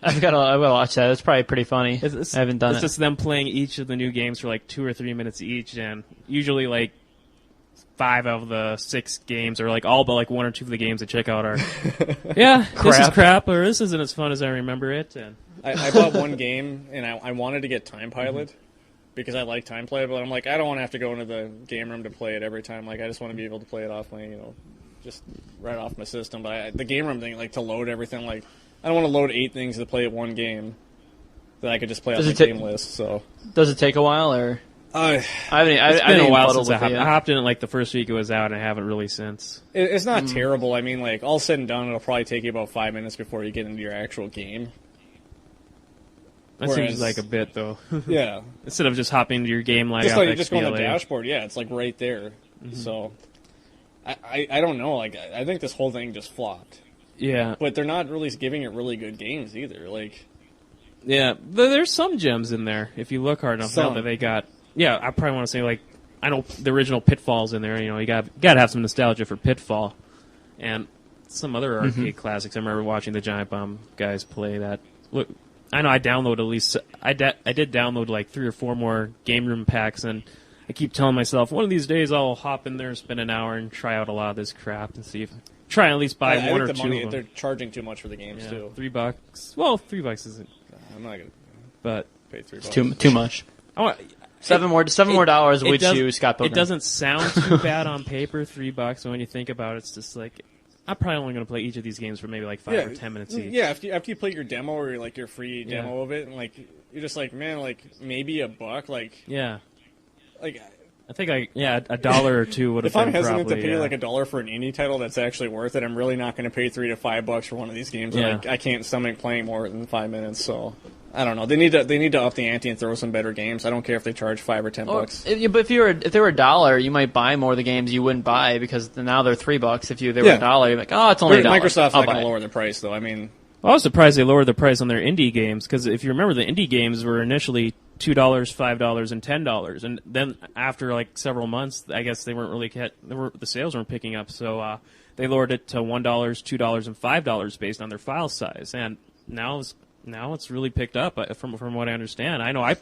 S3: I will watch that. It's probably pretty funny. I haven't done it.
S1: It's just them playing each of the new games for, like, 2 or 3 minutes each, and usually, like, 5 of the 6 games, or like all but like 1 or 2 of the games I check out are, yeah, this is crap, or this isn't as fun as I remember it. And
S2: I bought one game, and I wanted to get Time Pilot, because I like Time Pilot, but I'm like, I don't want to have to go into the game room to play it every time. Like, I just want to be able to play it off my, just right off my system. But the game room thing, like, to load everything, like, I don't want to load 8 things to play one game that I could just play off the game list, so.
S3: Does it take a while, or?
S2: It's
S1: been a while since I hopped in it like the first week it was out, and I haven't really since.
S2: It's not terrible. I mean, like, all said and done, it'll probably take you about 5 minutes before you get into your actual game.
S1: That seems like a bit, though.
S2: Yeah.
S1: Instead of just hopping into your game like
S2: just like you just go on the dashboard, yeah, it's like right there. Mm-hmm. So, I don't know. Like, I think this whole thing just flopped.
S1: Yeah.
S2: But they're not really giving it really good games either. Like,
S1: yeah, there's some gems in there if you look hard enough. Now that they got. Yeah, I probably want to say, like, I know the original Pitfall's in there. You got to have some nostalgia for Pitfall. And some other arcade classics. I remember watching the Giant Bomb guys play that. Look, I know I downloaded at least... I did download, like, 3 or 4 more Game Room packs, and I keep telling myself, one of these days I'll hop in there, spend an hour, and try out a lot of this crap and see if... Try and at least buy one or two of them.
S2: They're charging too much for the games, too.
S1: $3. Well, $3 isn't...
S2: I'm not going to...
S1: But...
S2: Pay $3.
S3: It's too much.
S1: I want...
S3: $7 more dollars would you, Scott Pilgrim?
S1: It doesn't sound too bad on paper, $3, and when you think about it, it's just like, I'm probably only going to play each of these games for maybe like 5 or 10 minutes each.
S2: Yeah, after you play your demo or like your free demo of it, and like you're just like, man, like maybe $1, like
S1: yeah,
S2: like
S1: I think $1 or 2 would have been
S2: if I'm hesitant
S1: probably,
S2: to pay like $1 for an indie title that's actually worth it, I'm really not going to pay $3 to $5 for one of these games.
S1: Yeah.
S2: I can't stomach playing more than 5 minutes, so. I don't know. They need to up the ante and throw some better games. I don't care if they charge $5 or $10.
S3: But if they were $1, you might buy more of the games you wouldn't buy because now they're $3. If they were $1, you're like, oh, it's only $1.
S2: Microsoft's not going to lower the price, though. I mean,
S1: I was surprised they lowered the price on their indie games because if you remember, the indie games were initially $2, $5, and $10, and then after like several months, I guess they weren't really the sales weren't picking up, so they lowered it to $1, $2, and $5 based on their file size, and now it's really picked up from what I understand. I know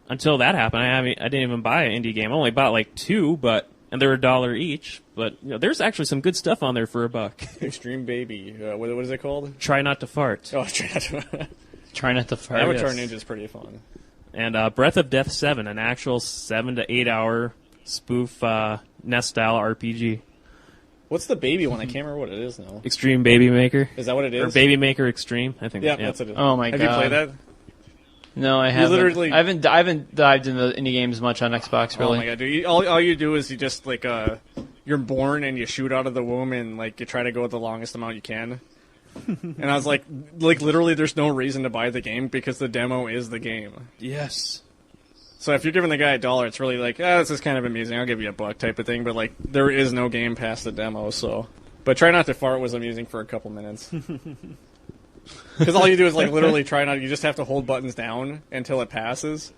S1: until that happened, I didn't even buy an indie game. I only bought like 2, and they're $1 each. But there's actually some good stuff on there for $1.
S2: Extreme Baby, what is it called?
S1: Try Not to Fart.
S2: Oh, Try Not to.
S3: Try Not to Fart.
S2: Avatar Ninja's pretty fun.
S1: And Breath of Death 7, an actual 7 to 8 hour spoof NES style RPG.
S2: What's the baby one? I can't remember what it is now.
S1: Extreme Baby Maker.
S2: Is that what it is?
S1: Or Baby Maker Extreme, I think.
S2: Yeah, that's what it is.
S3: Oh my
S2: god.
S3: God.
S2: Have you played that?
S3: No, I haven't. I haven't dived into indie games much on Xbox, really.
S2: Oh my god, dude. All you do is you just, like, you're born and you shoot out of the womb and, like, you try to go the longest amount you can. And I was like, literally there's no reason to buy the game because the demo is the game.
S1: Yes.
S2: So if you're giving the guy $1, it's really like, this is kind of amusing, I'll give you $1 type of thing, but, like, there is no game past the demo, so... But try not to fart was amusing for a couple minutes. Because all you do is like literally try not. You just have to hold buttons down until it passes,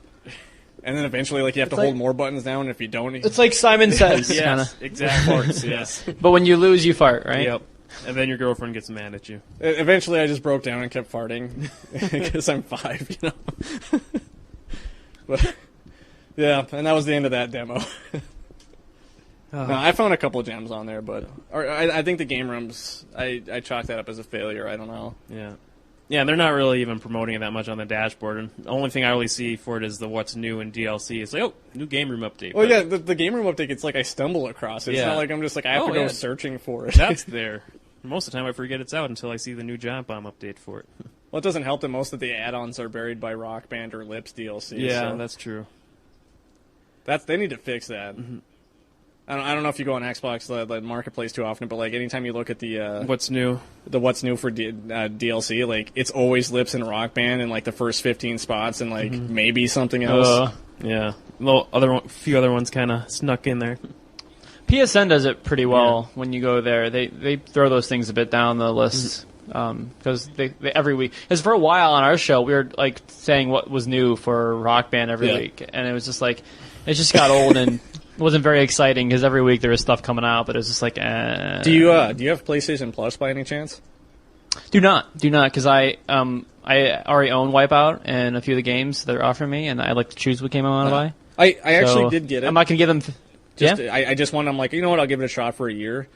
S2: and then eventually like you have to hold more buttons down. And if you don't,
S3: it's like Simon Says.
S1: Yes, exactly. Farts, yes.
S3: But when you lose, you fart, right?
S1: Yep. And then your girlfriend gets mad at you.
S2: Eventually, I just broke down and kept farting because I'm 5, you know. But yeah, and that was the end of that demo. No, I found a couple of gems on there, but I think the game rooms, I chalk that up as a failure. I don't know.
S1: Yeah. Yeah, they're not really even promoting it that much on the dashboard. And the only thing I really see for it is the what's new in DLC. It's like, oh, new game room update.
S2: Well, yeah, the game room update, it's like I stumble across it. It's not like I'm just like, I have to go searching for it.
S1: That's there. Most of the time I forget it's out until I see the new Giant Bomb update for it.
S2: Well, it doesn't help that most of the add-ons are buried by Rock Band or Lips DLC.
S1: Yeah,
S2: so
S1: that's true.
S2: They need to fix that. Mm-hmm. I don't know if you go on Xbox the marketplace too often, but like anytime you look at the
S1: what's new
S2: for DLC, like it's always Lips and Rock Band in like the first 15 spots, and like maybe something else.
S1: Yeah, few other ones kind of snuck in there.
S3: PSN does it pretty well when you go there. They throw those things a bit down the list because they every week. Because for a while on our show, we were like saying what was new for Rock Band every week, and it was just like it just got old and. It wasn't very exciting because every week there was stuff coming out, but it was just like.
S2: Do you have PlayStation Plus by any chance?
S3: Do not, because I already own Wipeout and a few of the games they're offering me, and I like to choose what game I want to buy.
S2: I actually did get it.
S3: I'm not gonna give them.
S2: I just want. I'm like, you know what? I'll give it a shot for a year,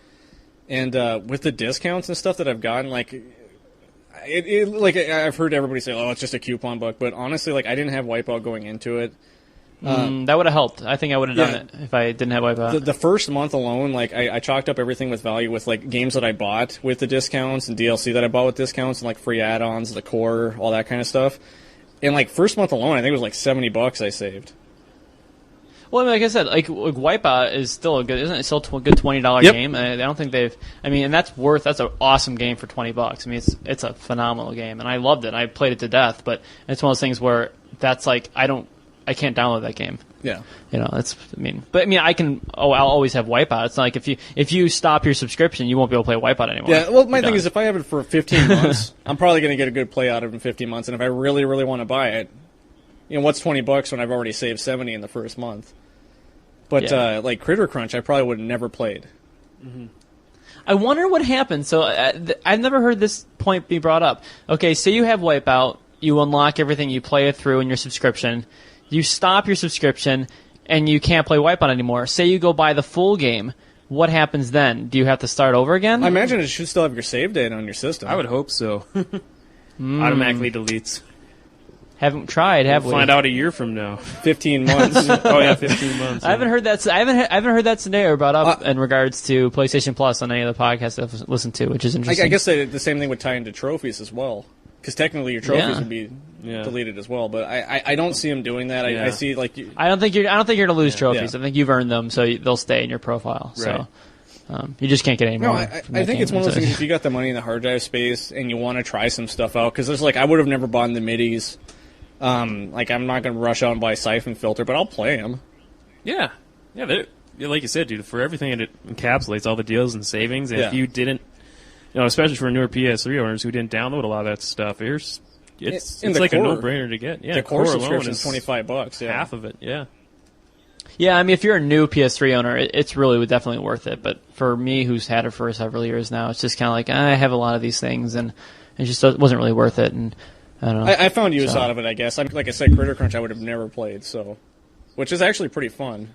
S2: and with the discounts and stuff that I've gotten, like. Like I've heard everybody say, "Oh, it's just a coupon book," but honestly, like I didn't have Wipeout going into it.
S3: That would have helped. I think I would have done it if I didn't have Wipeout.
S2: The first month alone, like I chalked up everything with value with like games that I bought with the discounts and DLC that I bought with discounts and like free add-ons, the core, all that kind of stuff. And like first month alone, I think it was like $70 I saved.
S3: Well, I mean, like I said, like Wipeout is still a good, isn't it? Still a good $20 game. I don't think they've. I mean, and that's an awesome game for $20. I mean, it's a phenomenal game, and I loved it. I played it to death, but it's one of those things where that's like I can't download that game.
S2: Yeah.
S3: You know, I can. I'll always have Wipeout. It's not like if you stop your subscription, you won't be able to play Wipeout anymore.
S2: Yeah. Well, my thing is, if I have it for 15 months, I'm probably going to get a good play out of it in 15 months. And if I really, really want to buy it, you know, what's $20 when I've already saved 70 in the first month? But like Critter Crunch, I probably would have never played.
S3: Mm-hmm. I wonder what happened. So I've never heard this point be brought up. Okay, say you have Wipeout, you unlock everything, you play it through in your subscription. You stop your subscription, and you can't play Wipeout anymore. Say you go buy the full game. What happens then? Do you have to start over again?
S2: I imagine it should still have your save data on your system.
S1: I would hope so. Automatically deletes.
S3: Haven't tried, have we?
S1: Find out a year from now.
S2: 15 months.
S1: Oh yeah, 15 months.
S3: I haven't heard that. I haven't heard that scenario brought up in regards to PlayStation Plus on any of the podcasts I've listened to, which is interesting.
S2: I guess the same thing would tie into trophies as well. Because technically your trophies would be deleted as well, but I don't see them doing that. I see like
S3: I don't think you're gonna lose trophies. I think you've earned them, so they'll stay in your profile.
S1: Right.
S3: So you just can't get any more.
S2: No, I think it's one of those things. If you got the money in the hard drive space and you want to try some stuff out, because there's like I would have never bought the midis. Like I'm not gonna rush out and buy Siphon Filter, but I'll play them.
S1: Yeah. Like you said, dude. For everything it encapsulates all the deals and savings. And if you didn't. You know, especially for newer PS3 owners who didn't download a lot of that stuff, it's like a no-brainer to get. Yeah,
S2: the core subscription is $25. Yeah.
S1: Half of it. Yeah.
S3: Yeah, I mean, if you're a new PS3 owner, it's really definitely worth it. But for me, who's had it for several years now, it's just kind of like I have a lot of these things, and it just wasn't really worth it. And I don't know.
S2: I found use out of it, I guess. Like I said, Critter Crunch, I would have never played, which is actually pretty fun.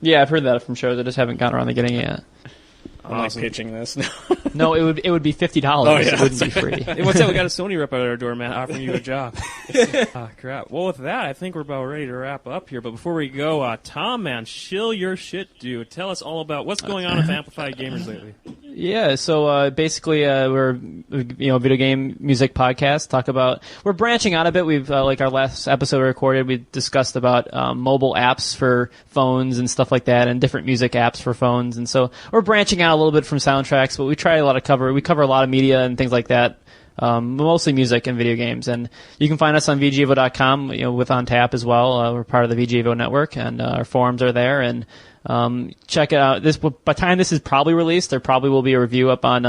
S3: Yeah, I've heard that from shows. I just haven't gotten around to getting it yet.
S2: I'm like pitching this.
S3: No, it would be $50.
S2: Oh, yeah.
S3: It wouldn't be free.
S1: Hey, what's up? We got a Sony rep at our door, man, offering you a job. Crap. Well, with that, I think we're about ready to wrap up here. But before we go, Tom, man, shill your shit, dude. Tell us all about what's going on with Amplified Gamers lately.
S3: Yeah, so basically we're video game music podcast. We're branching out a bit. We've like our last episode we recorded, we discussed about mobile apps for phones and stuff like that, and different music apps for phones. And so we're branching out a little bit from soundtracks, but we cover a lot of media and things like that. Mostly music and video games, and you can find us on VGAVO.com, with On Tap as well. We're part of the VGAVO network, and our forums are there, and check it out. By the time this is probably released, there probably will be a review up on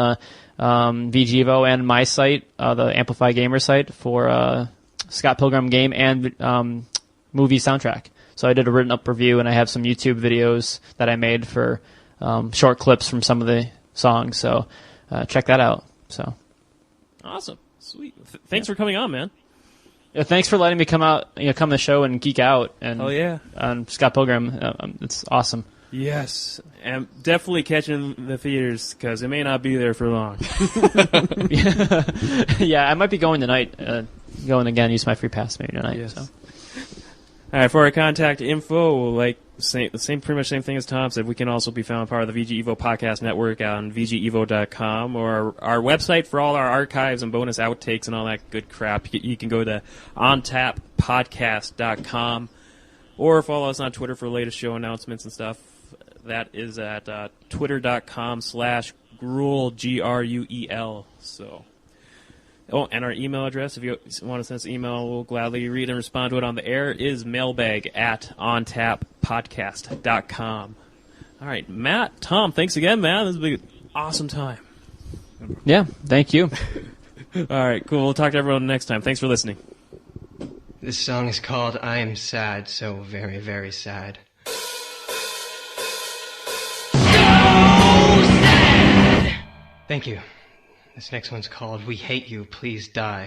S3: VGevo and my site, the Amplify Gamer site, for Scott Pilgrim game and movie soundtrack. So I did a written up review, and I have some YouTube videos that I made for short clips from some of the songs. So check that out. So
S1: awesome, sweet. Thanks for coming on, man.
S3: Yeah, thanks for letting me come out, come to the show and geek out. And on Scott Pilgrim, it's awesome.
S1: Yes, and definitely catching the theaters because it may not be there for long.
S3: Yeah, I might be going tonight. Going again, use my free pass maybe tonight.
S1: Yes.
S3: So.
S1: All right, for our contact info, pretty much same thing as Tom said. We can also be found part of the VG Evo podcast network on VGEvo.com, or our website for all our archives and bonus outtakes and all that good crap. You can go to ontappodcast.com, or follow us on Twitter for latest show announcements and stuff. That is at twitter.com/Gruel, Gruel. So. Oh, and our email address, if you want to send us an email, we'll gladly read and respond to it on the air, is mailbag@ontappodcast.com. All right, Matt, Tom, thanks again, man. This has been an awesome time.
S3: Yeah, thank you.
S1: All right, cool. We'll talk to everyone next time. Thanks for listening.
S4: This song is called I Am Sad, So Very, Very Sad. So sad! Thank you. This next one's called We Hate You, Please Die.